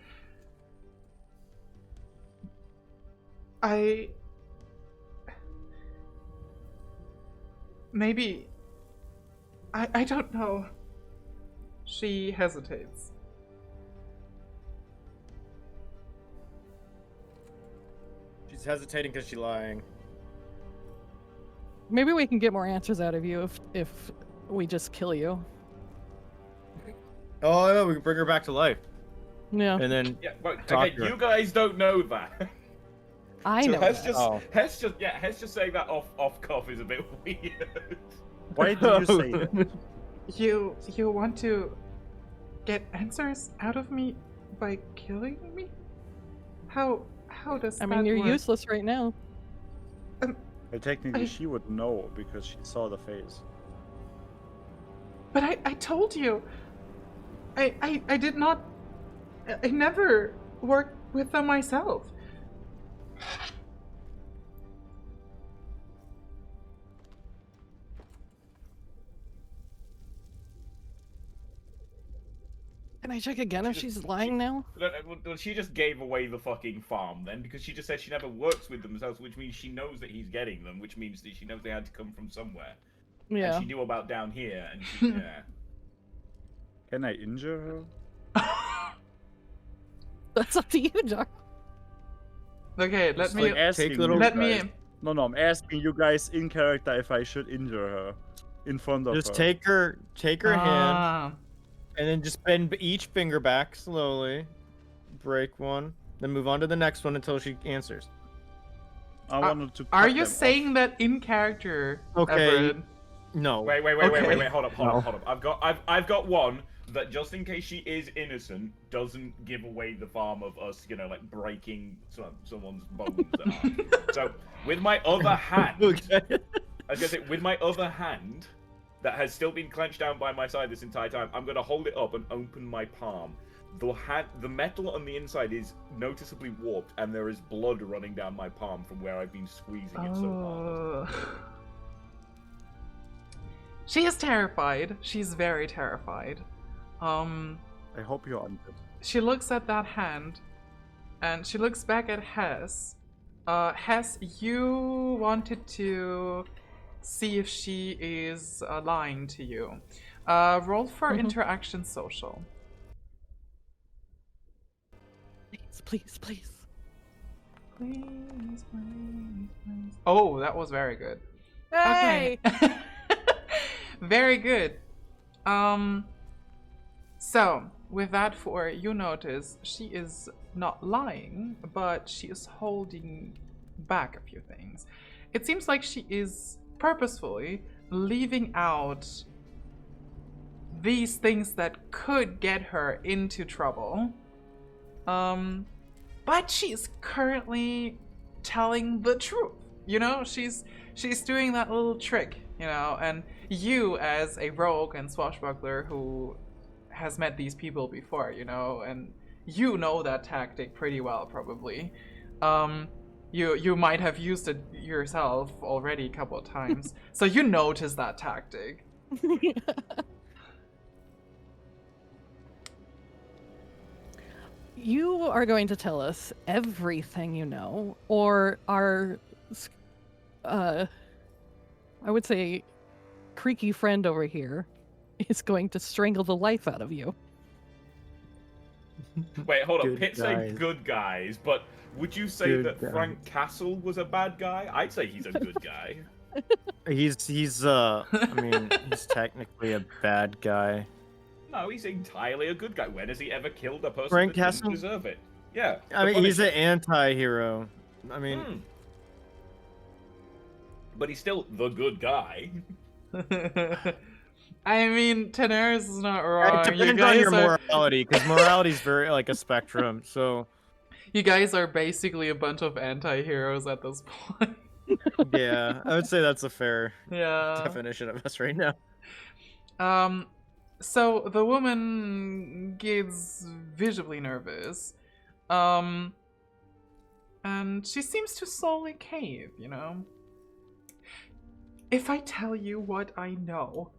Maybe I don't know. She hesitates. She's hesitating because she's lying. Maybe we can get more answers out of you if we just kill you. Oh no, we can bring her back to life. Yeah. And then okay, you guys don't know that. I know. Hess just saying that off cuff is a bit weird. Why do you say that? You want to get answers out of me by killing me? How does that I mean, you're work? useless right now. Well, technically, she would know because she saw the face. But I told you. I did not. I never worked with them myself. Can I check again if she's lying now? Well, she just gave away the fucking farm then, because she just said she never works with them herself, which means she knows that he's getting them, which means that she knows they had to come from somewhere. Yeah. And she knew about down here, and she, yeah. Can I injure her? That's up to you, Jar. Okay, let It's me. like asking little- you Let guys. me. No, I'm asking you guys in character if I should injure her in front of Just her. take her hand, Ah. and then just bend each finger back slowly. Break one, then move on to the next one until she answers. I wanted to. Are cut you them saying off. that in character? Okay. Everett? No. Wait, Okay. hold up. I've got one that just in case she is innocent doesn't give away the farm of us, like breaking someone's bones. So with my other hand, Okay. I was gonna say with my other hand that has still been clenched down by my side this entire time, I'm gonna hold it up and open my palm. The metal on the inside is noticeably warped, and there is blood running down my palm from where I've been squeezing it so hard. She is terrified. She's very terrified. I hope you're on it. She looks at that hand, and she looks back at Hess. Hess, you wanted to see if she is lying to you. Roll for interaction social. Please, please. Please, please, please. Oh, that was very good. Hey! Okay. Very good. So, with that 4, you notice she is not lying, but she is holding back a few things. It seems like she is purposefully leaving out these things that could get her into trouble. But she's currently telling the truth. She's doing that little trick, and you as a rogue and swashbuckler who has met these people before, and you know that tactic pretty well probably. You might have used it yourself already a couple of times. So you notice that tactic. You are going to tell us everything you know, or our, I would say, creaky friend over here is going to strangle the life out of you. Wait, hold on. Good Pit guys. say good guys, but would you say Good that guys. Frank Castle was a bad guy? I'd say he's a good guy. He's he's technically a bad guy. No, he's entirely a good guy. When has he ever killed a person Frank that didn't Castle? deserve it? Yeah. I the mean, he's Punisher. an anti-hero. I mean, But he's still the good guy. I mean, Tanaris is not wrong. it depends on your morality, because morality is very like a spectrum. So You guys are basically a bunch of anti-heroes at this point. yeah, I would say that's a fair Yeah. definition of us right now. So the woman gets visibly nervous. And she seems to slowly cave, If I tell you what I know,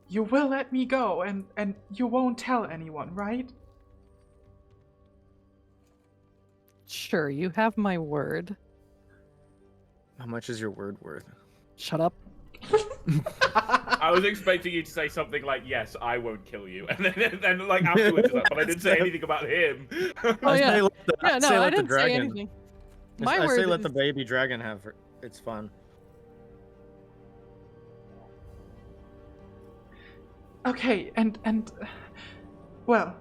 you will let me go and you won't tell anyone, right? Sure, you have my word. How much is your word worth? Shut up. I was expecting you to say something like, "Yes, I won't kill you," and then like afterwards, but I didn't say anything about him. Oh I yeah, say let the, yeah. I No, say I let the didn't say dragon. anything. I My say word let the is- baby dragon have her. It's fun. Okay, and well,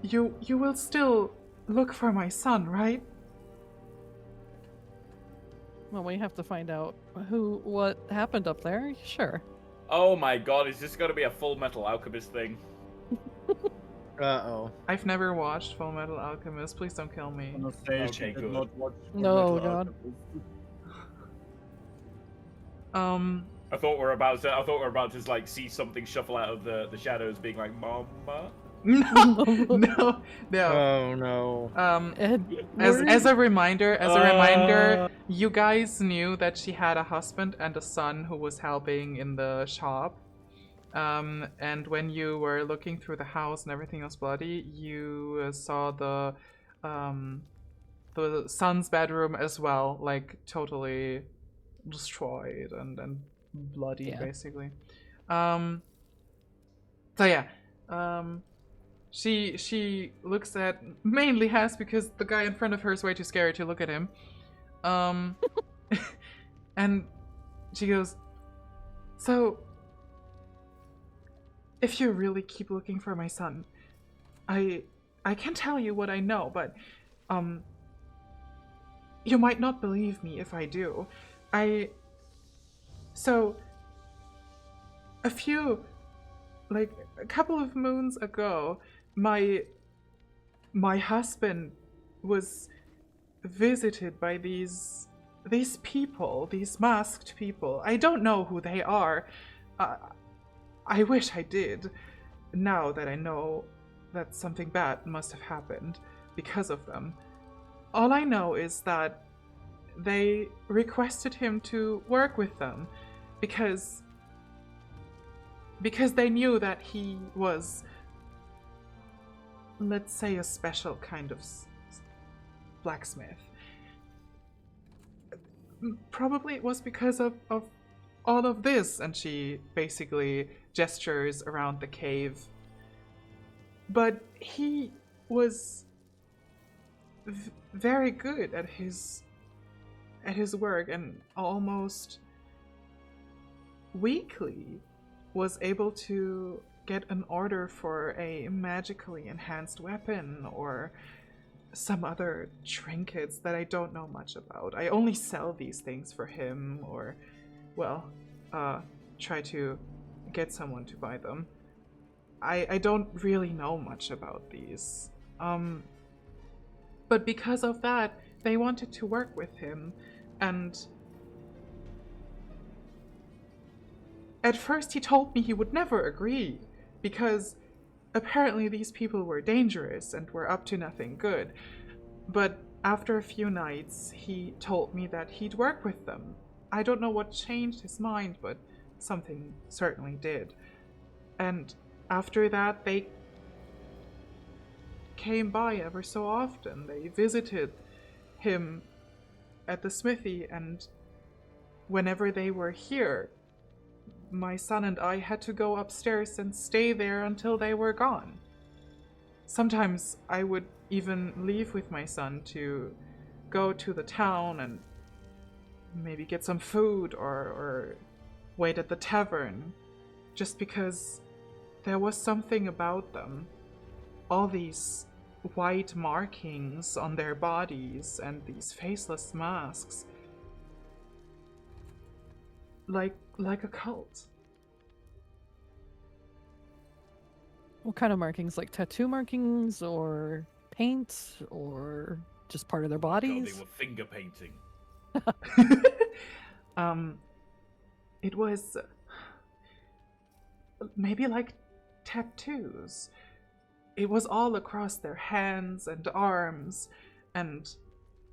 you will still look for my son, right? Well, we have to find out what happened up there. Sure. Oh my god, is this gonna be a Full Metal Alchemist thing? Uh-oh. I've never watched Full Metal Alchemist. Please don't kill me. Okay, good. Not watch No, Fullmetal God. Um, I thought we were about to like see something shuffle out of the shadows, being like, "Mama." no, no. Oh no. As a reminder, you guys knew that she had a husband and a son who was helping in the shop. And when you were looking through the house and everything was bloody, you saw the son's bedroom as well, like totally destroyed and bloody, Yeah. basically. So yeah. She looks at mainly Hess because the guy in front of her is way too scary to look at him. And she goes, "So, if you really keep looking for my son, I can tell you what I know, but you might not believe me if I do. So a couple of moons ago, my husband was visited by these people, these masked people. I don't know who they are. I wish I did, now that I know that something bad must have happened because of them. All I know is that they requested him to work with them because they knew that he was, let's say, a special kind of blacksmith. Probably it was because of all of this, and she basically gestures around the cave. But he was very good at his work, and almost weekly was able to get an order for a magically enhanced weapon or some other trinkets that I don't know much about. I only sell these things for him, or, well, try to get someone to buy them. I don't really know much about these. But because of that, they wanted to work with him, and at first he told me he would never agree, because apparently these people were dangerous and were up to nothing good. But after a few nights, he told me that he'd work with them. I don't know what changed his mind, but something certainly did. And after that, they came by ever so often. They visited him at the smithy, and whenever they were here, my son and I had to go upstairs and stay there until they were gone. Sometimes I would even leave with my son to go to the town and maybe get some food or wait at the tavern, just because there was something about them. All these white markings on their bodies and these faceless masks. Like a cult. What kind of markings? Like tattoo markings or paint or just part of their God, bodies? they were finger painting. It was maybe like tattoos. It was all across their hands and arms and,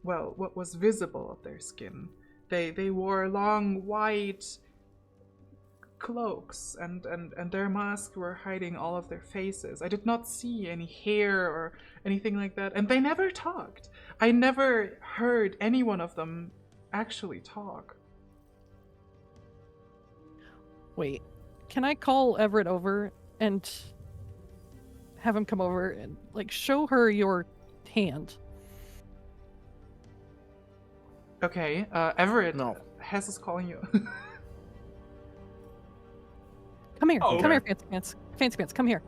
well, what was visible of their skin. They wore long white cloaks, and their masks were hiding all of their faces. I did not see any hair or anything like that, and they never talked. I never heard any one of them actually talk. Wait, can I call Everett over and have him come over and, like, show her your hand? Okay, Everett. No. Hess is calling you. Come here, Oh, come okay. here, Fancy Pants. Fancy Pants, come here.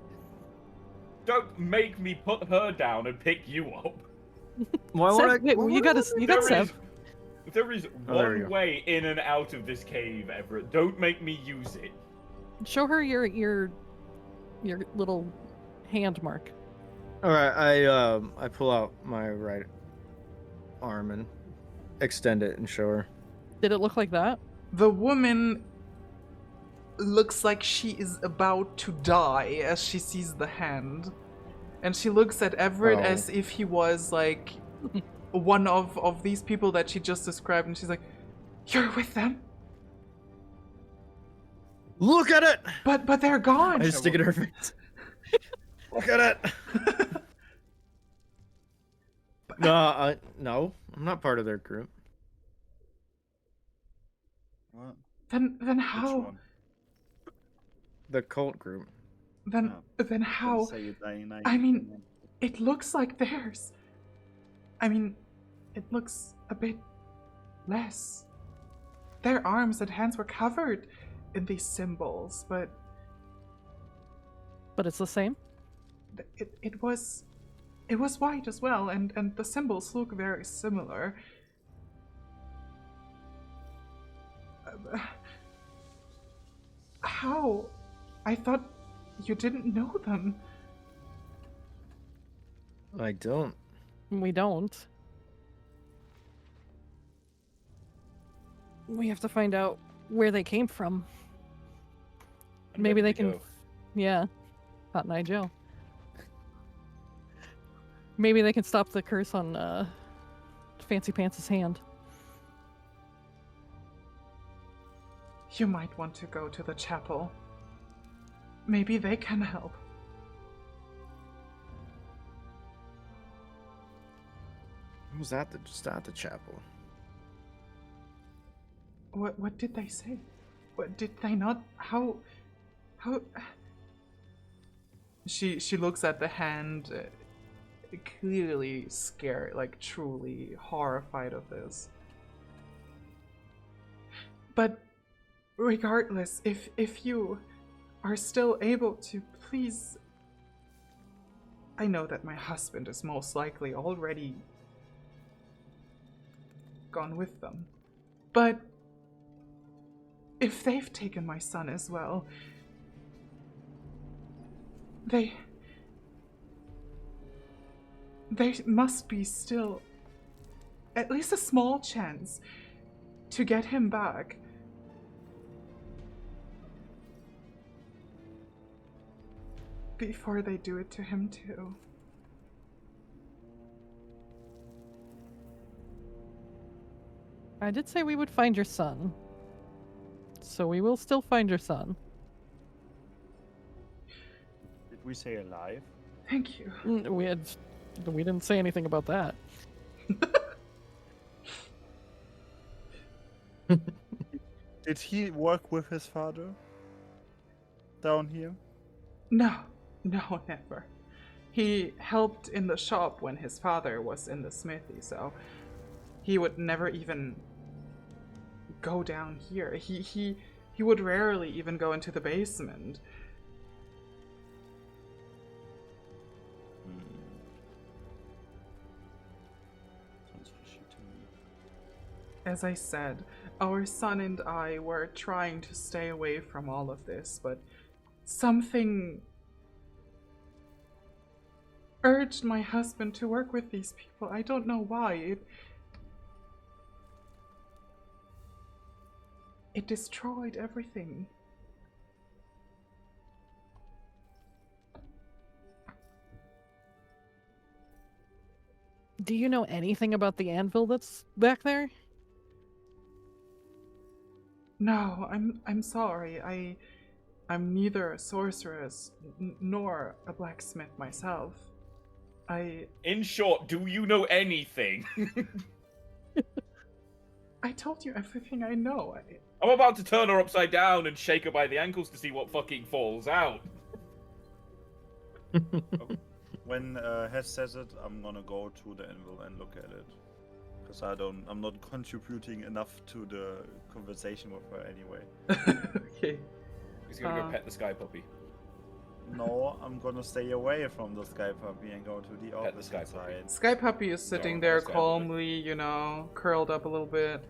Don't make me put her down and pick you up. Why Sev, would I? wait, why you would got I- us. You got Sev. There is Oh, there you one go. way in and out of this cave, Everett. Don't make me use it. Show her your little hand mark. All right, I pull out my right arm and extend it and show her. Did it look like that? The woman looks like she is about to die as she sees the hand. And she looks at Everett as if he was like one of these people that she just described, and she's like, "You're with them? Look at it! But they're gone." I just stick it in her face. Look at it! No, I'm not part of their group. What? Then Which how? one? The cult group. Then how? Say you're dying, I mean, it looks like theirs. I mean, it looks a bit less. Their arms and hands were covered in these symbols, but it's the same? it was white as well, and the symbols look very similar. How? I thought you didn't know them. I don't. We don't. We have to find out where they came from. And Maybe where they did can. go? Yeah. Cotton Eye Joe. Maybe they can stop the curse on Fancy Pants' hand. You might want to go to the chapel. Maybe they can help. Who's at the chapel? What did they say? What did they not? How? She looks at the hand, clearly scared, like truly horrified of this. But regardless, if you are still able to, please. I know that my husband is most likely already gone with them, but if they've taken my son as well, there must be still at least a small chance to get him back. Before they do it to him too. I did say we would find your son. So we will still find your son. Did we say alive? Thank you. We didn't say anything about that. Did he work with his father? Down here? No, never. He helped in the shop when his father was in the smithy, so he would never even go down here. He would rarely even go into the basement. Sounds fishy to me. As I said, our son and I were trying to stay away from all of this, but something urged my husband to work with these people. I don't know why. It destroyed everything. Do you know anything about the anvil that's back there? No, I'm sorry. I'm neither a sorceress nor a blacksmith myself. In short, do you know anything? I told you everything I know. I'm about to turn her upside down and shake her by the ankles to see what fucking falls out. When Hess says it, I'm gonna go to the anvil and look at it. Because I'm not contributing enough to the conversation with her anyway. Okay. He's gonna go pet the sky puppy. No, I'm gonna stay away from the sky puppy and go to the Pet the opposite sky puppy. side. Sky Puppy is sitting Don't there Sky Puppy. calmly, you know, curled up a little bit.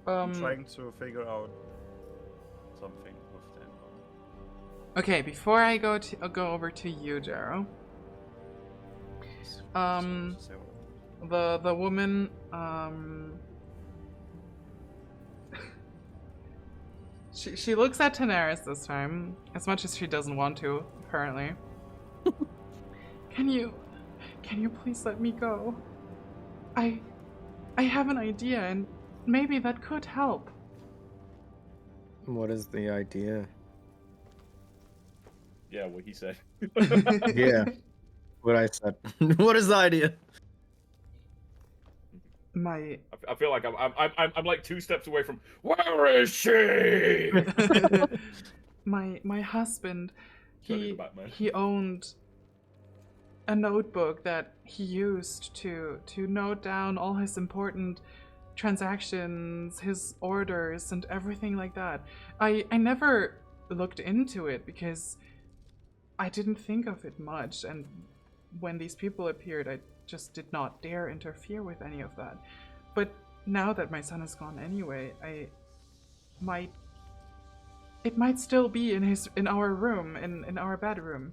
I'm trying to figure out something with the anvil. Okay, before I go over to you, Jero. The woman, she looks at Tanaris this time, as much as she doesn't want to, apparently. Can you please let me go? I have an idea, and maybe that could help. What is the idea? Yeah, what he said. Yeah, what I said. What is the idea? My I feel like I'm like 2 steps away from where is she? my husband, Totally the Batman. he owned a notebook that he used to note down all his important transactions, his orders, and everything like that. I never looked into it because I didn't think of it much, and when these people appeared, I just did not dare interfere with any of that. But now that my son is gone anyway, it might still be in our room, in our bedroom.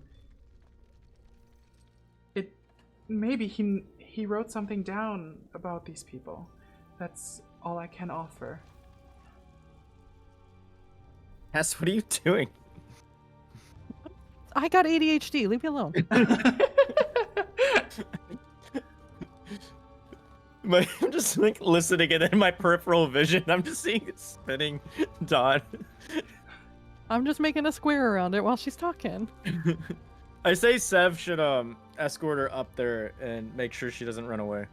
Maybe he wrote something down about these people. That's all I can offer. Hess, what are you doing? I got ADHD. Leave me alone. I'm just like listening, and in my peripheral vision, I'm just seeing it spinning dot. I'm just making a square around it while she's talking. I say Sev should escort her up there and make sure she doesn't run away.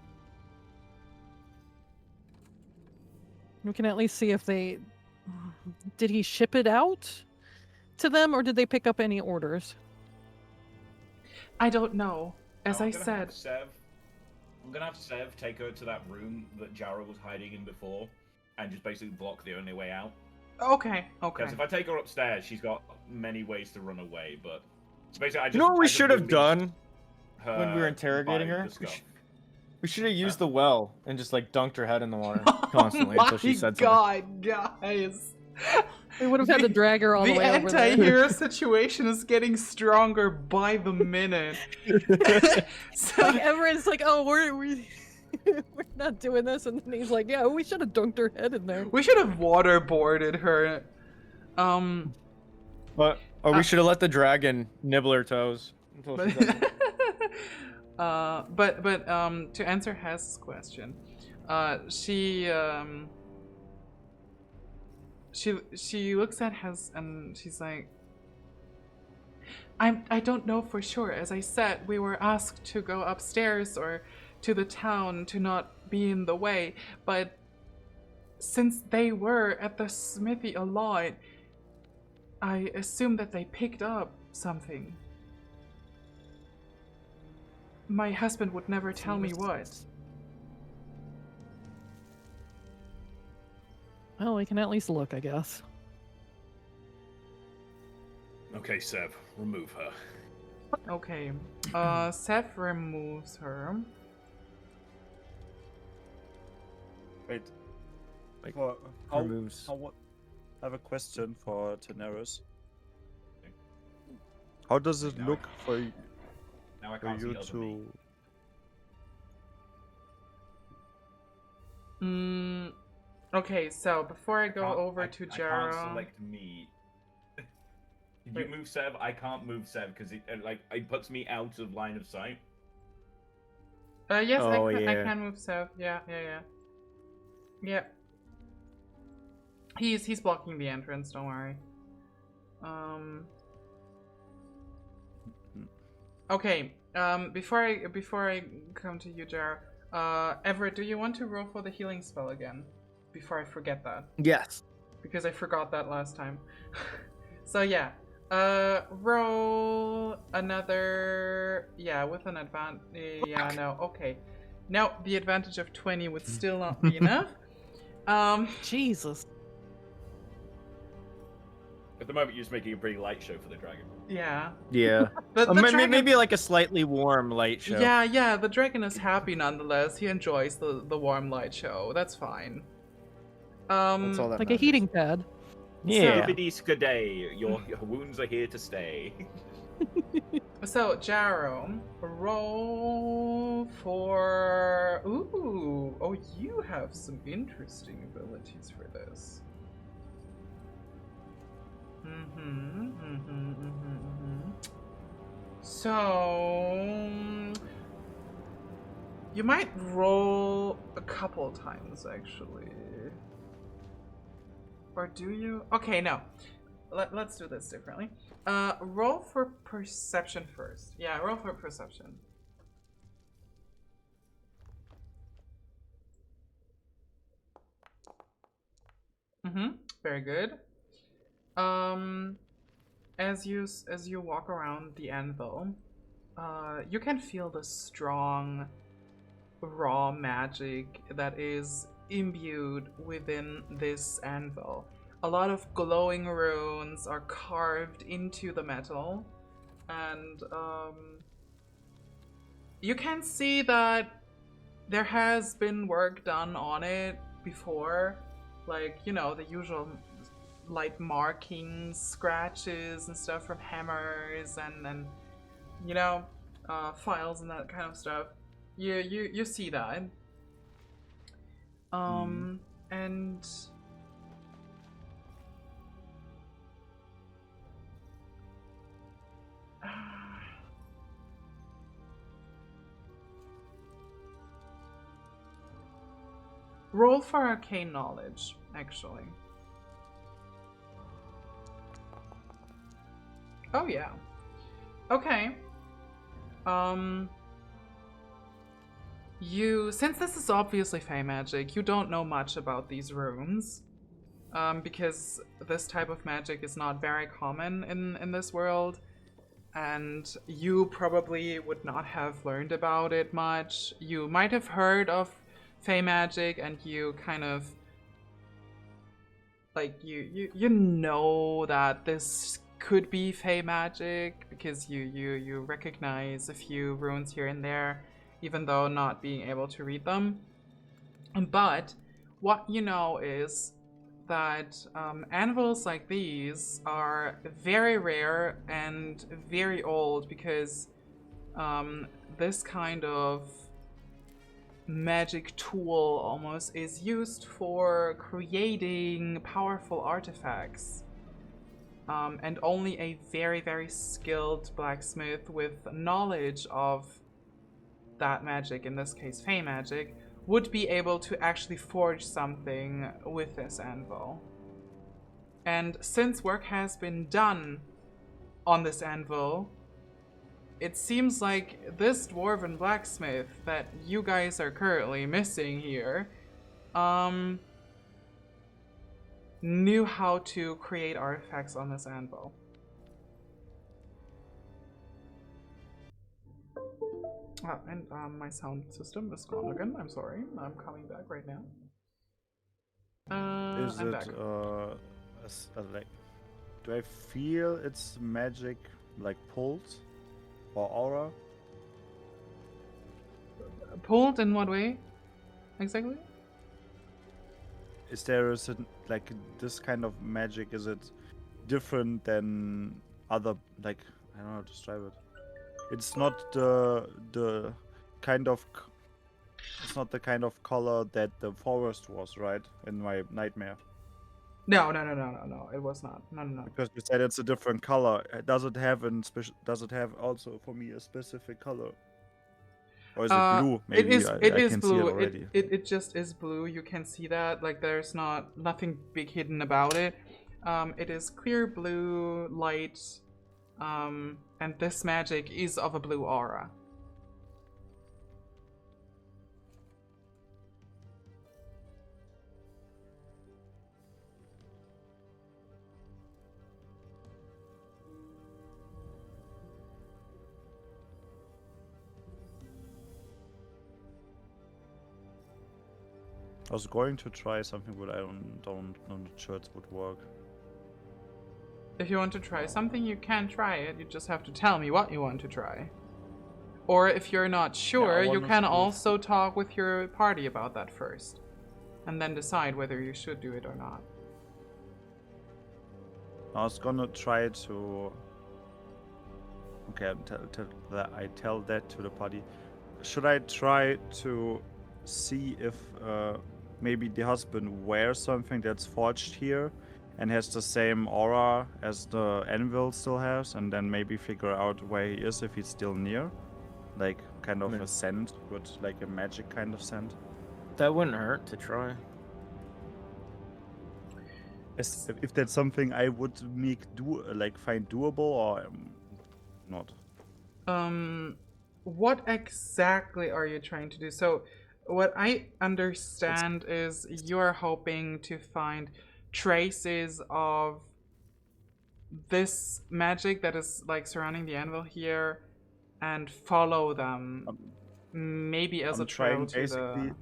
We can at least see if they... Did he ship it out to them, or did they pick up any orders? I don't know. As Now, I said... I'm gonna have Sev take her to that room that Jara was hiding in before, and just basically block the only way out. Okay. Because if I take her upstairs, she's got many ways to run away, but... So basically, I just, You know what we should have released done when we were her interrogating by her? the stuff. We should have used the well and just like dunked her head in the water constantly until she said something. Oh my god, guys. We would have had to drag her all the way over there. The anti-hero situation is getting stronger by the minute. So, Like, everyone's like, oh, we're not doing this, and then he's like, yeah, we should have dunked her head in there. we should have waterboarded her. But we should have let the dragon nibble her toes until she said something. But to answer Hess's question, she looks at Hess and she's like, I don't know for sure. As I said, we were asked to go upstairs or to the town to not be in the way, but since they were at the smithy a lot, I assume that they picked up something. My husband would never tell me what. Well, we can at least look, I guess. Okay, Sev, remove her. Okay. Seth removes her. Wait. Like, For removes. I have a question for Daenerys. How does it look for Now I can't see you other me. to... Okay, so before I go Can't- over I- to I can't Jara... select me. If Wait. you move Sev, I can't move Sev because it puts me out of line of sight. Yes, Oh, I yeah. can move Seth. Yeah. He's blocking the entrance, don't worry. Okay, before I come to you, Jar, Everett, do you want to roll for the healing spell again? Before I forget that. Yes. Because I forgot that last time. So yeah. Roll another... Yeah, with an advantage... Yeah, no, okay. No, the advantage of 20 would still not be enough. Jesus. At the moment, you're just making a pretty light show for the dragon. Yeah. Yeah. The dragon... Maybe like a slightly warm light show. Yeah, the dragon is happy nonetheless. He enjoys the warm light show. That's fine. That's all that Like matters. a heating pad. Yeah. Skibidi-skaday, your wounds are here to stay. So, Jaro, roll for... Ooh, oh, you have some interesting abilities for this. So... You might roll a couple times, actually. Or do you? Okay, no. Let's do this differently. Roll for perception first. Yeah, roll for perception. Very good. as you walk around the anvil, you can feel the strong, raw magic that is imbued within this anvil. A lot of glowing runes are carved into the metal, and you can see that there has been work done on it before, like, you know, the usual light markings, scratches and stuff from hammers and you know, files and that kind of stuff. You see that. And roll for arcane knowledge, actually. Oh yeah. Okay. Since this is obviously fey magic, you don't know much about these runes. Because this type of magic is not very common in this world, and you probably would not have learned about it much. You might have heard of fey magic, and you kind of like you know that this could be fey magic because you recognize a few runes here and there, even though not being able to read them. But what you know is that anvils like these are very rare and very old because this kind of magic tool almost is used for creating powerful artifacts. And only a very, very skilled blacksmith with knowledge of that magic, in this case fey magic, would be able to actually forge something with this anvil. And since work has been done on this anvil, it seems like this dwarven blacksmith that you guys are currently missing here, knew how to create artifacts on this anvil. And my sound system is gone again. I'm sorry. I'm coming back right now. Is I'm it back. like? Do I feel its magic like pulse or aura? Pulled in what way? Exactly? Is there like this kind of magic? Is it different than other, like, I don't know how to describe it. It's not the kind of it's not the kind of color that the forest was, right? In my nightmare. No. It was not. No. Because you said it's a different color. Does it have Does it have also for me a specific color? Or is it blue? Maybe it I is can blue. see it already. It just is blue. You can see that. Like there's nothing big hidden about it. It is clear blue light. And this magic is of a blue aura. I was going to try something, but I don't know sure it would work. If you want to try something, you can try it. You just have to tell me what you want to try. Or if you're not sure, you can also talk with your party about that first. And then decide whether you should do it or not. I was gonna try to... Okay, I tell that to the party. Should I try to see if maybe the husband wears something that's forged here and has the same aura as the anvil still has, and then maybe figure out where he is if he's still near? Like, kind of a scent, but like a magic kind of scent. That wouldn't hurt to try. If that's something I would find doable or not. What exactly are you trying to do? So, what I understand is you're hoping to find traces of this magic that is like surrounding the anvil here and follow them, maybe as a trail to the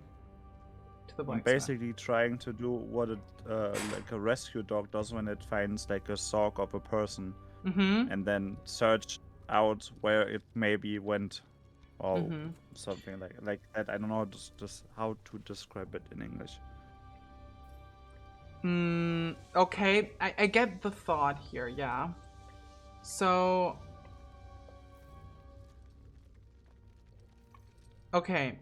I'm blacksmith. basically trying to do what like a rescue dog does when it finds like a sock of a person, and then search out where it maybe went, or something like that. I don't know just how to describe it in English. Okay, I get the thought here, yeah. So, okay,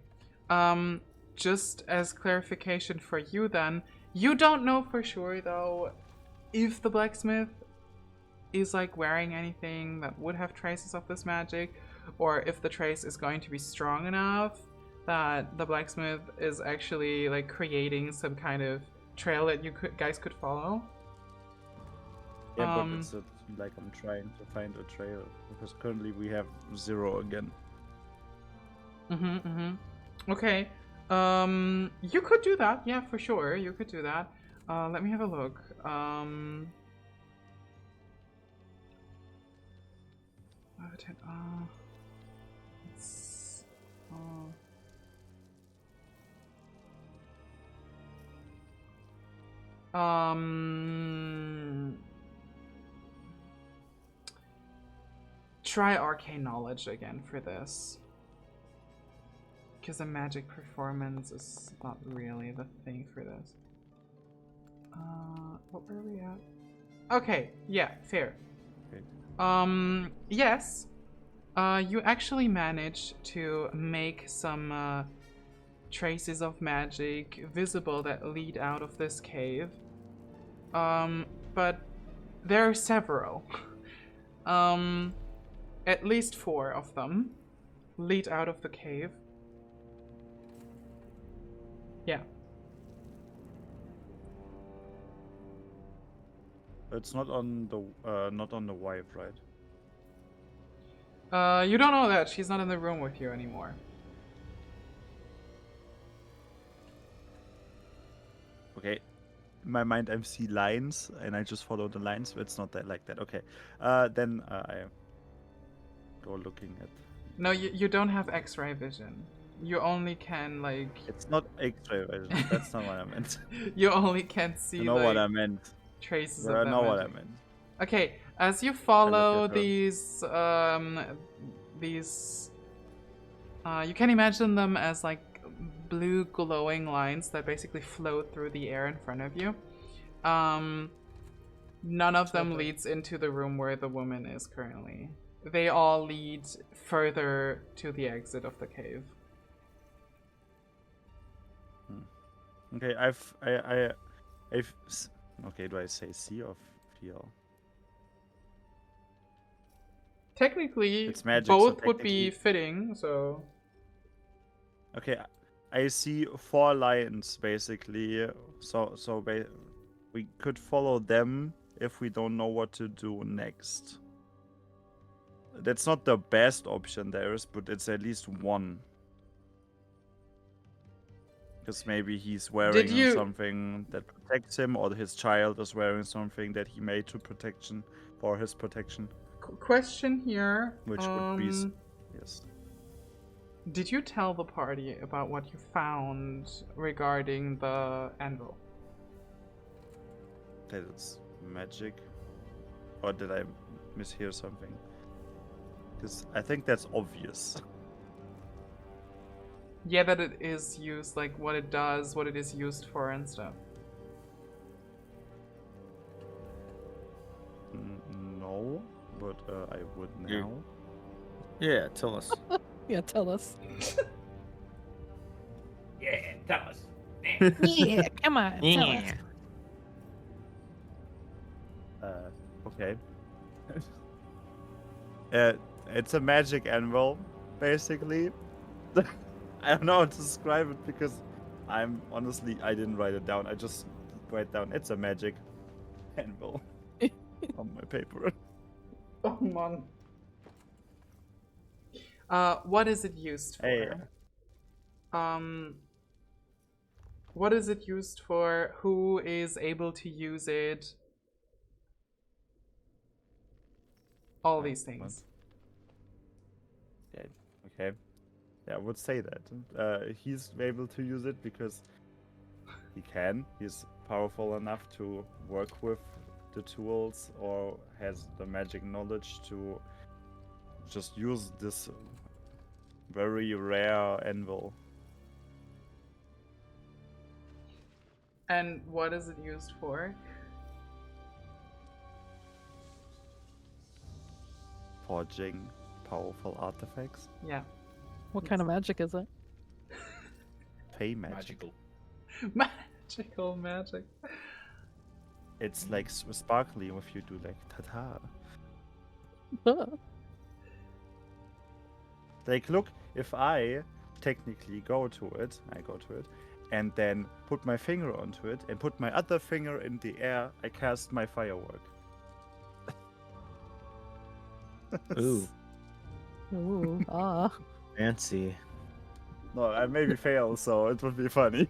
just as clarification for you then, you don't know for sure though if the blacksmith is like wearing anything that would have traces of this magic, or if the trace is going to be strong enough that the blacksmith is actually like creating some kind of trail that you guys could follow. Yeah, but it's like I'm trying to find a trail because currently we have 0 again. Okay. You could do that. Yeah, for sure. You could do that. Let me have a look. Try arcane knowledge again for this. Because a magic performance is not really the thing for this. What were we at? Okay, yeah, fair. Okay. Yes. You actually managed to make some traces of magic visible that lead out of this cave. But there are several. At least 4 of them lead out of the cave. Yeah. It's not on the wife, right? You don't know that. She's not in the room with you anymore. Okay. In my mind, I see lines, and I just follow the lines, but it's not that like that. Okay. Then I go looking at... No, you don't have X-ray vision. You only can, like... It's not X-ray vision. That's not what I meant. You only can see, You know like, what I meant. traces You of that know what I magic. meant. Okay, as you follow at her. these, you can imagine them as like blue glowing lines that basically float through the air in front of you. None of them leads into the room where the woman is currently. They all lead further to the exit of the cave. Okay, okay, do I say see or feel? Technically, It's magic, both so would be technically... fitting, so... Okay, I see 4 lines, basically. So we could follow them if we don't know what to do next. That's not the best option there is, but it's at least one. Because maybe he's wearing something that protects him, or his child is wearing something that he made for his protection. Question here. Which would be... Yes. Did you tell the party about what you found regarding the anvil? That it's magic? Or did I mishear something? Because I think that's obvious. Yeah, that it is used, like what it does, what it is used for and stuff. No, but I would now. Yeah, tell us. Yeah, tell us. Yeah, tell us. Yeah, come on, tell us. Okay. It's a magic anvil, basically. I don't know how to describe it because I didn't write it down. I just write down it's a magic anvil on my paper. Oh man. What is it used for? Hey. What is it used for? Who is able to use it? All these things. Yeah, okay. Yeah, I would say that. He's able to use it because he can. He's powerful enough to work with the tools or has the magic knowledge to just use this very rare anvil. And what is it used for? Forging powerful artifacts. Yeah. What kind of magic is it? Fey magic. Magical. Magical magic. It's like sparkly if you do like ta-ta. Like, look, if I technically go to it, and then put my finger onto it, and put my other finger in the air, I cast my firework. Ooh, Ooh, ah. fancy. No, I maybe fail, so it would be funny.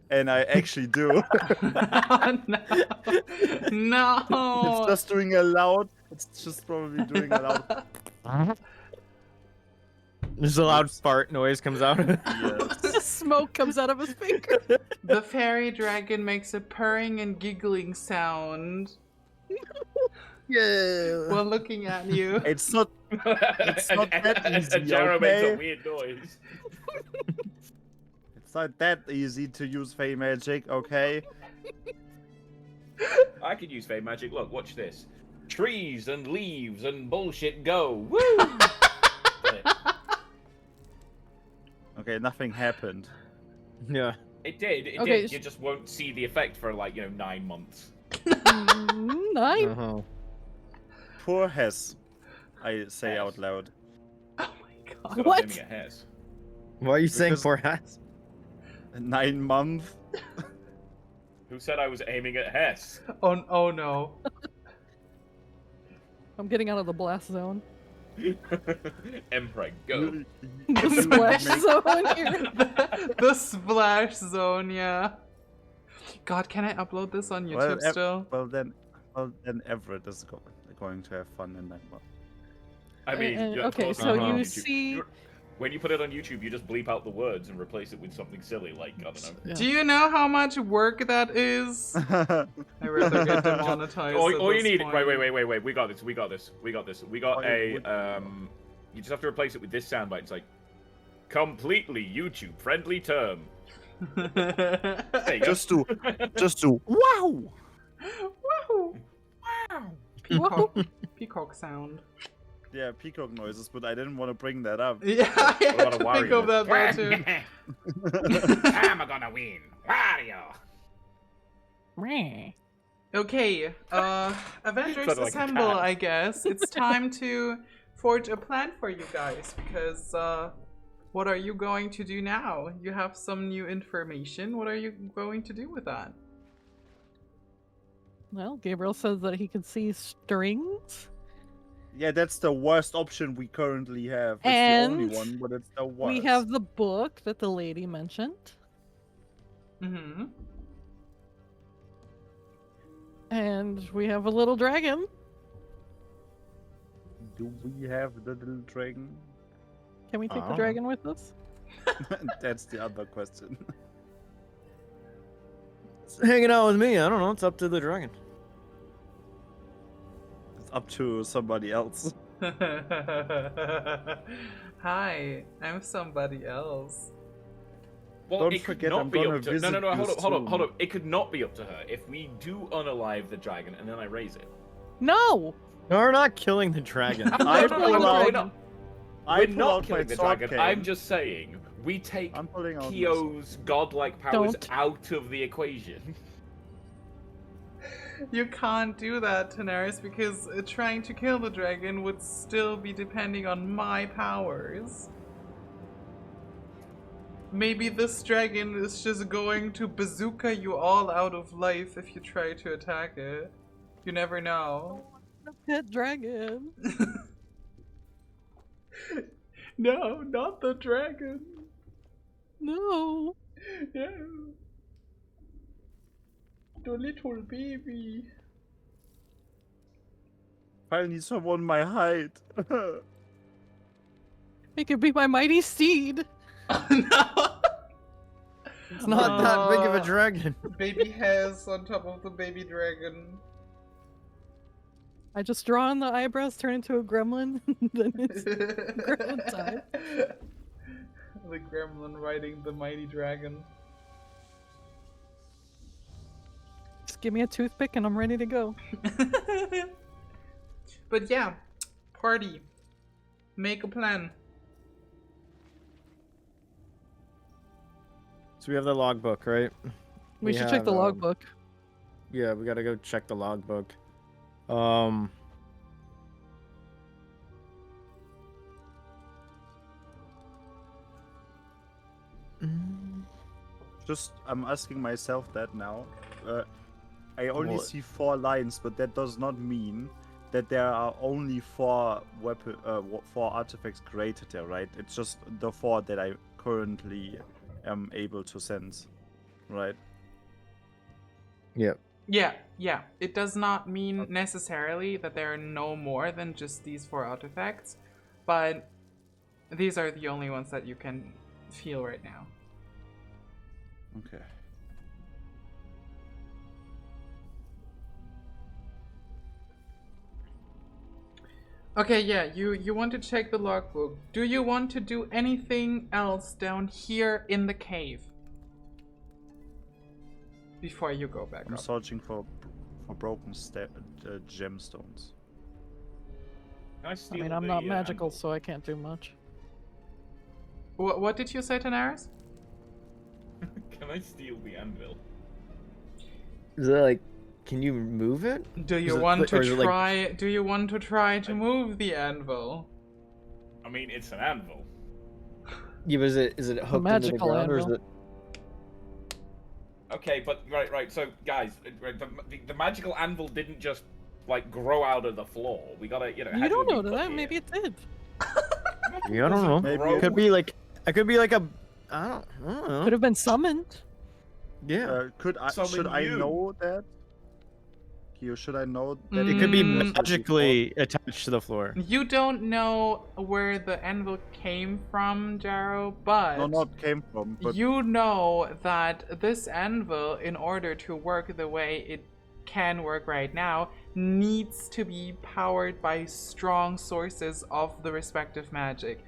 And I actually do. No. No. It's just doing a loud. It's just probably doing a loud. There's a loud fart noise comes out. Yes. Smoke comes out of his finger. The fairy dragon makes a purring and giggling sound Yeah. while looking at you. It's not. It's not that easy. Jaro makes a Okay? weird noise. It's not that easy to use Fey magic. Okay. I could use Fey magic. Look, watch this. Trees and leaves and bullshit go. Woo! Okay, nothing happened. Yeah. It did. It Okay, did. You just won't see the effect for like 9 months. 9? Uh-huh. Poor Hess. I say out loud. Oh my god. So What? aiming at Hess. Why are you saying Because- poor ass? 9 months. Who said I was aiming at Hess? Oh no. I'm getting out of the blast zone. Emperor, go. The splash zone here. The splash zone, yeah. God, can I upload this on YouTube still? Well then Everett is going to have fun in that one. I mean, yeah, of okay, course so it's on you YouTube. see. When you put it on YouTube, you just bleep out the words and replace it with something silly, like, I don't know. Yeah. Do you know how much work that is? I rather get demonetized. All you at need, this point. wait, we got this. We got you just have to replace it with this soundbite. It's like, completely YouTube friendly term. There you go. just do wow. Woohoo! Peacock sound. Yeah, peacock noises, but I didn't want to bring that up. Yeah, I What had about to a think of Wario? that though too. I'm gonna win, Wario. Meh. Okay, Avengers Sounded like a Assemble, cat. I guess. It's time to forge a plan for you guys, because, what are you going to do now? You have some new information. What are you going to do with that? Well, Gabriel says that he can see strings. Yeah, that's the worst option we currently have. It's And the only one, but it's the worst. We have the book that the lady mentioned. Mm-hmm. And we have a little dragon. Do we have the little dragon? Can we take the Oh. dragon with us? That's the other question. It's hanging out with me. I don't know. It's up to the dragon. It's up to somebody else. Hi, I'm somebody else. Well, Don't it could forget, not I'm be gonna up to. No, visit hold you up, hold up, hold soon. up. It could not be up to her if we do unalive the dragon and then I raise it. No! No, we're not killing the dragon. I We're pull killing the out- dragon. I We're pull not out my killing the sword dragon. cane. I'm just saying we take I'm pulling out my Kyo's godlike powers Don't. out of the equation. You can't do that, Tanaris, because trying to kill the dragon would still be depending on my powers. Maybe this dragon is just going to bazooka you all out of life if you try to attack it. You never know. Pet dragon. No, not the dragon. No. Yeah. The little baby. Finally, someone my height. It could be my mighty steed. No! It's not that big of a dragon. Baby hairs on top of the baby dragon. I just draw on the eyebrows, turn into a gremlin, then it's gremlin time. The gremlin riding the mighty dragon. Just give me a toothpick and I'm ready to go. But yeah, party. Make a plan. So we have the logbook, right? We should check the logbook. Yeah, we gotta go check the logbook. Just, I'm asking myself that now. I only What? see 4 lines, but that does not mean that there are only 4 artifacts created there, right? It's just the 4 that I currently am able to sense, right? Yep. Yeah. It does not mean necessarily that there are no more than just these 4 artifacts, but these are the only ones that you can feel right now. Okay. Okay, yeah, you want to check the logbook. Do you want to do anything else down here in the cave? Before you go back I'm up. searching for broken gemstones. Can I I steal mean, I'm the, not magical, anvil? so I can't do much. What did you say, Tanaris? Can I steal the anvil? Is it like, can you move it? Do you Is it want or to is it like- try? Do you want to try to move the anvil? I mean, it's an anvil. Yeah, but is it hooked into the magical ground or is anvil. it? Okay, but right. So, guys, the magical anvil didn't just like grow out of the floor. We gotta, it You had to don't be know put that. here. Maybe it did. Yeah, I don't know. Maybe It could be like, it could be like a, I don't know. Could have been summoned. Yeah. Should Summon I you. know that? Should I know that? It could be Mm. magically attached to the floor. You don't know where the anvil came from, Jarrow, but No, not came from, but you know that this anvil, in order to work the way it can work right now, needs to be powered by strong sources of the respective magic,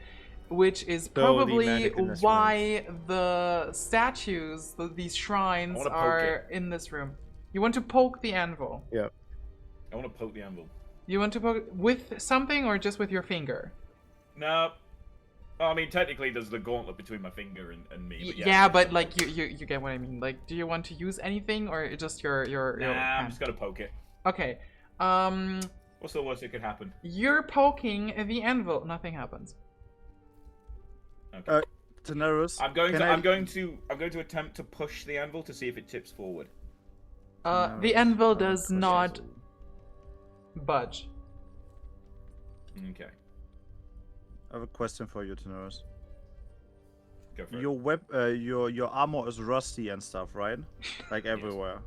which is So the probably magic in this why the statues, these I shrines, wanna poke are in this room. You want to poke the anvil. Yep. I want to poke the anvil. You want to poke with something or just with your finger? No. Well, I mean, technically, there's the gauntlet between my finger and me. But Yeah, but like you get what I mean. Like, do you want to use anything or just your Nah, I'm hand? just gonna poke it. Okay. What's the worst that could happen? You're poking the anvil. Nothing happens. Okay. Daenerys. I'm going can to attempt to push the anvil to see if it tips forward. The anvil does not budge. Okay. I have a question for you, Daenerys. Go for it. Your armor is rusty and stuff, right? Like everywhere.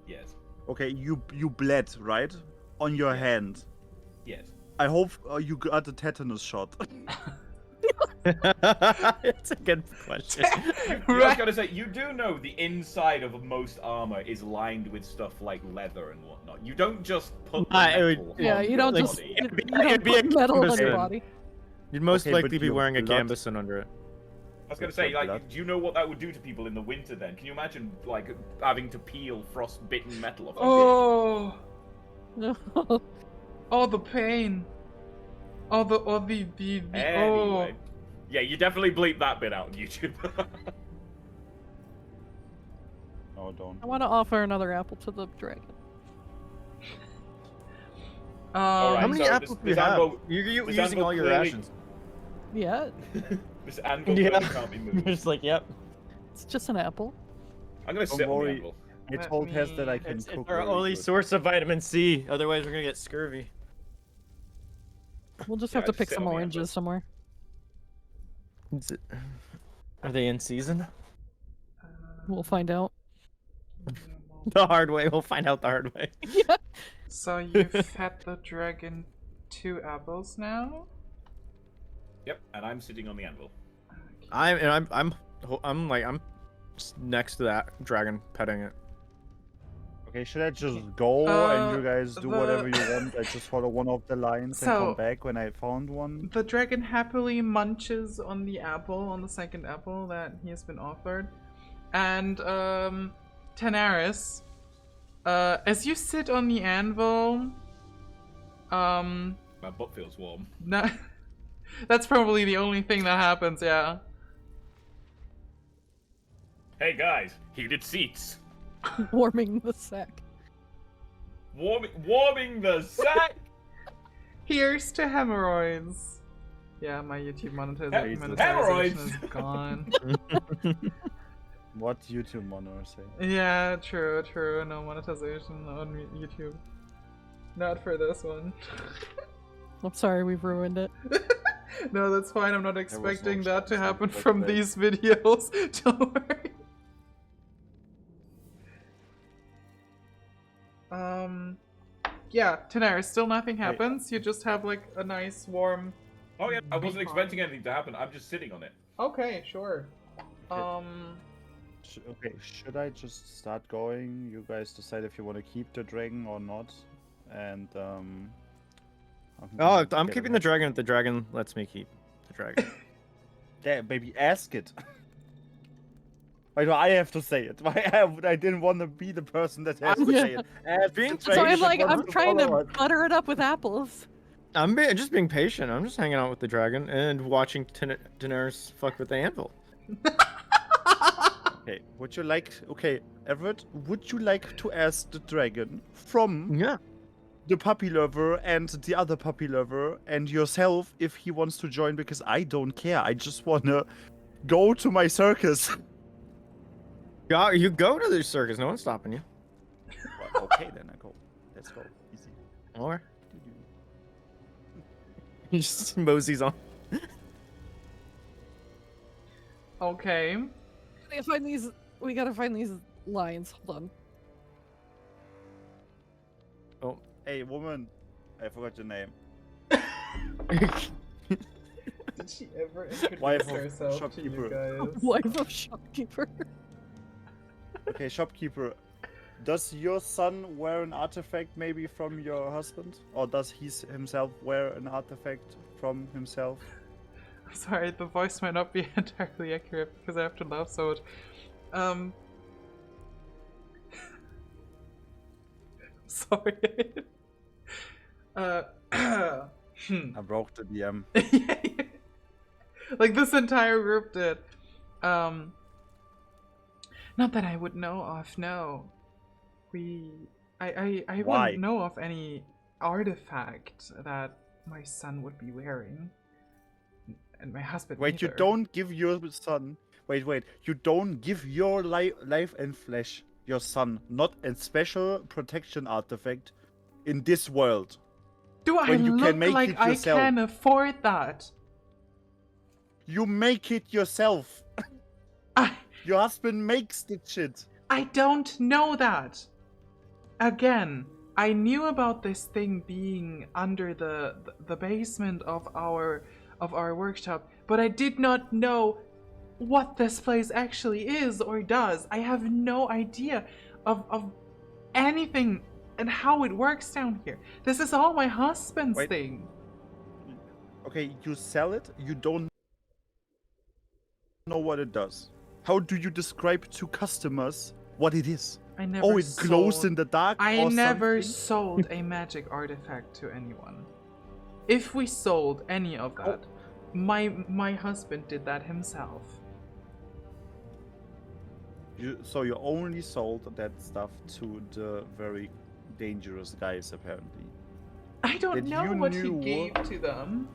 Yes. Okay, you bled, right? On your hand. Yes. I hope you got a tetanus shot. It's a good question. I was gonna say, you do know the inside of most armor is lined with stuff like leather and whatnot. You don't just put the It would- metal Yeah, on you your don't like, just body. you don't it'd be a put metal on your cumbersome. body. You'd most Okay, likely but be your wearing a blood- gambeson under it. I was gonna With say, your like, blood. do you know what that would do to people in the winter? Then, can you imagine, like, having to peel frost-bitten metal off? your dick? Oh, oh, the pain. Oh, the Anyway, yeah, you definitely bleep that bit out on YouTube. No, don't. I want to offer another apple to the dragon. Alright, How many so apples this do you have? anvil- You're this using anvil all your clearly- rations. Yeah, This anvil Yeah. clearly can't be You're moved. just like, yep. it's just an apple. I'm gonna Don't sit on the worry. anvil. I Let told Hess that I me- can It's cook. our very only good. source of vitamin C. Otherwise, we're gonna get scurvy. We'll just Yeah, have to just pick sit some on the oranges anvil. somewhere. Are they in season? We'll find out. The hard way. We'll find out the hard way. Yeah. So you fed the dragon 2 apples now? Yep, and I'm sitting on the anvil. I'm next to that dragon, petting it. Okay, should I just go and you guys do whatever you want? I just follow one of the lines and come back when I found one. The dragon happily munches on the apple, on the second apple that he has been offered. And Tanaris, as you sit on the anvil, My butt feels warm. no, that's probably the only thing that happens, yeah. Hey guys, heated seats. Warming the sack. Warming the sack. Here's to hemorrhoids. Yeah, my YouTube monetization Hemorrhoids? is gone. What YouTube monitor say? Yeah, true. No monetization on YouTube. Not for this one. I'm sorry, we've ruined it. No, that's fine. I'm not expecting no that to chance happen that from way. these videos. Don't worry. Yeah, Tanaris, still nothing happens. You just have like a nice warm. Oh yeah, I wasn't Beacon. expecting anything to happen. I'm just sitting on it. Okay, sure. Okay, should I just start going? You guys decide if you want to keep the dragon or not. And I'm keeping the dragon if the dragon lets me keep the dragon. Yeah, baby, ask it. Why do I have to say it? Why I didn't want to be the person that has to say it. Ask the So I'm dragon like, that I'm wants trying follow to us. butter it up with apples. I'm just being patient. I'm just hanging out with the dragon and watching Daenerys fuck with the anvil. Okay, would you like? Okay, Everett, would you like to ask the dragon from Yeah. the puppy lover and the other puppy lover and yourself if he wants to join? Because I don't care. I just wanna go to my circus. You go to the circus. No one's stopping you. Well, okay, then I go. Let's go. Easy. Or he just moseys on. Okay. We gotta find these lines. Hold on. Oh, hey, woman. I forgot your name. Did she ever introduce Wife of herself to you shopkeeper. guys? Wife of shopkeeper. Okay, shopkeeper. Does your son wear an artifact maybe from your husband? Or does he himself wear an artifact from himself? Sorry, the voice might not be entirely accurate because I have to laugh so much. Sorry. I broke the DM. Like this entire group did. Not that I would know of, no. I Why? wouldn't know of any artifact that my son would be wearing. And my husband Wait, you neither. don't give your son... Wait. You don't give your life and flesh, your son, not a special protection artifact in this world. Do I when you look can make like it I yourself. can afford that? You make it yourself. Your husband makes the shit. I don't know that. Again, I knew about this thing being under the basement of our workshop, but I did not know what this place actually is or does. I have no idea of anything and how it works down here. This is all my husband's Wait. thing. Okay, you sell it, you don't know what it does. How do you describe to customers what it is? I never Oh, it glows sold- in the dark I or never something? sold a magic artifact to anyone. If we sold any of that, my husband did that himself. So you only sold that stuff to the very dangerous guys, apparently. I don't That know you what he knew- gave to them.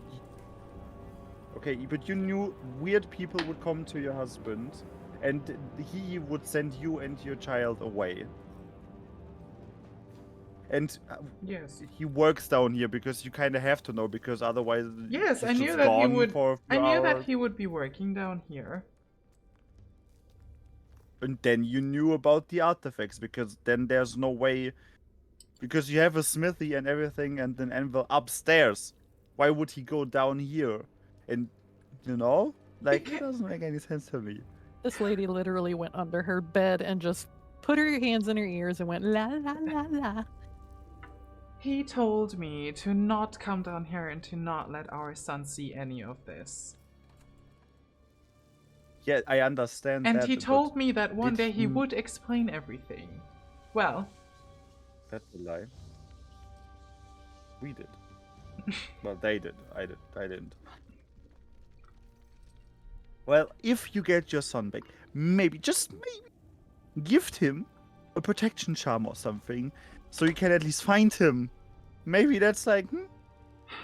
Okay, but you knew weird people would come to your husband, and he would send you and your child away. And Yes. he works down here because you kind of have to know, because otherwise Yes, he's I knew just that he gone would. for a few I knew that hours. he would be working down here. And then you knew about the artifacts, because then there's no way, because you have a smithy and everything and an anvil upstairs. Why would he go down here? And like, it doesn't make any sense to me. This lady literally went under her bed and just put her hands in her ears and went la la la la. He told me to not come down here and to not let our son see any of this. Yeah, I understand And that. he but told me that one did day he he- would explain everything. Well, That's a lie. We did. Well, they did. I didn't. Well, if you get your son back, maybe, just maybe, gift him a protection charm or something, so you can at least find him. Maybe that's like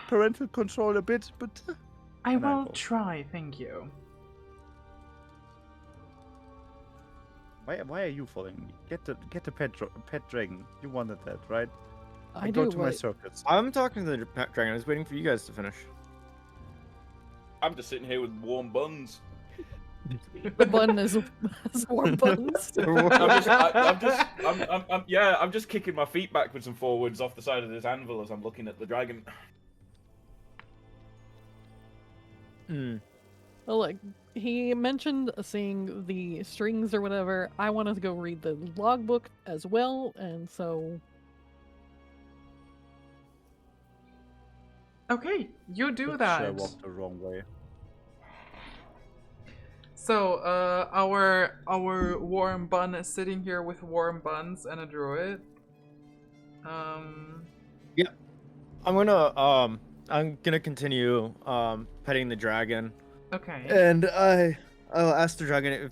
parental control a bit, but I an will eyeball. try, thank you. Why are you following me? Get the pet dragon. You wanted that, right? I go do, to my but circuits. I'm talking to the pet dragon. I was waiting for you guys to finish. I'm just sitting here with warm buns. the bun is warm buns. I'm just kicking my feet backwards and forwards off the side of this anvil as I'm looking at the dragon. Well, look, he mentioned seeing the strings or whatever. I wanted to go read the logbook as well, and so Okay, you do Sure, that. I walked the wrong way. So, our warm bun is sitting here with warm buns and a druid. I'm gonna continue petting the dragon, Okay. and I'll ask the dragon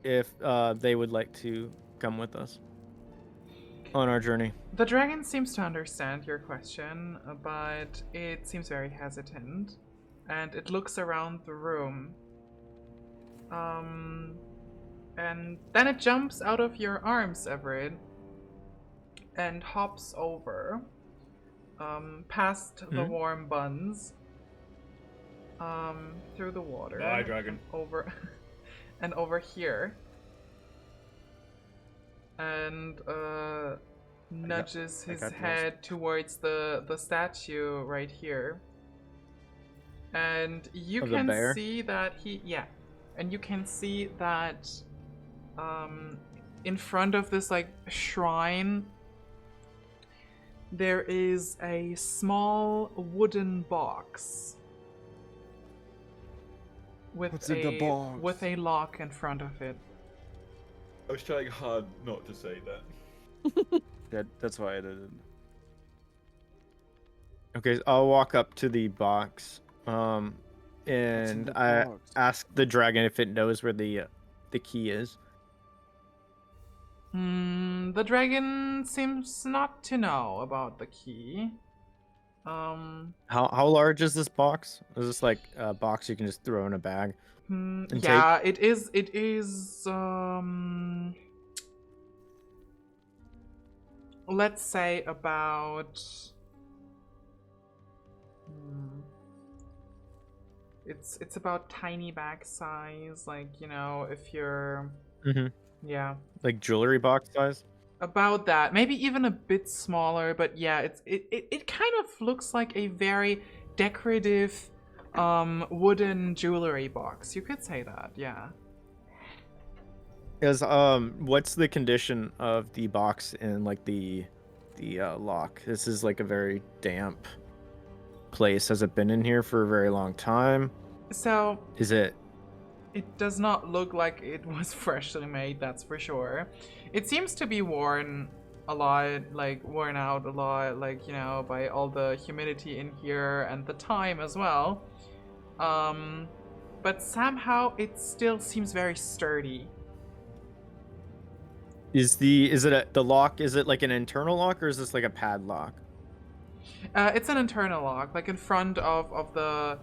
if they would like to come with us on our journey. The dragon seems to understand your question, but it seems very hesitant, and it looks around the room. And then it jumps out of your arms, Everett, and hops over, past the warm buns, through the water. Bye, dragon. Over, and over here. And nudges his got head towards the statue right here. And you Of the can bear? see that and you can see that in front of this like shrine there is a small wooden box with What's in the box? with a lock in front of it. I was trying hard not to say that. That's why I didn't. Okay, I'll walk up to the box, and the I box? ask the dragon if it knows where the key is. The dragon seems not to know about the key. How large is this box? Is this like a box you can just throw in a bag? Yeah, it is. Let's say about. It's about tiny bag size, like if you're. Yeah. Like jewelry box size? About that, maybe even a bit smaller, but yeah, it kind of looks like a very decorative wooden jewelry box. You could say that, yeah. Is what's the condition of the box and like the lock? This is like a very damp place. Has it been in here for a very long time? So Is it? it does not look like it was freshly made, that's for sure. It seems to be worn a lot, like worn out a lot, like by all the humidity in here and the time as well. But somehow it still seems very sturdy. Is it the lock? Is it like an internal lock or is this like a padlock? It's an internal lock, like in front of the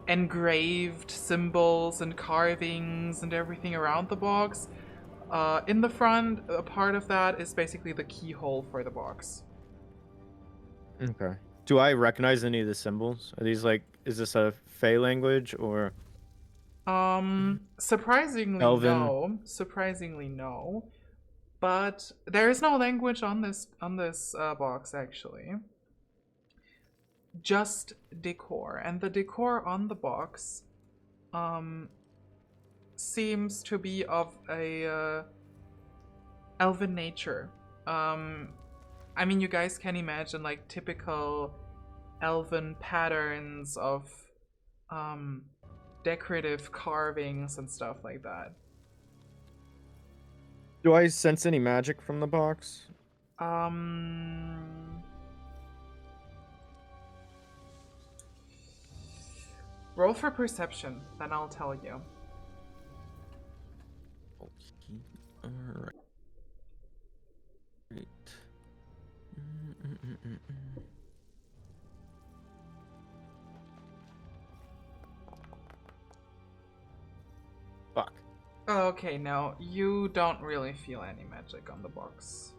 engraved symbols and carvings and everything around the box. In the front, a part of that is basically the keyhole for the box. Okay. Do I recognize any of the symbols? Are these like? Is this a Fey language or? Surprisingly Elven. no. Surprisingly no. But there is no language on this box actually. Just decor, and the decor on the box seems to be of a elven nature. I mean, you guys can imagine like typical elven patterns of decorative carvings and stuff like that. Do I sense any magic from the box? Roll for perception, then I'll tell you. Okay. Alright. Great. Fuck. Okay, no, you don't really feel any magic on the box.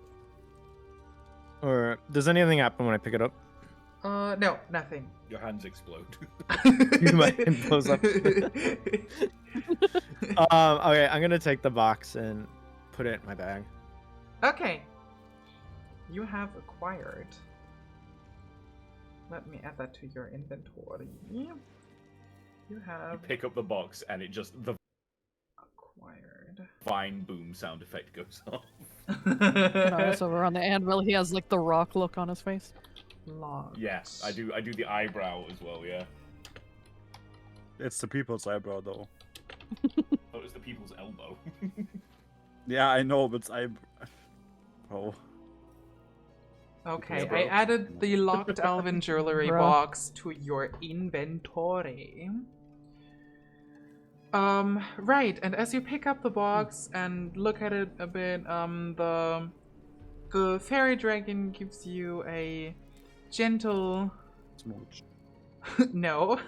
Or does anything happen when I pick it up? No, nothing. Your hands explode. My hand blows up. Okay, I'm gonna take the box and put it in my bag. Okay. You have acquired. Let me add that to your inventory. You have Pick up the box and it just the acquired. fine boom sound effect goes off. Tanaris over on the anvil, he has like the rock look on his face. Locked. Yeah, I do the eyebrow as well, yeah. It's the people's eyebrow, though. Oh, it's the people's elbow. Yeah, I know, but it's eyebrow. Oh. Okay, Yeah, bro. I added the locked elven jewelry Bro. box to your inventory. Right, and as you pick up the box and look at it a bit, the fairy dragon gives you a gentle Smooch. no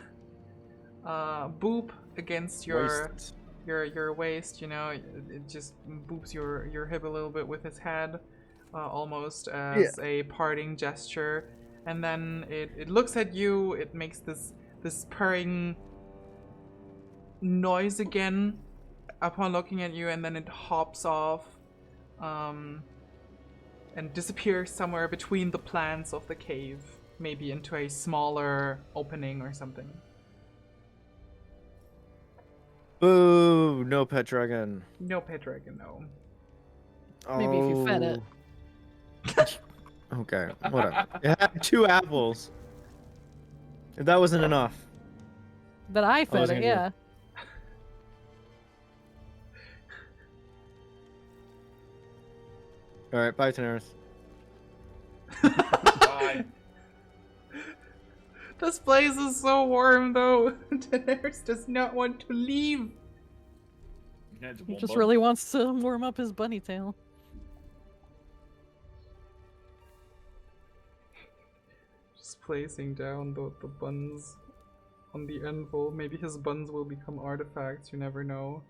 boop against your Waist. your waist. You know, it just boops your hip a little bit with his head, almost as a parting gesture, and then it looks at you. It makes this purring noise again upon looking at you, and then it hops off and disappears somewhere between the plants of the cave, maybe into a smaller opening or something. Boo! No pet dragon. No pet dragon, no. Maybe if you fed it. Okay, whatever. It had 2 apples. If that wasn't enough. That I fed was it, gonna do- yeah. Alright, bye, Tanaris. Bye. This place is so warm, though. Daenerys does not want to leave. Yeah, it's a He warm just bun. really wants to warm up his bunny tail. Just placing down the buns on the anvil. Maybe his buns will become artifacts, you never know.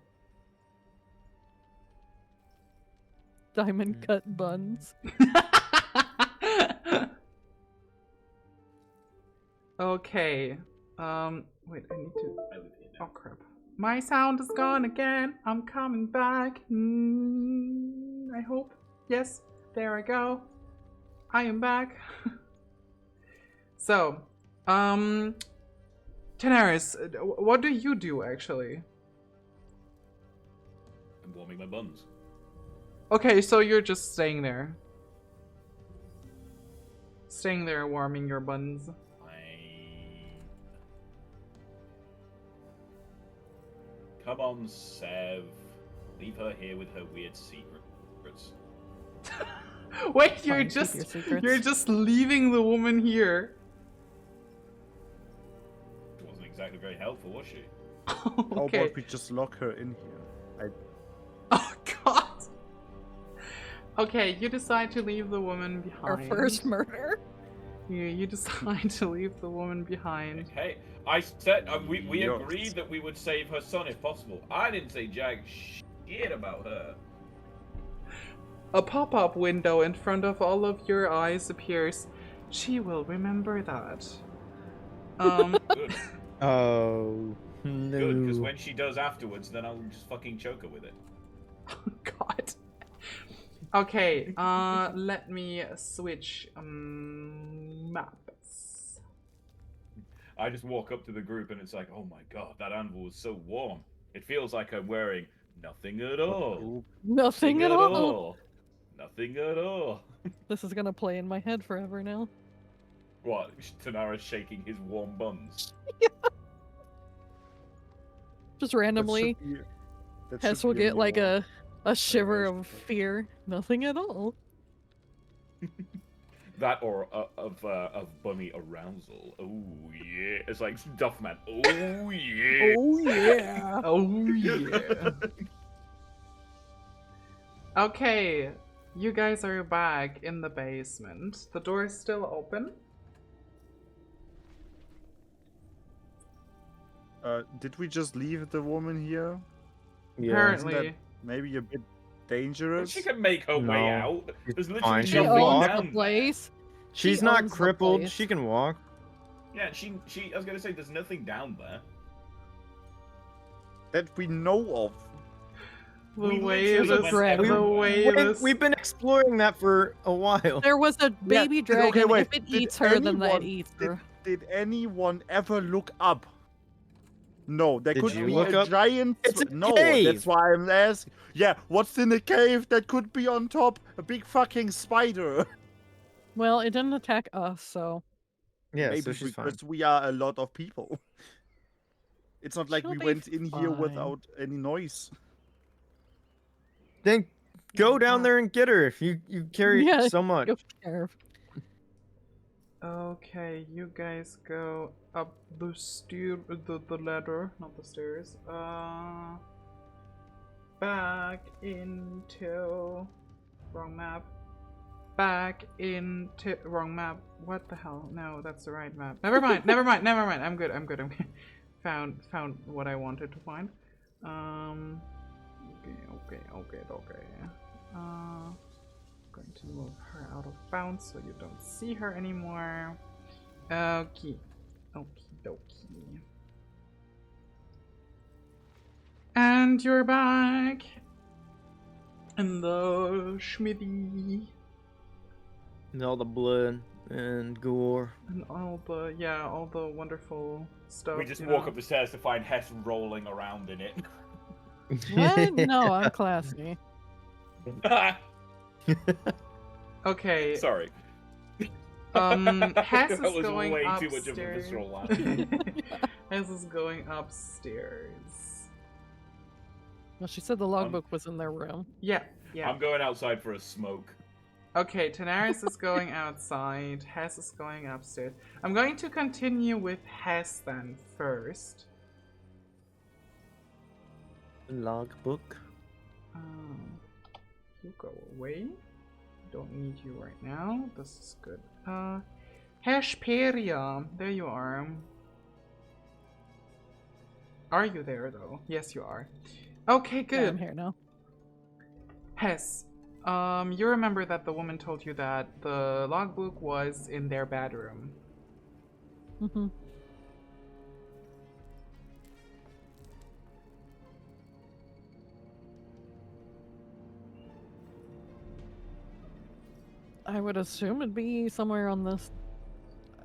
Diamond cut buns. Okay. Wait, I need to. I live here now. Oh crap. My sound is gone again. I'm coming back. I hope. Yes, there I go. I am back. So, Tanaris, what do you do actually? I'm warming my buns. Okay, so you're just staying there. Staying there warming your buns. Come on, Sev. Leave her here with her weird secrets. Wait, you're Fine, keep just your secrets. you're just leaving the woman here. She wasn't exactly very helpful, was she? How Okay. about we just lock her in here? Oh god. Okay, you decide to leave the woman behind. Our first murder? You decide to leave the woman behind. Hey, I said we Yes. agreed that we would save her son if possible. I didn't say jack shit about her. A pop-up window in front of all of your eyes appears. She will remember that. Good. Oh. Good, because No. when she does afterwards, then I'll just fucking choke her with it. God. Okay, let me switch maps. I just walk up to the group and it's like, oh my god, that anvil is so warm. It feels like I'm wearing nothing at all. Nothing at all. Nothing at all. This is gonna play in my head forever now. What? Tanara's shaking his warm buns. Just randomly, Hess will get like a shiver of fear. Nothing at all. That or of bunny arousal. Oh yeah, it's like Duffman. Oh yeah. Oh yeah. Oh yeah. Okay, you guys are back in the basement. The door is still open. Did we just leave the woman here? Yeah. Apparently. Isn't that maybe a bit dangerous? She can make her way No, out. she's There's fine. literally She She nothing owns down the there. place. She's She not owns the crippled. place. She can walk. Yeah, she. I was gonna say there's nothing down there. That we know of. The We way literally this, went the everywhere. way this. We've been exploring that for a while. There was a baby dragon. Okay, wait. If it Did eats her, then that anyone- eats Did, her. did anyone ever look up? No, there Did could you be look a up? giant. It's a no, cave. that's why I'm asking. Yeah, what's in the cave that could be on top? A big fucking spider. Well, it didn't attack us, so Yeah, Maybe so she's fine. because we are a lot of people. It's not like She'll we be went in here fine. without any noise. Then go down there and get her if you carry Yeah, so much. go care. Okay, you guys go up the the ladder, not the stairs. Back into wrong map. Back into wrong map. What the hell? No, that's the right map. Never mind. Never mind. Never mind. I'm good. I'm good. I'm good. Found what I wanted to find. Okay. Going to move her out of bounds so you don't see her anymore. Okay. Okie dokie. And you're back in the schmitty. And all the blood and gore. And all the wonderful stuff. We just you walk know. up the stairs to find Hess rolling around in it. What? No, I'm classy. Okay. Sorry. Hess is That was going way upstairs. too much of a visceral laugh. Hess is going upstairs. Well, she said the logbook was in their room. Yeah. I'm going outside for a smoke. Okay, Tanaris is going outside. Hess is going upstairs. I'm going to continue with Hess then first. Logbook. You go away. Don't need you right now. This is good. Heshperia. There you are. Are you there though? Yes, you are. Okay, good. Yeah, I'm here now. Hess, you remember that the woman told you that the logbook was in their bedroom. Mm-hmm. I would assume it'd be somewhere on this,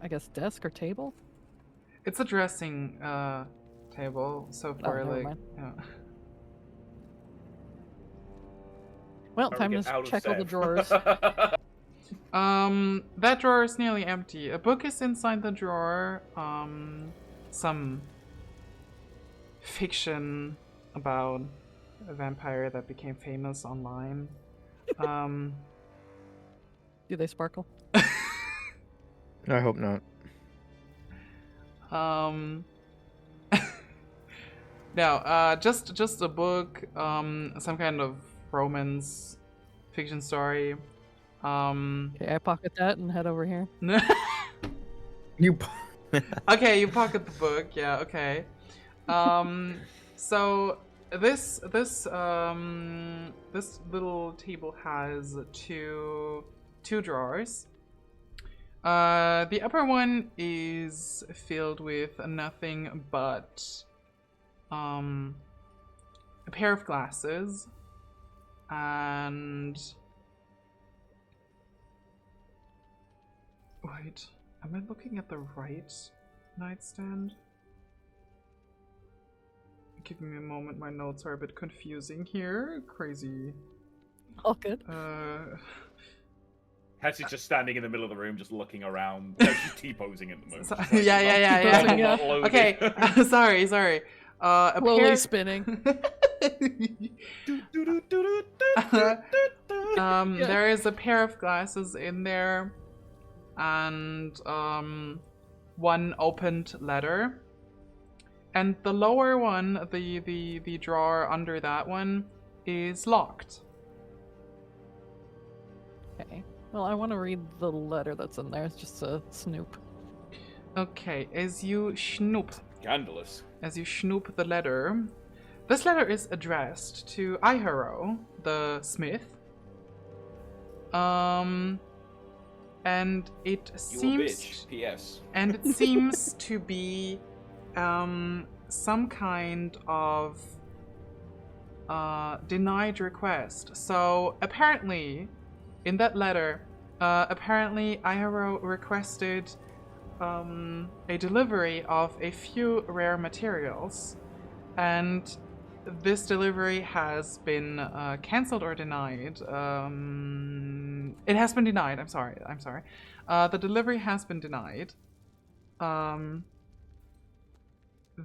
I guess, desk or table. It's a dressing table so far, never like mind. yeah. Well, How do time we to get out of check all the Sev? drawers. That drawer is nearly empty. A book is inside the drawer. Some fiction about a vampire that became famous online. Do they sparkle? I hope not. No, just a book, some kind of romance fiction story. Okay, I pocket that and head over here. You. Okay, you pocket the book. Yeah, okay. So this little table has two drawers. The upper one is filled with nothing but a pair of glasses, and wait, am I looking at the right nightstand? Give me a moment, my notes are a bit confusing here. Crazy. All good. Hetty's just standing in the middle of the room, just looking around. No, she's T-posing at the moment. So- She's like, yeah. not loaded. Okay, sorry. A Slowly pair... spinning. There is a pair of glasses in there, and one opened letter. And the lower one, the drawer under that one, is locked. Okay. Well, I want to read the letter that's in there. It's just a snoop. Okay, as you snoop Scandalous. the letter, this letter is addressed to Iharo, the smith. And it seems... You a bitch. P.S. And it seems to be some kind of denied request. So apparently, in that letter, apparently Iharo requested a delivery of a few rare materials, and this delivery has been cancelled or denied. It has been denied. I'm sorry. The delivery has been denied.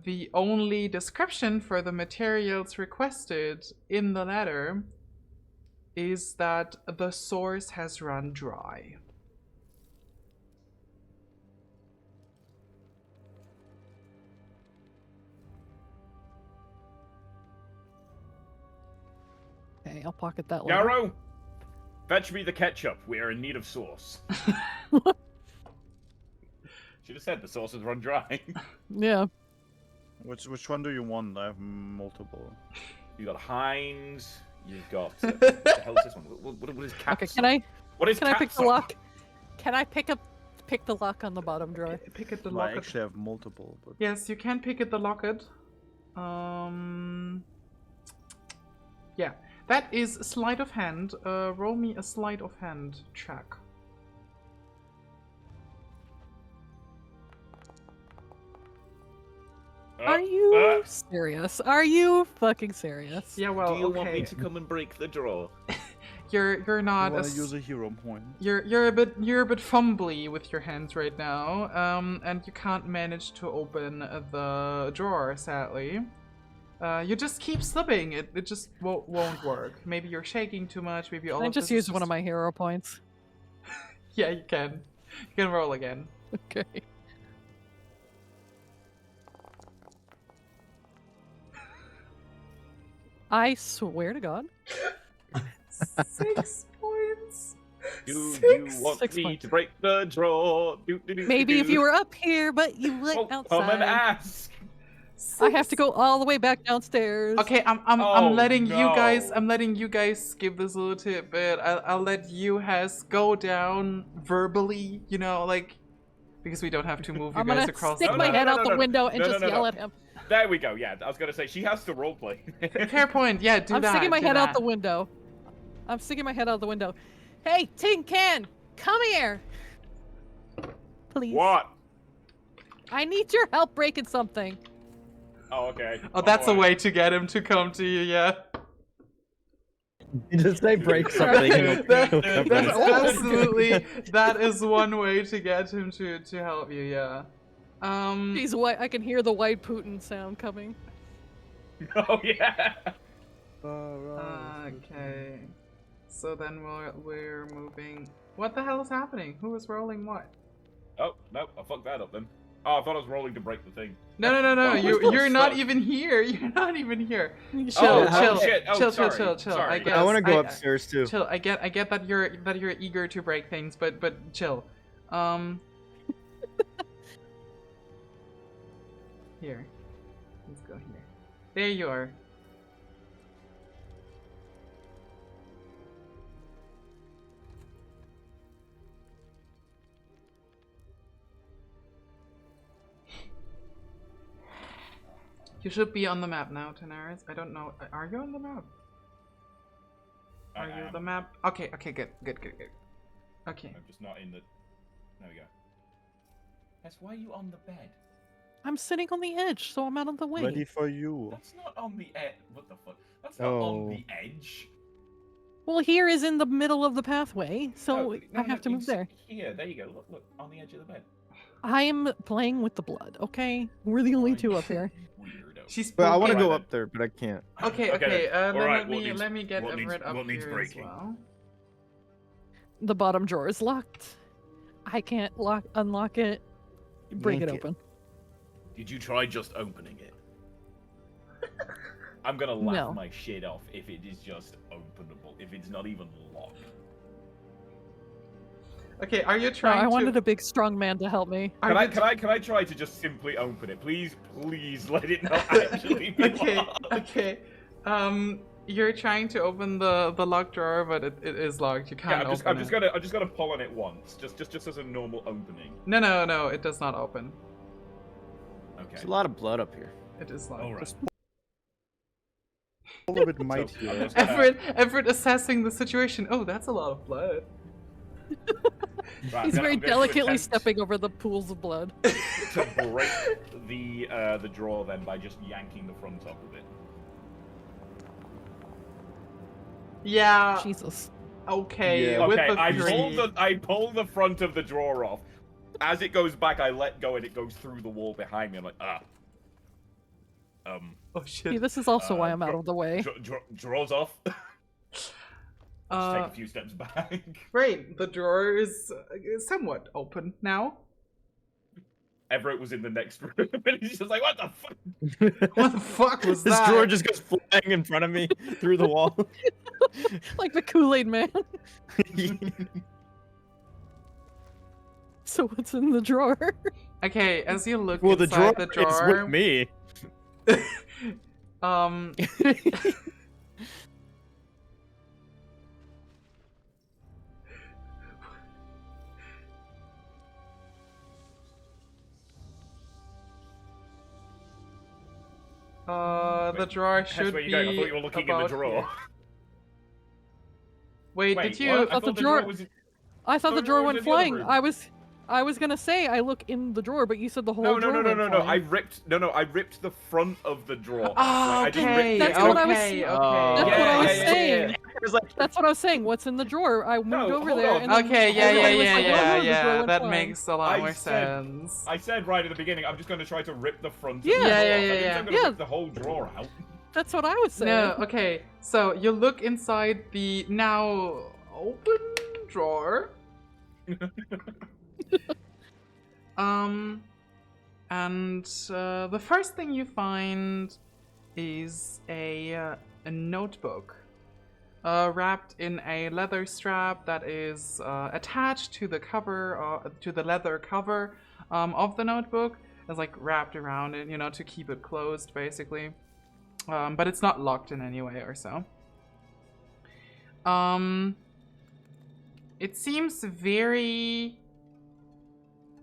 The only description for the materials requested in the letter is that the source has run dry. Okay, I'll pocket that letter. Yarrow, fetch me the ketchup. We are in need of sauce. Should have said the sauce has run dry. Yeah. Which one do you want? I have multiple. You got Heinz. You've got. What the hell is this one? What is caps? Okay, can I? What is Can I pick the catsup? lock? Can I pick the lock on the bottom drawer? Pick at the Well, I locket. actually have multiple, but Yes, you can pick at the locket. Yeah, that is sleight of hand. Roll me a sleight of hand check. Are you serious? Are you fucking serious? Yeah, well, Do you okay. want me to come and break the drawer? You're not I want as to use a hero point. you're a bit fumbly with your hands right now, and you can't manage to open the drawer, sadly. You just keep slipping. It just won't work. Maybe you're shaking too much. Maybe all I of just this is used one of my hero points. Yeah, you can. You can roll again. Okay. I swear to God. 6 points. Do you 6 want 6 me points. to break the drawer? Maybe if you were up here, but you went Come and outside. ask. I have to go all the way back downstairs. Okay, I'm Oh, letting you guys. no. I'm letting you guys skip this little tidbit. I'll let you has go down verbally. You know, like because we don't have to move you I'm guys gonna across. stick the my head out the window and just yell no. at him. There we go. Yeah, I was gonna say she has to roleplay. Fair point. Yeah, do I'm that. sticking my do head out that. the window. I'm sticking my head out the window. Hey, Tin Can, come here. Please. What? I need your help breaking something. Oh, okay. Oh, that's a boy. way to get him to come to you. Yeah. You just say break something. and he'll come That's back. absolutely. That is one way to get him to help you. Yeah. He's white. I can hear the white Putin sound coming. Oh yeah. Okay. So then we're moving. What the hell is happening? Who is rolling what? Oh no, I fucked that up then. Oh, I thought I was rolling to break the thing. No. Oh, we're You're not stuck. even here. You're not even here. Chill. Chill. shit. Oh, Chill. sorry. Chill. Sorry. I guess. I want to go upstairs too. Chill. I get that you're eager to break things, but chill. Here. Let's go here. There you are. You should be on the map now, Tanaris. I don't know. Are you on the map? Are you on the map? Okay, good. Okay. I'm just not in the... There we go. Yes, why are you on the bed? I'm sitting on the edge, so I'm out of the way. Ready for you. That's not on the edge. What the fuck? That's not on the edge. Well, here is in the middle of the pathway, so No, I have to move there. Here, there you go. Look, on the edge of the bed. I am playing with the blood, okay? We're the only two up here. Weirdo. She's. But I want to okay. go up there, but I can't. Okay. Alright, Let me get Everett up what needs here breaking? as well. The bottom drawer is locked. I can't unlock it. Break it Yank it. open. Did you try just opening it? I'm gonna laugh my shit off if it is just openable, if it's not even locked. Okay, are you No, trying I to... wanted a big strong man to help me. Can I try to just simply open it? Please let it not actually be locked. Okay. You're trying to open the locked drawer, but it is locked. You can't open I'm it. just gonna pull on it once, just as a normal opening. No, it does not open. Okay. There's a lot of blood up here. It is locked. All right. A little bit might So, here. I'm just gonna- Everett assessing the situation. Oh, that's a lot of blood. Right, He's I'm very going to delicately attempt stepping over the pools of blood. to break the drawer then by just yanking the front up of it. Yeah. Jesus. Okay. Yeah. With Okay, the three. I pull the front of the drawer off. As it goes back, I let go and it goes through the wall behind me. I'm like, Oh shit. See, this is also why I'm out of the way. Drawers off. Just take a few steps back. Great. The drawer is somewhat open now. Everett was in the next room, and he's just like, "What the fuck?" What the fuck was This that? drawer just goes flying in front of me through the wall. Like the Kool-Aid man. So what's in the drawer? Okay, as you look Well, the inside drawer, the drawer, is with me. the drawer That's should where be you're going. I thought you were looking in the about drawer. here. Wait, did you? What? I thought the drawer- was in... I thought the the drawer drawer was went in the other flying. room. I was gonna say I look in the drawer, but you said the whole No, drawer went no. I flying. ripped the front of the drawer. Oh, Like, I just okay. ripped That's it what out. I was- Okay. That's what I was saying. It was like, That's what I was saying. What's in the drawer? I moved No, over hold there. on. And then Okay, everybody was like, "Oh, no, the drawer went That flying." makes a lot I more said- sense. I said right at the beginning, I'm just going to try to rip the front Yeah. of the drawer. Yeah, off. yeah, I didn't say yeah. I'm going to Yeah. rip the whole drawer out. That's what I was saying. No, okay. So you look inside the now open drawer. And the first thing you find is a notebook wrapped in a leather strap that is attached to the cover, to the leather cover of the notebook. It's like wrapped around it, you know, to keep it closed, basically. But it's not locked in any way or so. It seems very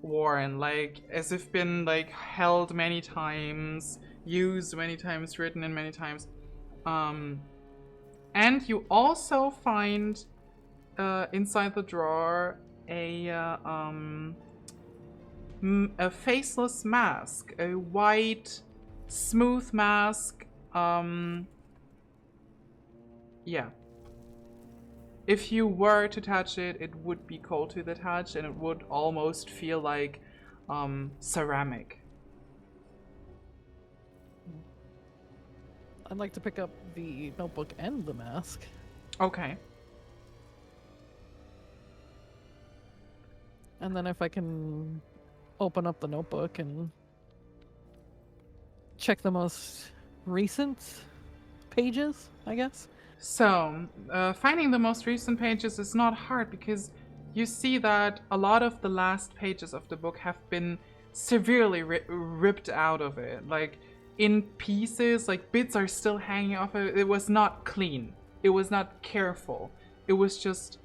worn, like as if been like held many times, used many times, written in many times. And you also find inside the drawer a faceless mask, a white, smooth mask. Yeah. If you were to touch it, it would be cold to the touch, and it would almost feel like ceramic. I'd like to pick up the notebook and the mask. Okay. And then if I can open up the notebook and check the most recent pages, I guess. So, finding the most recent pages is not hard because you see that a lot of the last pages of the book have been severely ripped out of it. Like, in pieces, like bits are still hanging off it. It was not clean. It was not careful. It was just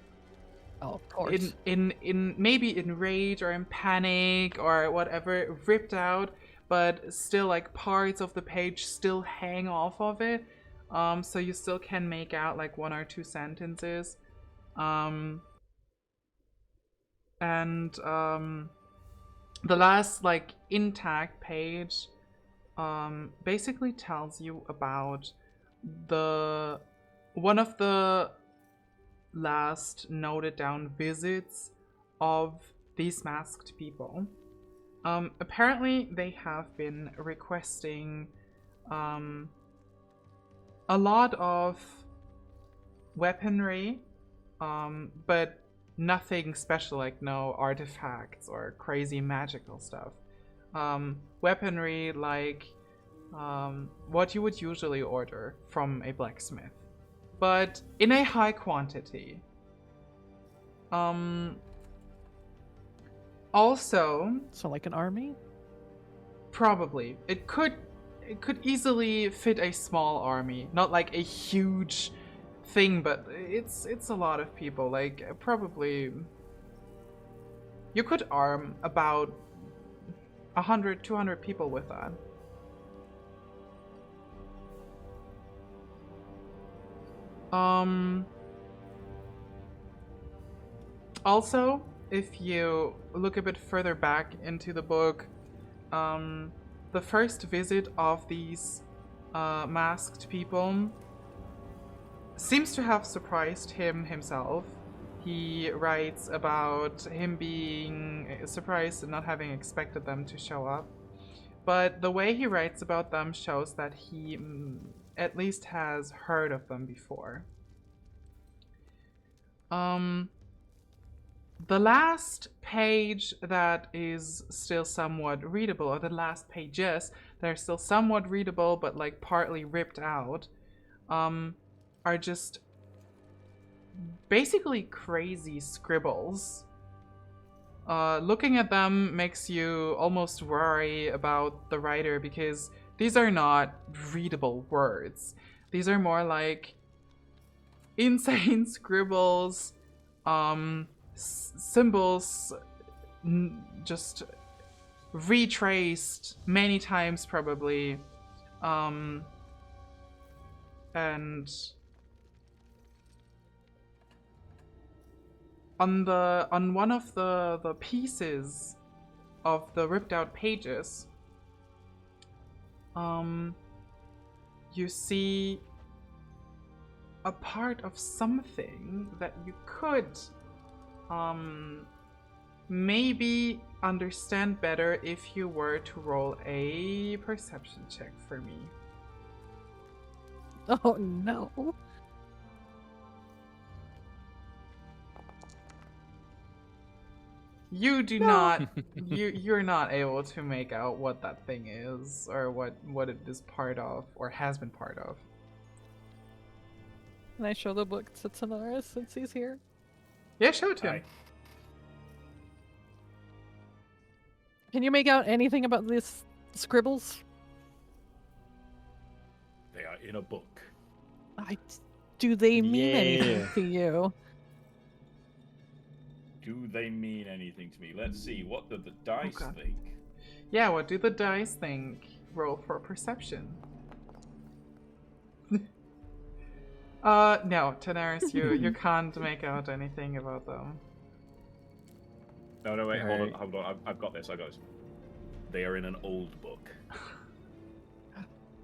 Oh, of course. in maybe in rage or in panic or whatever, ripped out. but still like parts of the page still hang off of it. So you still can make out like 1 or 2 sentences. The last like intact page basically tells you about one of the last noted down visits of these masked people. Apparently they have been requesting a lot of weaponry, but nothing special, like no artifacts or crazy magical stuff. Weaponry like what you would usually order from a blacksmith, but in a high quantity. Also, So like an army? probably it could easily fit a small army, not like a huge thing, but it's a lot of people. Like probably you could arm about 100, 200 people with that. Also, if you look a bit further back into the book, the first visit of these masked people seems to have surprised him himself. He writes about him being surprised and not having expected them to show up. But the way he writes about them shows that he at least has heard of them before. The last page that is still somewhat readable, or the last pages that are still somewhat readable but like partly ripped out, are just basically crazy scribbles. Looking at them makes you almost worry about the writer, because these are not readable words. These are more like insane scribbles, symbols just retraced many times probably, and on one of the pieces of the ripped out pages, you see a part of something that you could maybe understand better if you were to roll a perception check for me. Oh no. You do not you're not able to make out what that thing is, or what it is part of or has been part of. Can I show the book to Tanaris since he's here? Yeah, show it to him. Aye. Can you make out anything about these scribbles? They are in a book. Do they mean Yeah. anything to you? Do they mean anything to me? Let's see. What do the dice God. think? Yeah, what do the dice think? Roll for perception. No, Tanaris, you can't make out anything about them. No, wait, Alright. hold on. I've got this. They are in an old book.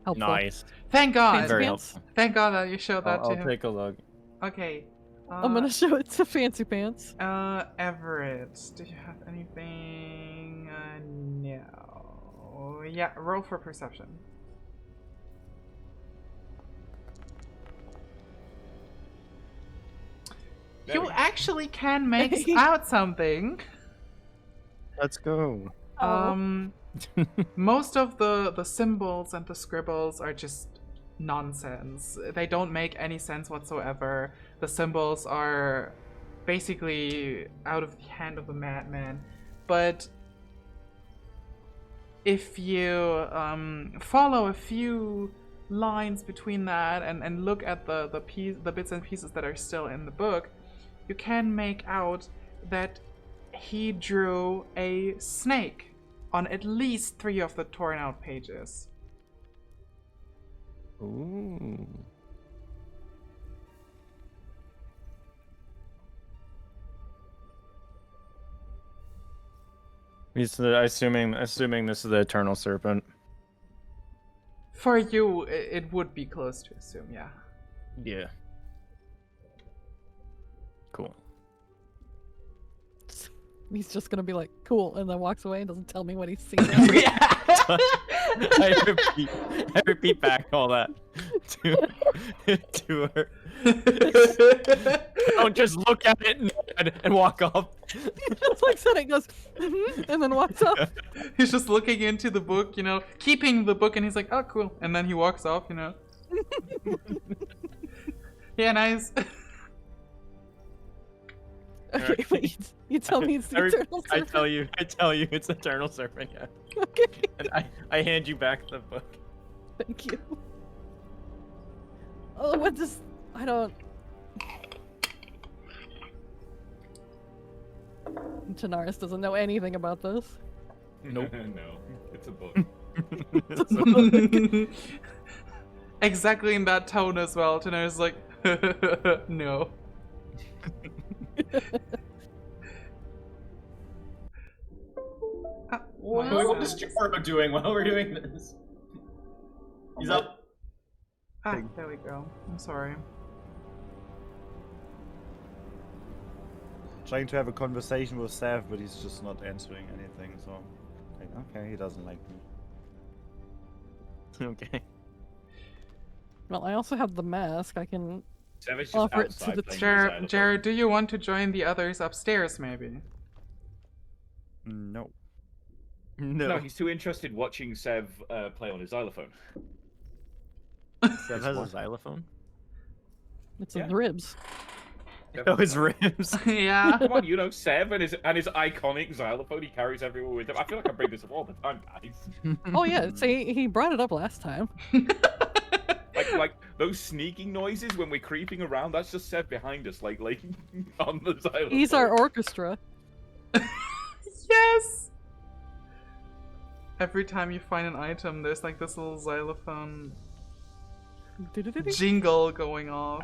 Helpful. Nice. Thank God. Fancy Very pants? helpful. Thank God that you showed that I'll to him. take a look. Okay. I'm gonna show it to Fancy Pants. Everett, do you have anything? No. Yeah, roll for perception. There we You go. actually can make out something. Let's go. Most of the symbols and the scribbles are just nonsense. They don't make any sense whatsoever. The symbols are basically out of the hand of a madman. But if you follow a few lines between that and look at the bits and pieces that are still in the book, you can make out that he drew a snake on at least 3 of the torn out pages. Ooh. Assuming this is the Eternal Serpent. For you, it would be close to assume, yeah. Yeah. Cool. He's just gonna be like, cool, and then walks away and doesn't tell me what he's seen. I repeat back all that to her. Don't just look at it and walk off. He just looks at it and goes, and then walks off. He's just looking into the book, you know, keeping the book, and he's like, oh, cool. And then he walks off, you know. Yeah, nice. Okay, wait. You tell me it's the Eternal Serpent? I tell you it's Eternal Serpent, yeah. Okay. And I hand you back the book. Thank you. Oh, what does... I don't... Tanaris doesn't know anything about this. Nope. No, it's a book. Exactly in that tone as well. Tanaris like, no. What is Jorba doing while we're doing this? He's up. Ah, there we go. I'm sorry. Trying to have a conversation with Sav, but he's just not answering anything, so... Like, okay, he doesn't like me. Okay. Well, I also have the mask. I can Savage just offer it to outside the... playing Jared, xylophone. do you want to join the others upstairs, maybe? No. No, he's too interested watching Sev play on his xylophone. Sev has a xylophone? It's in the ribs. Oh, his ribs. Yeah. Come on, you know Sev and his iconic xylophone he carries everywhere with him. I feel like I bring this up all the time, guys. Oh yeah, see, he brought it up last time. Like those sneaking noises when we're creeping around. That's just Sev behind us, like on the xylophone. He's our orchestra. Yes. Every time you find an item, there's like this little xylophone jingle going off.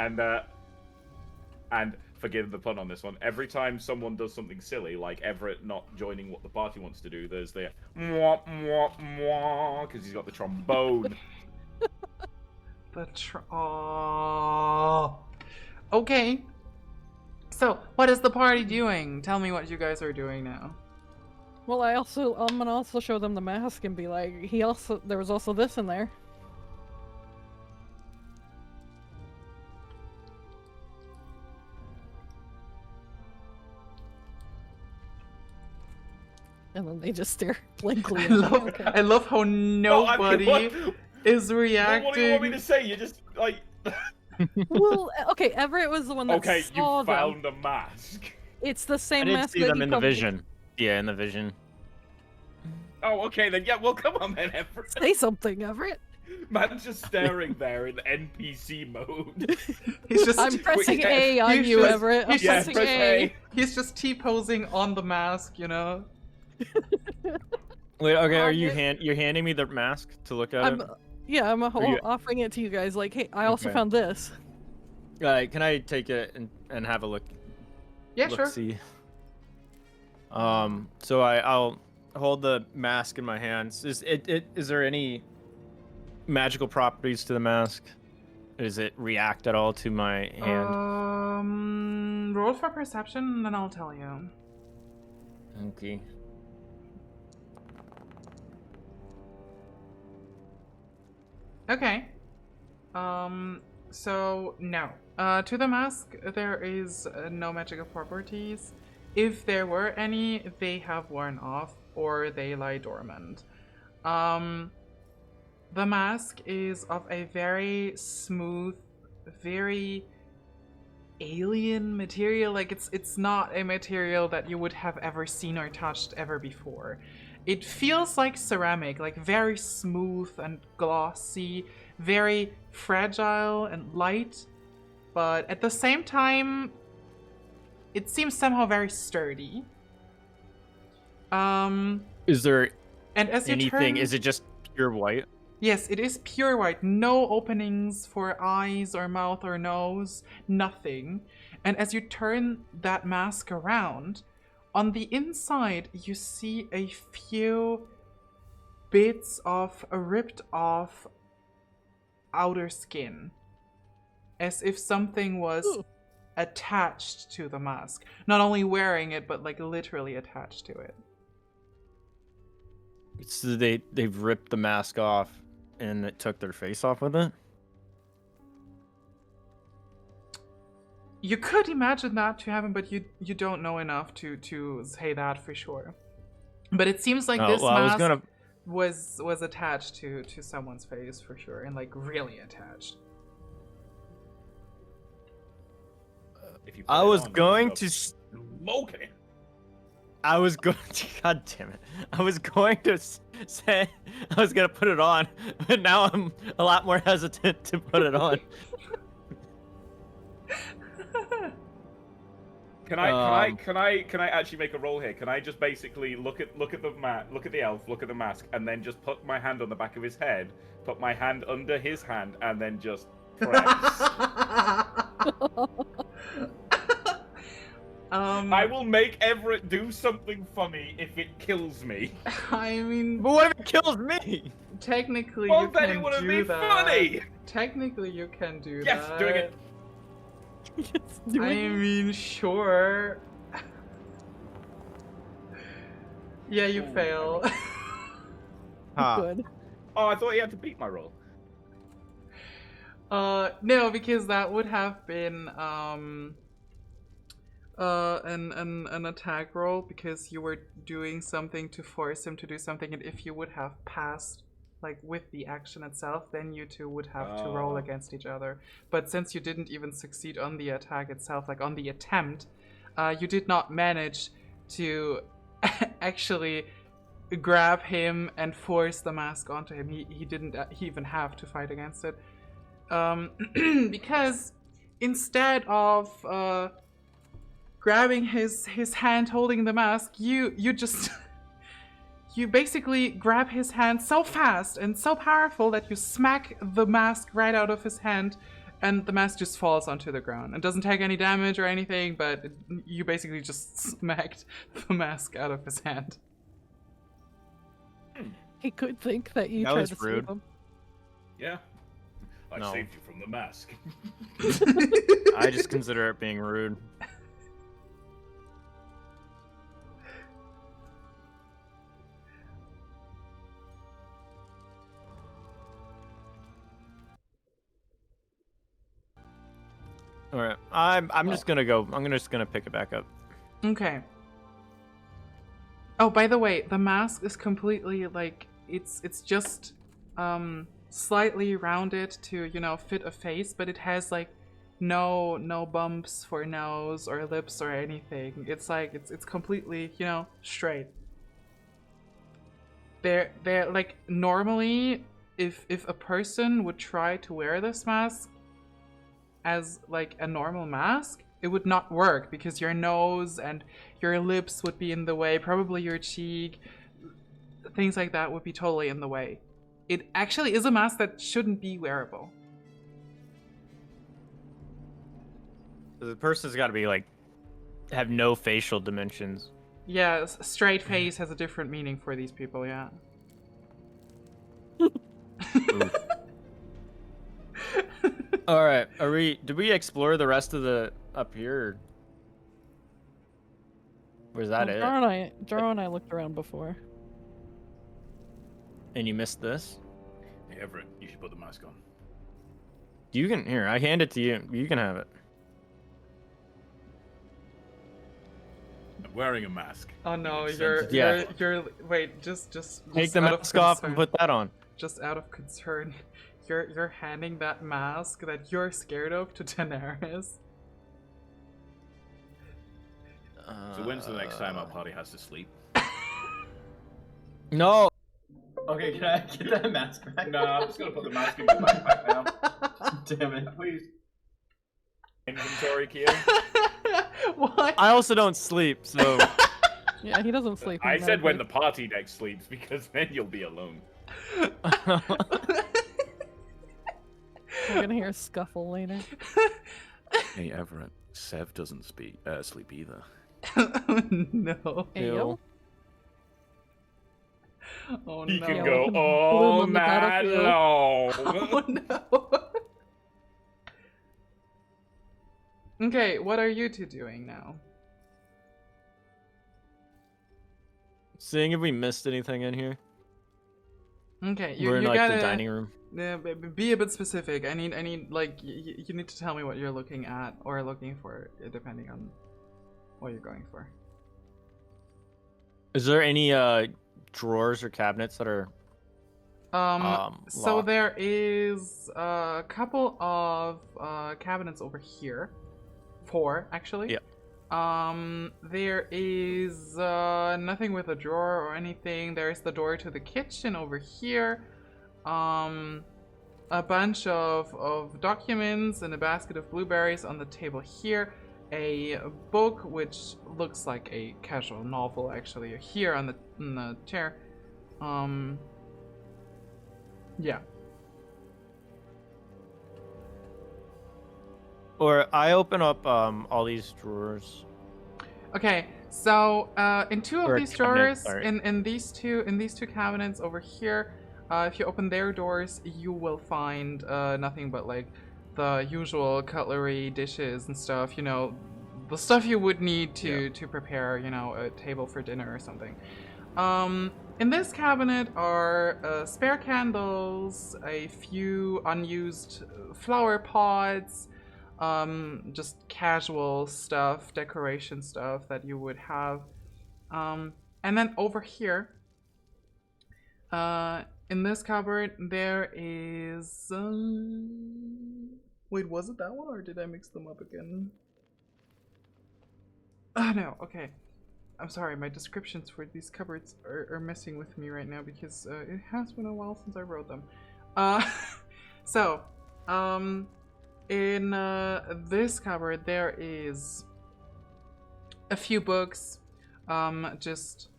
And forgive the pun on this one. Every time someone does something silly, like Everett not joining what the party wants to do, there's the mwah mwah mwah because he's got the trombone. Oh. Okay. So, what is the party doing? Tell me what you guys are doing now. Well, I'm gonna also show them the mask and be like, there was also this in there. And then they just stare blankly. I love how nobody is reacting. What do you want me to say? You just like. Well, okay, Everett was the one that Okay, saw you found a mask. It's the same I didn't mask see that them he in the probably- vision. Yeah, in the vision. Oh, okay then. Yeah, well, come on then, Everett. Say something, Everett. Man's just staring there in NPC mode. He's just. I'm pressing yeah, A on he's you, just- Everett. I'm he's Yeah, pressing press A. A. He's just T-posing on the mask, you know. Wait, okay, you're handing me the mask to look at it? Yeah, I'm you- offering it to you guys. Like, hey, I also Okay. found this. Can I take it and have a look? Yeah, sure. See. So I'll hold the mask in my hands. Is there any magical properties to the mask? Does it react at all to my hand? Roll for perception, and then I'll tell you. Okay. Okay. So no. To the mask, there is no magical properties. If there were any, they have worn off or they lie dormant. The mask is of a very smooth, very alien material. Like it's not a material that you would have ever seen or touched ever before. It feels like ceramic, like very smooth and glossy, very fragile and light, but at the same time, it seems somehow very sturdy. Is there And as you Anything? turn... Is it just pure white? Yes, it is pure white. No openings for eyes or mouth or nose. Nothing. And as you turn that mask around, on the inside you see a few bits of ripped off outer skin. As if something was attached to the mask. Not only wearing it, but like literally attached to it. So they've ripped the mask off and it took their face off with it? You could imagine that to happen, but you don't know enough to say that for sure. But it seems like this mask was attached to someone's face for sure, and like really attached. I was going to smoke it. I was going to, god damn it. I was going to say I was going to put it on, but now I'm a lot more hesitant to put it on. Can I actually make a roll here? Can I just basically look at the elf, look at the mask, and then just put my hand on the back of his head, put my hand under his hand, and then just press? I will make Everett do something funny if it kills me. I mean, but what if it kills me? Technically, well, you then can it wouldn't do be that. funny. Technically, you can do yes, that. Doing it. I mean, sure. Yeah, you fail. Good. Oh, I thought you had to beat my roll. No, because that would have been an attack roll, because you were doing something to force him to do something, and if you would have passed like with the action itself, then you two would have to roll against each other. But since you didn't even succeed on the attack itself, like on the attempt, you did not manage to actually grab him and force the mask onto him. He didn't even have to fight against it. Because instead of grabbing his hand holding the mask, you just you basically grab his hand so fast and so powerful that you smack the mask right out of his hand, and the mask just falls onto the ground. It doesn't take any damage or anything, but you basically just smacked the mask out of his hand. He could think that you tried to rude. save him. Yeah. I No. saved you from the mask. I just consider it being rude. All right, I'm just gonna go. I'm just gonna pick it back up. Okay. Oh, by the way, the mask is completely like it's just slightly rounded to, you know, fit a face, but it has like no bumps for nose or lips or anything. It's like it's completely, you know, straight. They're like, normally if a person would try to wear this mask as like a normal mask, it would not work, because your nose and your lips would be in the way, probably your cheek, things like that would be totally in the way. It actually is a mask that shouldn't be wearable. The person's got to be like have no facial dimensions. Yeah, straight face has a different meaning for these people, yeah. All right, did we explore the rest of the up here? Or is that it? Jaro and I looked around before. And you missed this? Hey, Everett, you should put the mask on. You can, here, I hand it to you. You can have it. I'm wearing a mask. Oh no, you're wait, just Take the mask off and put that on. Just out of concern, you're handing that mask that you're scared of to Daenerys. So when's the next time our party has to sleep? No. Okay, can I get that mask back? No, I'm just gonna put the mask in my backpack now. Damn it. Please. Inventory, Kia. What? I also don't sleep, so Yeah, he doesn't sleep. I in said that when bed. the party deck sleeps because then you'll be alone. We're gonna hear a scuffle later. Hey Everett, Sev doesn't sleep either. No. Ayo. Oh He no. can Yeah, go we can bloom all on the night battlefield. long. Oh no. Okay, what are you two doing now? Seeing if we missed anything in here. Okay, We're in you like gotta the dining room. be a bit specific. I need like you need to tell me what you're looking at or looking for, depending on what you're going for. Is there any drawers or cabinets that are So locked? there is a couple of cabinets over here. 4 actually. Yeah. There is nothing with a drawer or anything. There is the door to the kitchen over here. A bunch of documents and a basket of blueberries on the table here. A book which looks like a casual novel actually here on the chair. Yeah. Or I open up all these drawers. Okay, so in 2 of Or these cabinets, drawers, sorry. in these two cabinets over here, if you open their doors, you will find nothing but like the usual cutlery, dishes, and stuff. You know, the stuff you would need to prepare, you know, a table for dinner or something. In this cabinet are spare candles, a few unused flower pots. Just casual stuff, decoration stuff that you would have. And then over here, in this cupboard, there is... Wait, was it that one or did I mix them up again? Oh no, okay. I'm sorry, my descriptions for these cupboards are messing with me right now because it has been a while since I wrote them. In this cupboard, there is a few books, just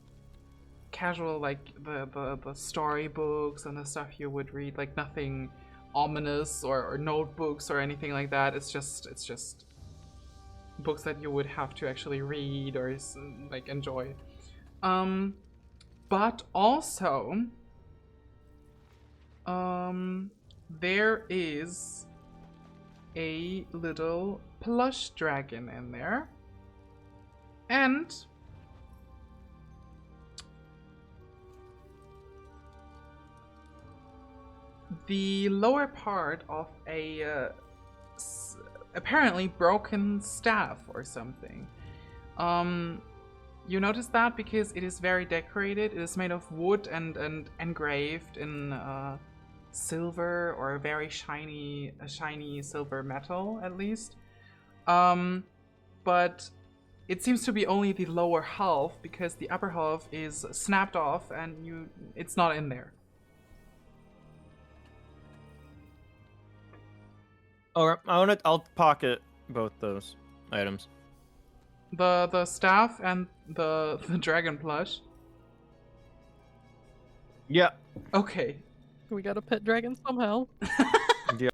casual, like the story books and the stuff you would read, like nothing ominous or notebooks or anything like that. It's just books that you would have to actually read or like enjoy. But also, there is a little plush dragon in there, and the lower part of a apparently broken staff or something. You notice that because it is very decorated. It is made of wood and engraved in silver or a very shiny silver metal at least. But it seems to be only the lower half because the upper half is snapped off and it's not in there. Alright, I'll pocket both those items. The staff and the dragon plush. Yeah. Okay. We got a pet dragon somehow. Yeah.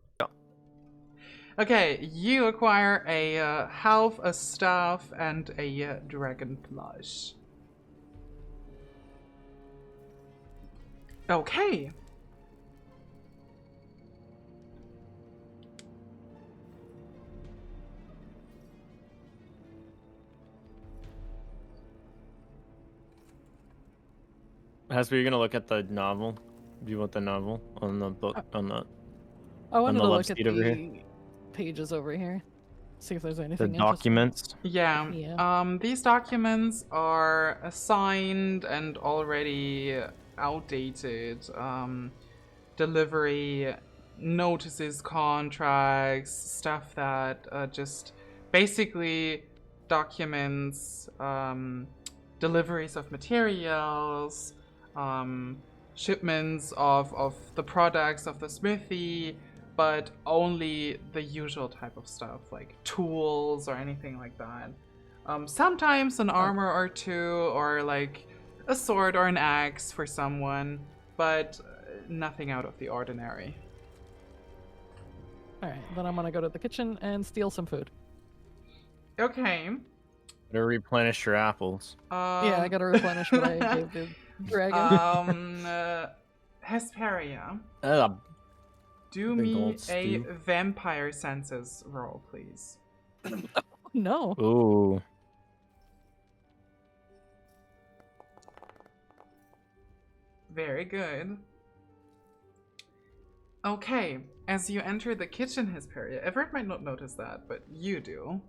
Okay, you acquire a half, a staff, and a dragon plush. Okay. Hasper, you're gonna look at the novel? Do you want the novel on the book on the I wanted the to left look at seat over here? the pages over here. See if there's The anything documents? Yeah. Yeah. These documents are assigned and already outdated. Delivery notices, contracts, stuff that just basically documents deliveries of materials, shipments of the products of the smithy, but only the usual type of stuff like tools or anything like that. Sometimes an armor or two, or like a sword or an axe for someone, but nothing out of the ordinary. Alright, then I'm gonna go to the kitchen and steal some food. Okay. Better replenish your apples. Yeah, I gotta replenish what I gave the dragon. Hesperia, Uh, do Big me old a stew. vampire senses roll, please. No. Ooh. Very good. Okay, as you enter the kitchen, Hesperia, Everett might not notice that, but you do.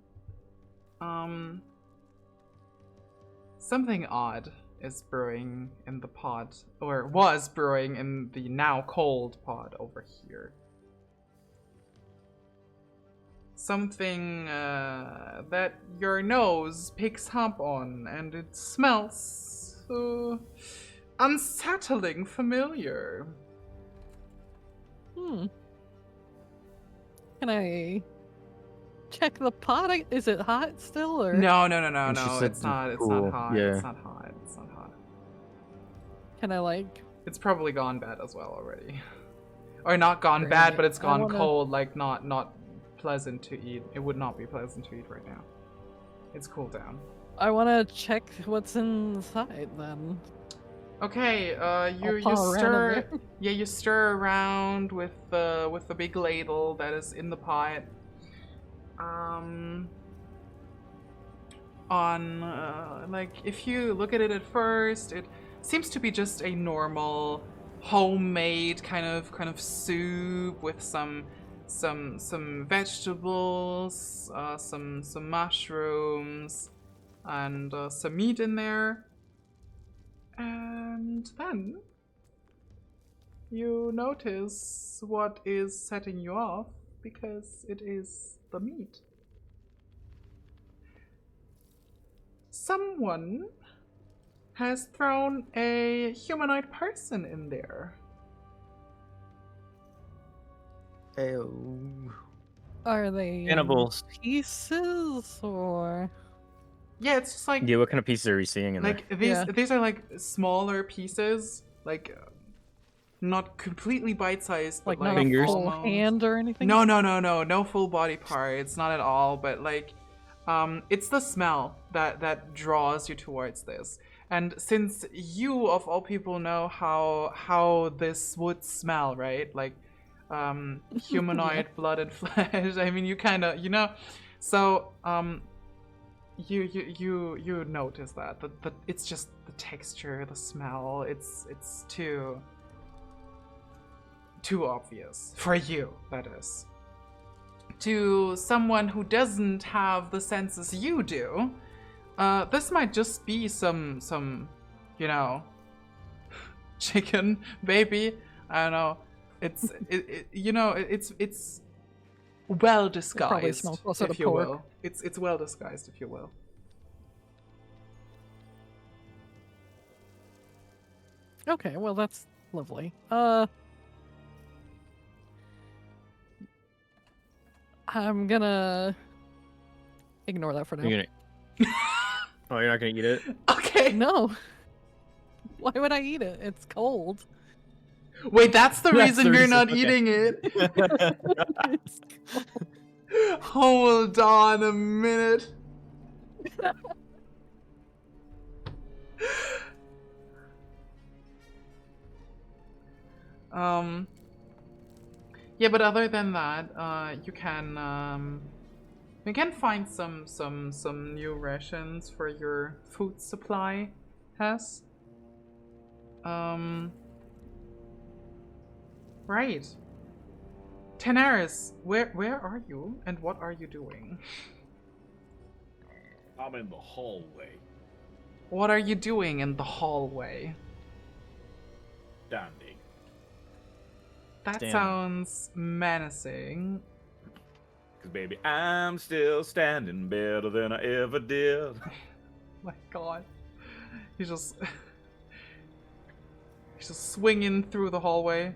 Something odd is brewing in the pot, or was brewing in the now cold pot over here. Something that your nose picks up on, and it smells unsettling familiar. Can I check the pot? Is it hot still, or No. And she said It's not. It's cool, not hot. yeah. It's not hot. It's not hot. can I like? It's probably gone bad as well already, or not gone bad, but it's I gone wanna- cold. Like not pleasant to eat. It would not be pleasant to eat right now. It's cooled down. I want to check what's inside then. Okay, you paw around in stir. there. Yeah, you stir around with the big ladle that is in the pot. Like if you look at it at first, it seems to be just a normal homemade kind of soup with some vegetables, some mushrooms, and some meat in there. And then you notice what is setting you off, because it is the meat. Someone has thrown a humanoid person in there. Ew. Are they Cannibals. pieces or? Yeah, it's just like Yeah, what kind of pieces are you seeing in like these are like smaller pieces, like not completely bite-sized, but Like not Fingers. a full almost. hand or anything? No full body parts, not at all. But like, it's the smell that draws you towards this. And since you of all people know how this would smell, right? Like, humanoid blood and flesh. I mean, you kind of So you notice that the it's just the texture, the smell. It's too obvious for you, that is. To someone who doesn't have the senses you do, this might just be some chicken baby. I don't know. It's it's well disguised, smell closer if to you pork. will. It's well disguised, if you will. Okay, well that's lovely. I'm gonna ignore that for now. You're gonna... Oh, you're not gonna eat it? Okay. No. Why would I eat it? It's cold. Wait, that's the That's reason the you're reason, not okay. eating it. It's cold. Hold on a minute. Yeah, but other than that, you can find some new rations for your food supply, Hess. Right. Tanaris, where are you and what are you doing? I'm in the hallway. What are you doing in the hallway? Standing. That Standing. sounds menacing. Cause baby, I'm still standing better than I ever did. My God, he's just swinging through the hallway.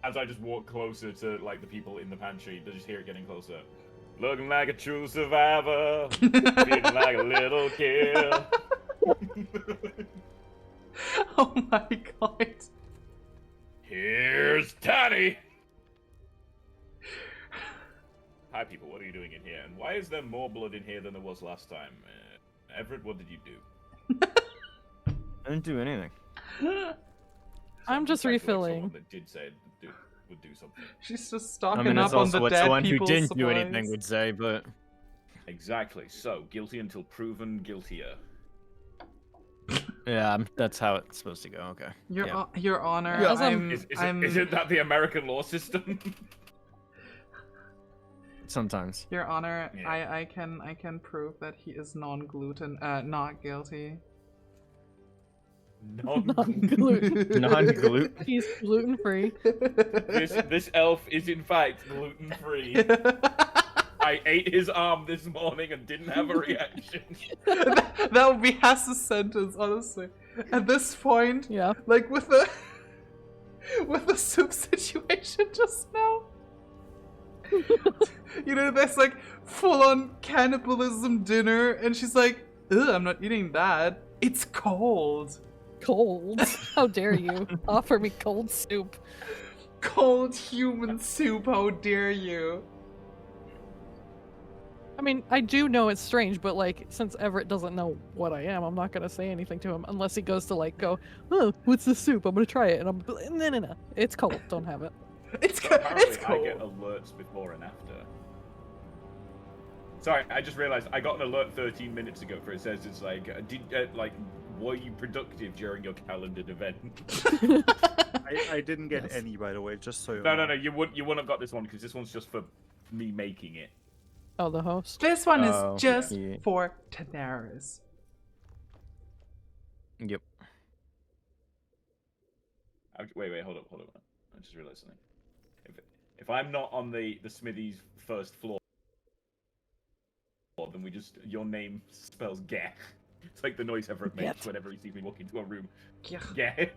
As I just walk closer to like the people in the pantry, they just hear it getting closer. Looking like a true survivor, feeling like a little kid. Oh my god. Here's Taddy. Hi, people. What are you doing in here? And why is there more blood in here than there was last time? Everett, what did you do? I didn't do anything. I'm just Sounds like refilling. someone that did say would do something. She's just I stocking mean, it's up on also the what dead someone who people's didn't supplies. do anything would say, but Exactly. So, guilty until proven guiltier. yeah, that's how it's supposed to go. Okay. Your Honor, Yeah. Isn't that the American law system? Sometimes. Your Honor, Yeah. I can prove that he is non-gluten, not guilty. Non-gluten. Non-gluten. He's gluten free. This elf is in fact gluten free. I ate his arm this morning and didn't have a reaction. that would be Hass's sentence, honestly. At this point, Yeah. like with the soup situation just now. You know, there's like full-on cannibalism dinner, and she's like, "Ugh, I'm not eating that. It's cold." Cold. How dare you offer me cold soup? Cold human soup, how dare you? I mean, I do know it's strange, but like, since Everett doesn't know what I am, I'm not gonna say anything to him unless he goes to like go, "Oh, what's the soup? I'm gonna try it," and I'm no, it's cold. Don't have it. It's So cold. apparently It's cold. I get alerts before and after. Sorry, I just realized I got an alert 13 minutes ago for it says it's like, were you productive during your calendared event? I didn't get any, by the way, just so you No, know. you wouldn't have got this one because this one's just for me making it. Oh, the host. This one is Oh, just yeah. for Daenerys. Yep. Wait, hold up. I just realized something. If I'm not on the Smithy's first floor, then your name spells "geh." It's like the noise Everett makes whenever he sees me walk into a room. Geh.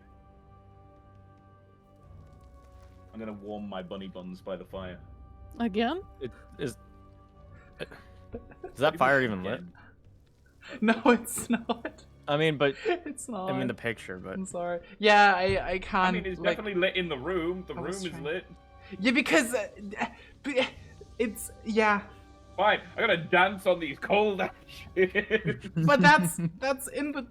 I'm gonna warm my bunny buns by the fire. Again? Is that fire even lit? No, it's not. I mean, but It's not. I mean the picture, but I'm sorry. Yeah, I can't. I mean, it's like, definitely lit in the room. The I room was is trying- lit. Yeah, because it's Fine, I gotta dance on these cold ashes. but that's in the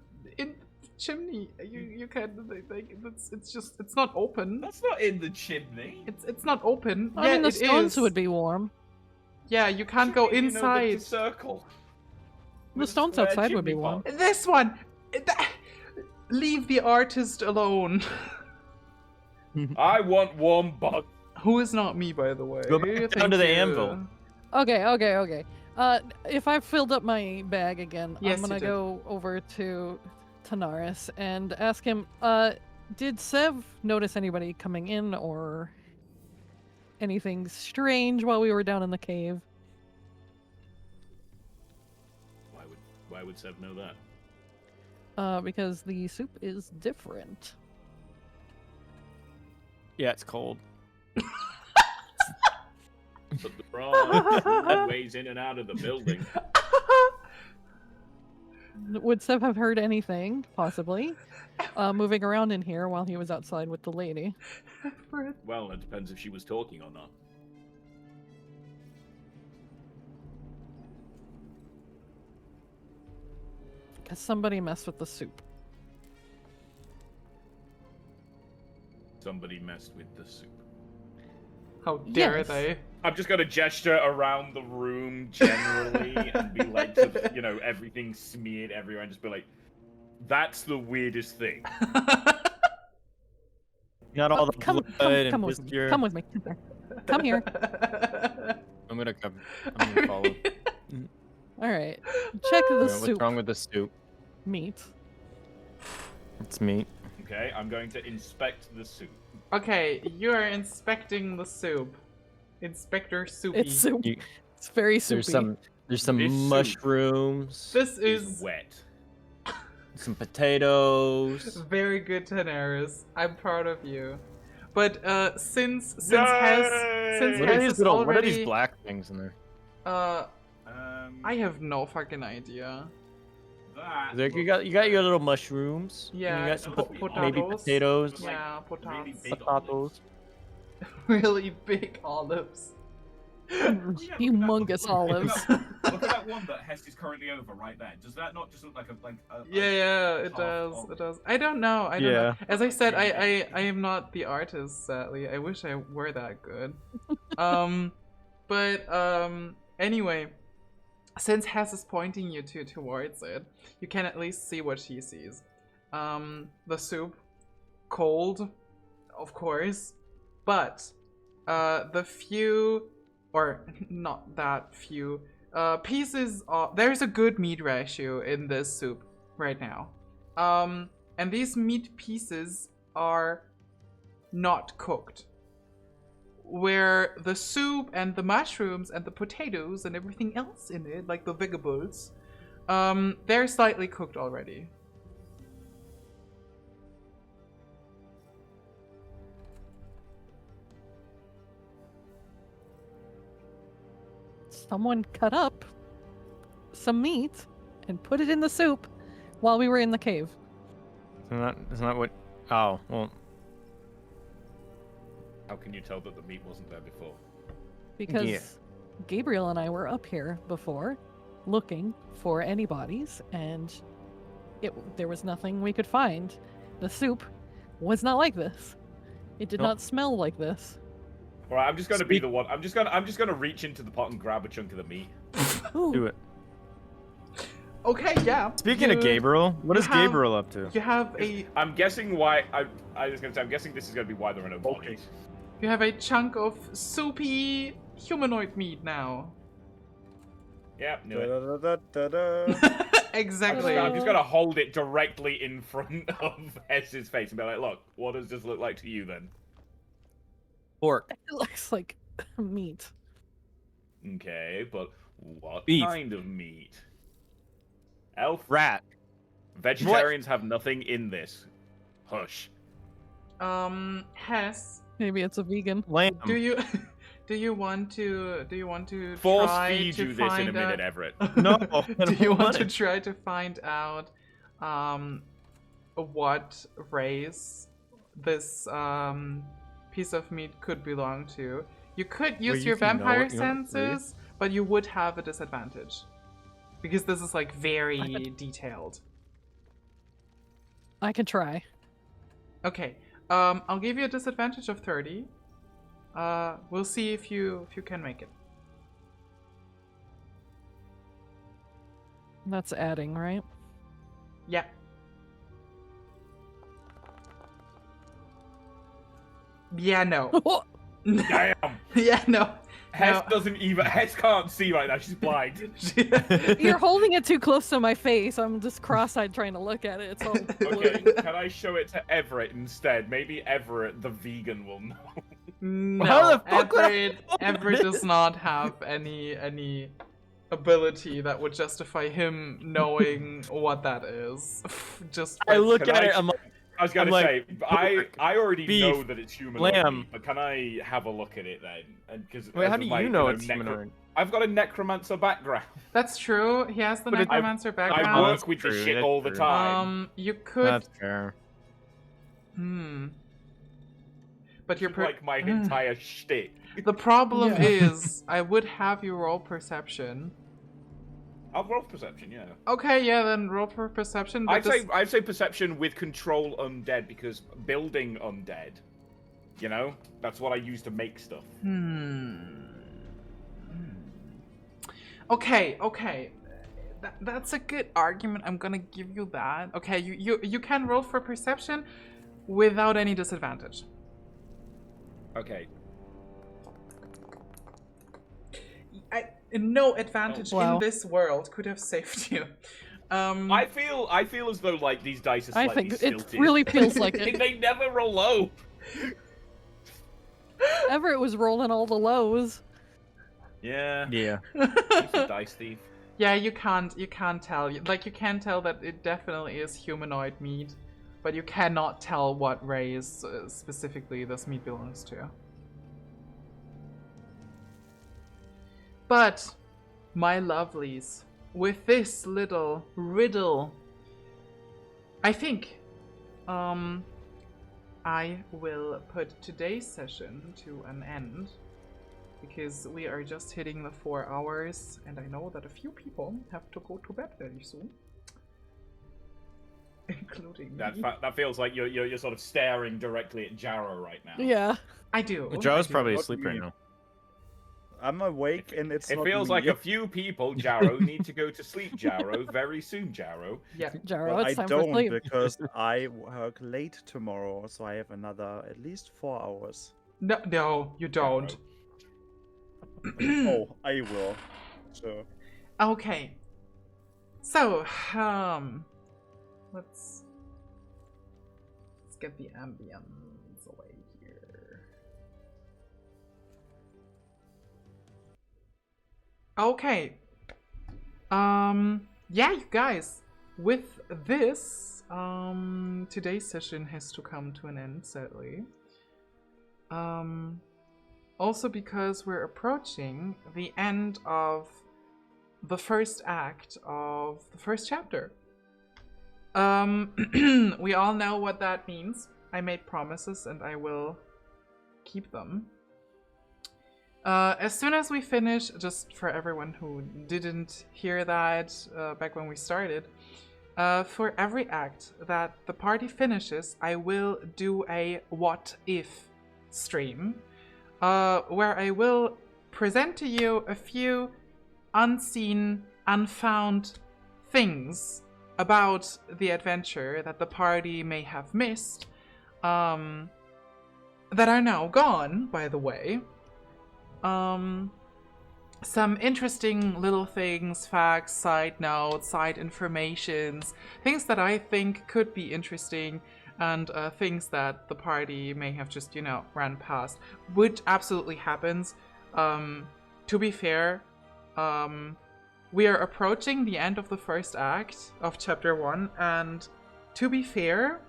chimney. You can like it's not open. That's not in the chimney. It's not open. I mean, the it stones is. would be warm. Yeah, you can't go Chimney, inside. the circle. The stones outside would be warm. This one. Leave the artist alone. I want warm bugs. Who is not me, by the way. Go back down Thank to the you. anvil. Okay. If I've filled up my bag again, Yes, I'm you gonna did. go over to Tanaris and ask him, did Sev notice anybody coming in or anything strange while we were down in the cave? Why would Sev know that? Because the soup is different. yeah, it's cold. But the brawn ways in and out of the building. Would Sev have heard anything, possibly, moving around in here while he was outside with the lady? Well, it depends if she was talking or not. Because somebody messed with the soup. Somebody messed with the soup. How dare Yes. they? I'm just gonna gesture around the room generally and be like, to, everything smeared everywhere, and just be like, "That's the weirdest thing." Not all the Come blood and with me. viscera. Come with me. Come here. I'm gonna come. I'm gonna follow. All right. Check the What's soup. wrong with the soup? Meat. It's meat. Okay, I'm going to inspect the soup. Okay, you are inspecting the soup. Inspector Soupy. It's soup. You- It's very soupy. There's some This soup mushrooms. This Is is wet. Some potatoes. very good, Daenerys. I'm proud of you. But since Hess What are these is little? already, What are these black things in there? I have no fucking idea. That Like you got your little mushrooms. Yeah, And you got some potatoes. maybe potatoes. Yeah, really potatoes. big Potatoes. Really big olives. Humongous olives. Look at that one that Hest is currently over right there. Does that not just look like a Yeah, it half does. of- It does. I don't know. I don't know. Yeah. As I said, I am not the artist, sadly. I wish I were that good. Anyway, since Hess is pointing you towards it, you can at least see what she sees. The soup, cold, of course, but the few, or not that few, pieces of, there's a good meat ratio in this soup right now. And these meat pieces are not cooked. Where the soup and the mushrooms and the potatoes and everything else in it, like the vegetables, they're slightly cooked already. Someone cut up some meat and put it in the soup while we were in the cave. Isn't that what? Oh, well. How can you tell that the meat wasn't there before? Because Yeah. Gabriel and I were up here before looking for any bodies, and there was nothing we could find. The soup was not like this. It did Nope. not smell like this. All right, I'm just gonna be the one. I'm just gonna reach into the pot and grab a chunk of the meat. Do it. Okay, yeah. Speaking of Gabriel, what is have- Gabriel up to? You have a I'm guessing why. I was gonna say. I'm guessing this is gonna be why there are no bodies. you have a chunk of soupy humanoid meat now. Yeah, knew it. Da-da-da-da-da. Exactly. I'm just gonna hold it directly in front of Hess's face and be like, "Look, what does this look like to you then?" Pork. It looks like meat. Okay, but what Beef. kind of meat? Elf. Rat. Vegetarians have nothing in this. Hush. Hess, Maybe it's a vegan. Lamb. do you want to Force try feed to you this find in a minute, out- Everett. No. Do you want to try to find out what race this piece of meat could belong to? You could use you your can know vampire it, you know, race? senses, but you would have a disadvantage. Because this is like very detailed. I can try. Okay. I'll give you a disadvantage of 30. We'll see if you can make it. That's adding, right? Yeah. Yeah, no. Damn. Yeah, no. Hess No. doesn't even. Hess can't see right now. She's blind. You're holding it too close to my face. I'm just cross-eyed trying to look at it. It's all Okay, blurry. can I show it to Everett instead? Maybe Everett, the vegan, will know. No, How the fuck would I Everett does not have any ability that would justify him knowing what that is. Just I with- look Can at I- it. I'm like, I was gonna I'm say, I already beef, know that it's humanoid, lamb. meat, but can I have a look at it then? And because wait, how do you know it's humanoid? I've got a necromancer background. That's true. He has the But it- necromancer I background. work with this true, shit that's all the true. time. You could. That's fair. But you're It's like my entire shtick. The problem Yeah. is, I would have you roll perception. I'll roll perception, yeah. Okay, yeah, then roll for perception. But I'd say perception with control undead because building undead, you know, that's what I use to make stuff. Okay. That's a good argument. I'm gonna give you that. Okay, you can roll for perception without any disadvantage. Okay. No advantage Wow. in this world could have saved you. I feel as though like these dice are I slightly think stilted. it really feels like it. They never roll low. Everett was rolling all the lows. Yeah. Yeah. He's a dice thief. Yeah, you can't tell. Like, you can tell that it definitely is humanoid meat. but you cannot tell what race specifically this meat belongs to. But, my lovelies, with this little riddle, I think I will put today's session to an end, because we are just hitting the 4 hours, and I know that a few people have to go to bed very soon. Including me. That feels like you're sort of staring directly at Jarrow right now. Yeah. I do. Joe's I do. probably Not asleep me. right now. I'm awake and it's It not feels me. like a few people, Jarrow, need to go to sleep, Jarrow, very soon, Jarrow. Yeah. Jarrow, Well, it's I time for don't sleep. because I work late tomorrow, so I have another at least 4 hours. No, you don't. Oh, I will. Sure. Okay. So, let's get the ambience away here. Okay. Yeah, you guys, with this, today's session has to come to an end, sadly. Also because we're approaching the end of the first act of the first chapter. We all know what that means. I made promises and I will keep them. As soon as we finish, just for everyone who didn't hear that back when we started, for every act that the party finishes, I will do a what if stream, where I will present to you a few unseen, unfound things about the adventure that the party may have missed, that are now gone, by the way. Some interesting little things, facts, side notes, side informations, things that I think could be interesting, and things that the party may have just, ran past, which absolutely happens. To be fair, we are approaching the end of the first act of chapter 1, and to be fair,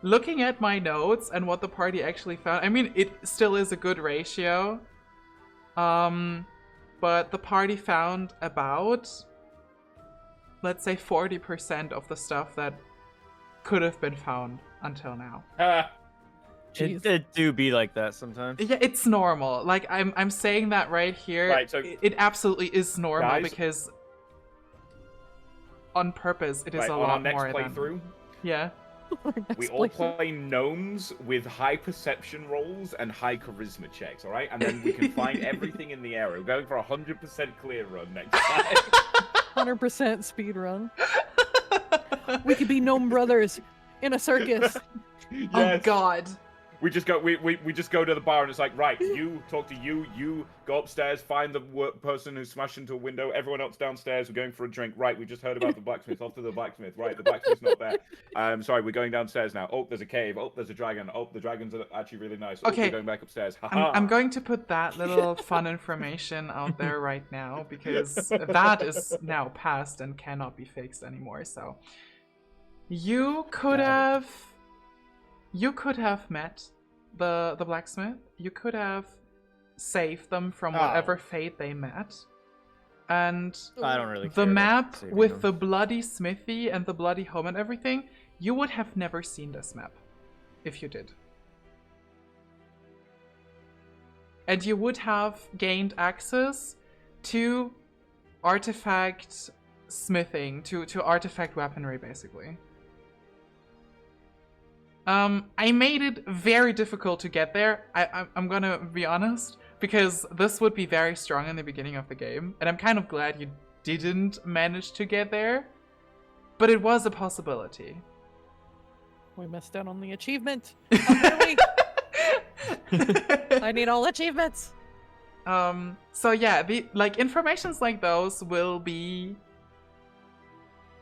looking at my notes and what the party actually found, I mean, it still is a good ratio, but the party found about, let's say, 40% of the stuff that could have been found until now. It do be like that sometimes. Yeah, it's normal. Like, I'm saying that right here. Right, so it absolutely is normal, guys, because on purpose it is right, a on lot our next more playthrough, than... Yeah. we all play gnomes with high perception rolls and high charisma checks, alright? And then we can find everything in the area. We're going for a 100% clear run next time. 100% speed run. We could be gnome brothers in a circus. Yes. Oh god. We just go to the bar and it's like, right, you talk to you go upstairs, find the person who smashed into a window, everyone else downstairs, we're going for a drink. Right, we just heard about the blacksmith, off to the blacksmith. Right, the blacksmith's not there. Sorry, we're going downstairs now. Oh, there's a cave. Oh, there's a dragon. Oh, the dragons are actually really nice. Oh, Okay. we're going back upstairs. Ha-ha. I'm going to put that little fun information out there right now, because that is now past and cannot be fixed anymore. So you could have met the blacksmith. You could have saved them from whatever fate they met. And I don't really the care about map saving with them. the bloody smithy and the bloody home and everything, you would have never seen this map if you did. And you would have gained access to artifact smithing, to artifact weaponry, basically. I made it very difficult to get there. I'm gonna be honest, because this would be very strong in the beginning of the game, and I'm kind of glad you didn't manage to get there, but it was a possibility. We missed out on the achievement. How dare we? I need all achievements. So yeah, informations like those will be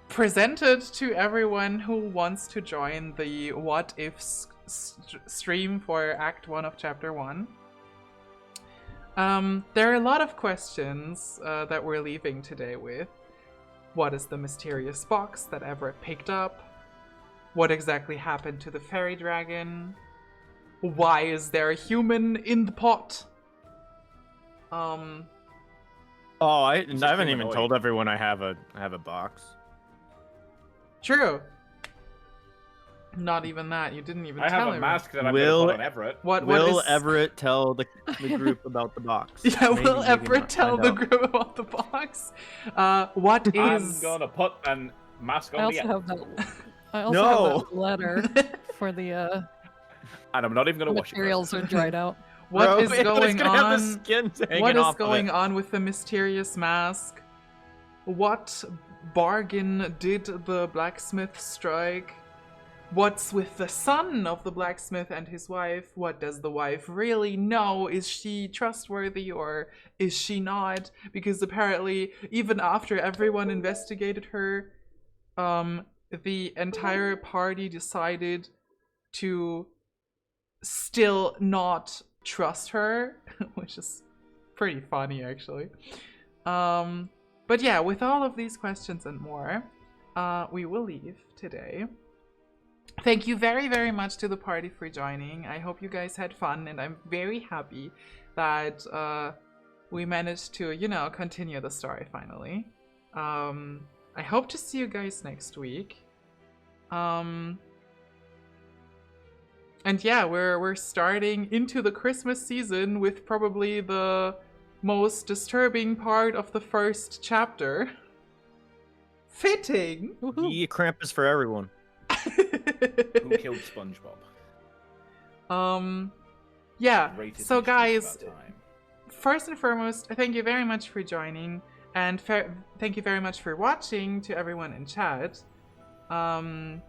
presented to everyone who wants to join the What If stream for Act 1 of Chapter 1. There are a lot of questions that we're leaving today with. What is the mysterious box that Everett picked up? What exactly happened to the fairy dragon? Why is there a human in the pot? Oh, I It's haven't even humanoid. told everyone I have a box. True. Not even that. You didn't even I tell have a everyone. mask that I'm Will- going to put on Everett. Will is... Everett tell the group about the box? Yeah, Maybe, will maybe Everett not. tell Find the out. group about the box? What I'm is... going to put a mask I on also the have that. I also No. have that letter for the and I'm not even going to wash it. materials are dried out. What Bro, is it's going gonna have the on? skin hanging What is off of going it. on with the mysterious mask? What bargain did the blacksmith strike? What's with the son of the blacksmith and his wife? What does the wife really know? Is she trustworthy or is she not? Because apparently, even after everyone investigated her, the entire party decided to still not trust her, which is pretty funny actually. But yeah, with all of these questions and more, we will leave today. Thank you very, very much to the party for joining. I hope you guys had fun, and I'm very happy that we managed to, you know, continue the story finally. I hope to see you guys next week. And yeah, we're starting into the Christmas season with probably the most disturbing part of the first chapter. Fitting! Yeah, Krampus for everyone. Who killed SpongeBob? Yeah, Greatest so mystery guys, of our time. first and foremost, thank you very much for joining, and thank you very much for watching to everyone in chat. I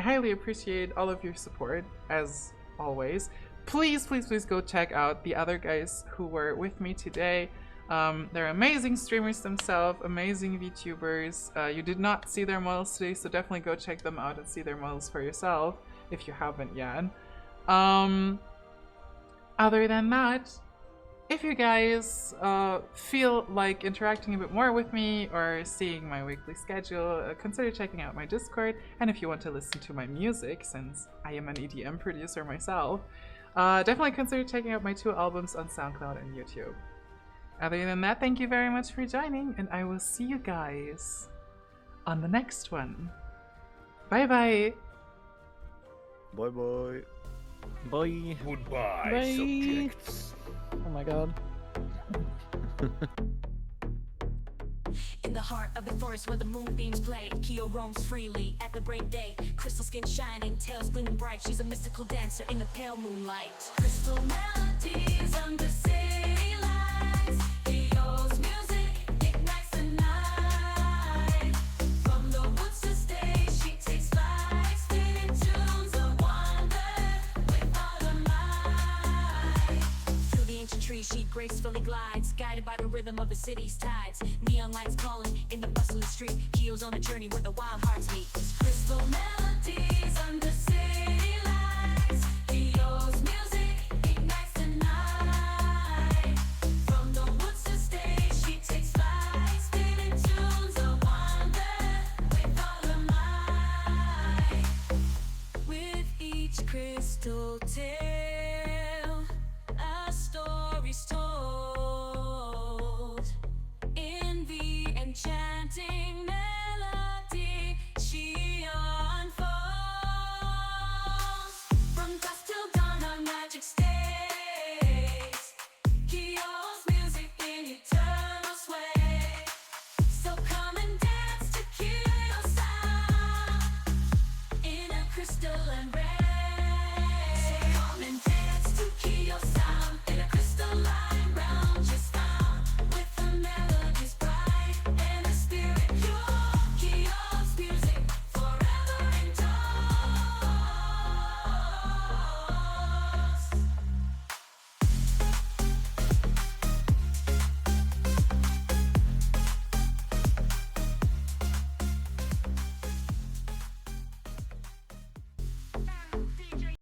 highly appreciate all of your support, as always. Please, please, please go check out the other guys who were with me today. They're amazing streamers themselves, amazing VTubers. You did not see their models today, so definitely go check them out and see their models for yourself, if you haven't yet. Other than that, if you guys feel like interacting a bit more with me or seeing my weekly schedule, consider checking out my Discord. And if you want to listen to my music, since I am an EDM producer myself, definitely consider checking out my 2 albums on SoundCloud and YouTube. Other than that, thank you very much for joining, and I will see you guys on the next one. Bye bye! Bye bye. Bye. Goodbye, Bye. subjects. Oh my god. In the heart of the forest where the moonbeams play, Kyo roams freely at the break day. Crystal skin shining, tails gleaming bright. She's a mystical dancer in the pale moonlight. Crystal melodies under city lights. Kyo's music ignites the night. From the woods to stage, she takes flight, spinning tunes of wonder with all her might. Through the ancient trees, she gracefully glides, guided by the rhythm of the city's tides. Neon lights calling in the bustling street. Kyo's on a journey where the wild hearts meet. Crystal melodies under city lights. Kyo's music ignites the night. From the woods to stage, she takes flight, spinning tunes of wonder with all her might. With each crystal tale, a story's told.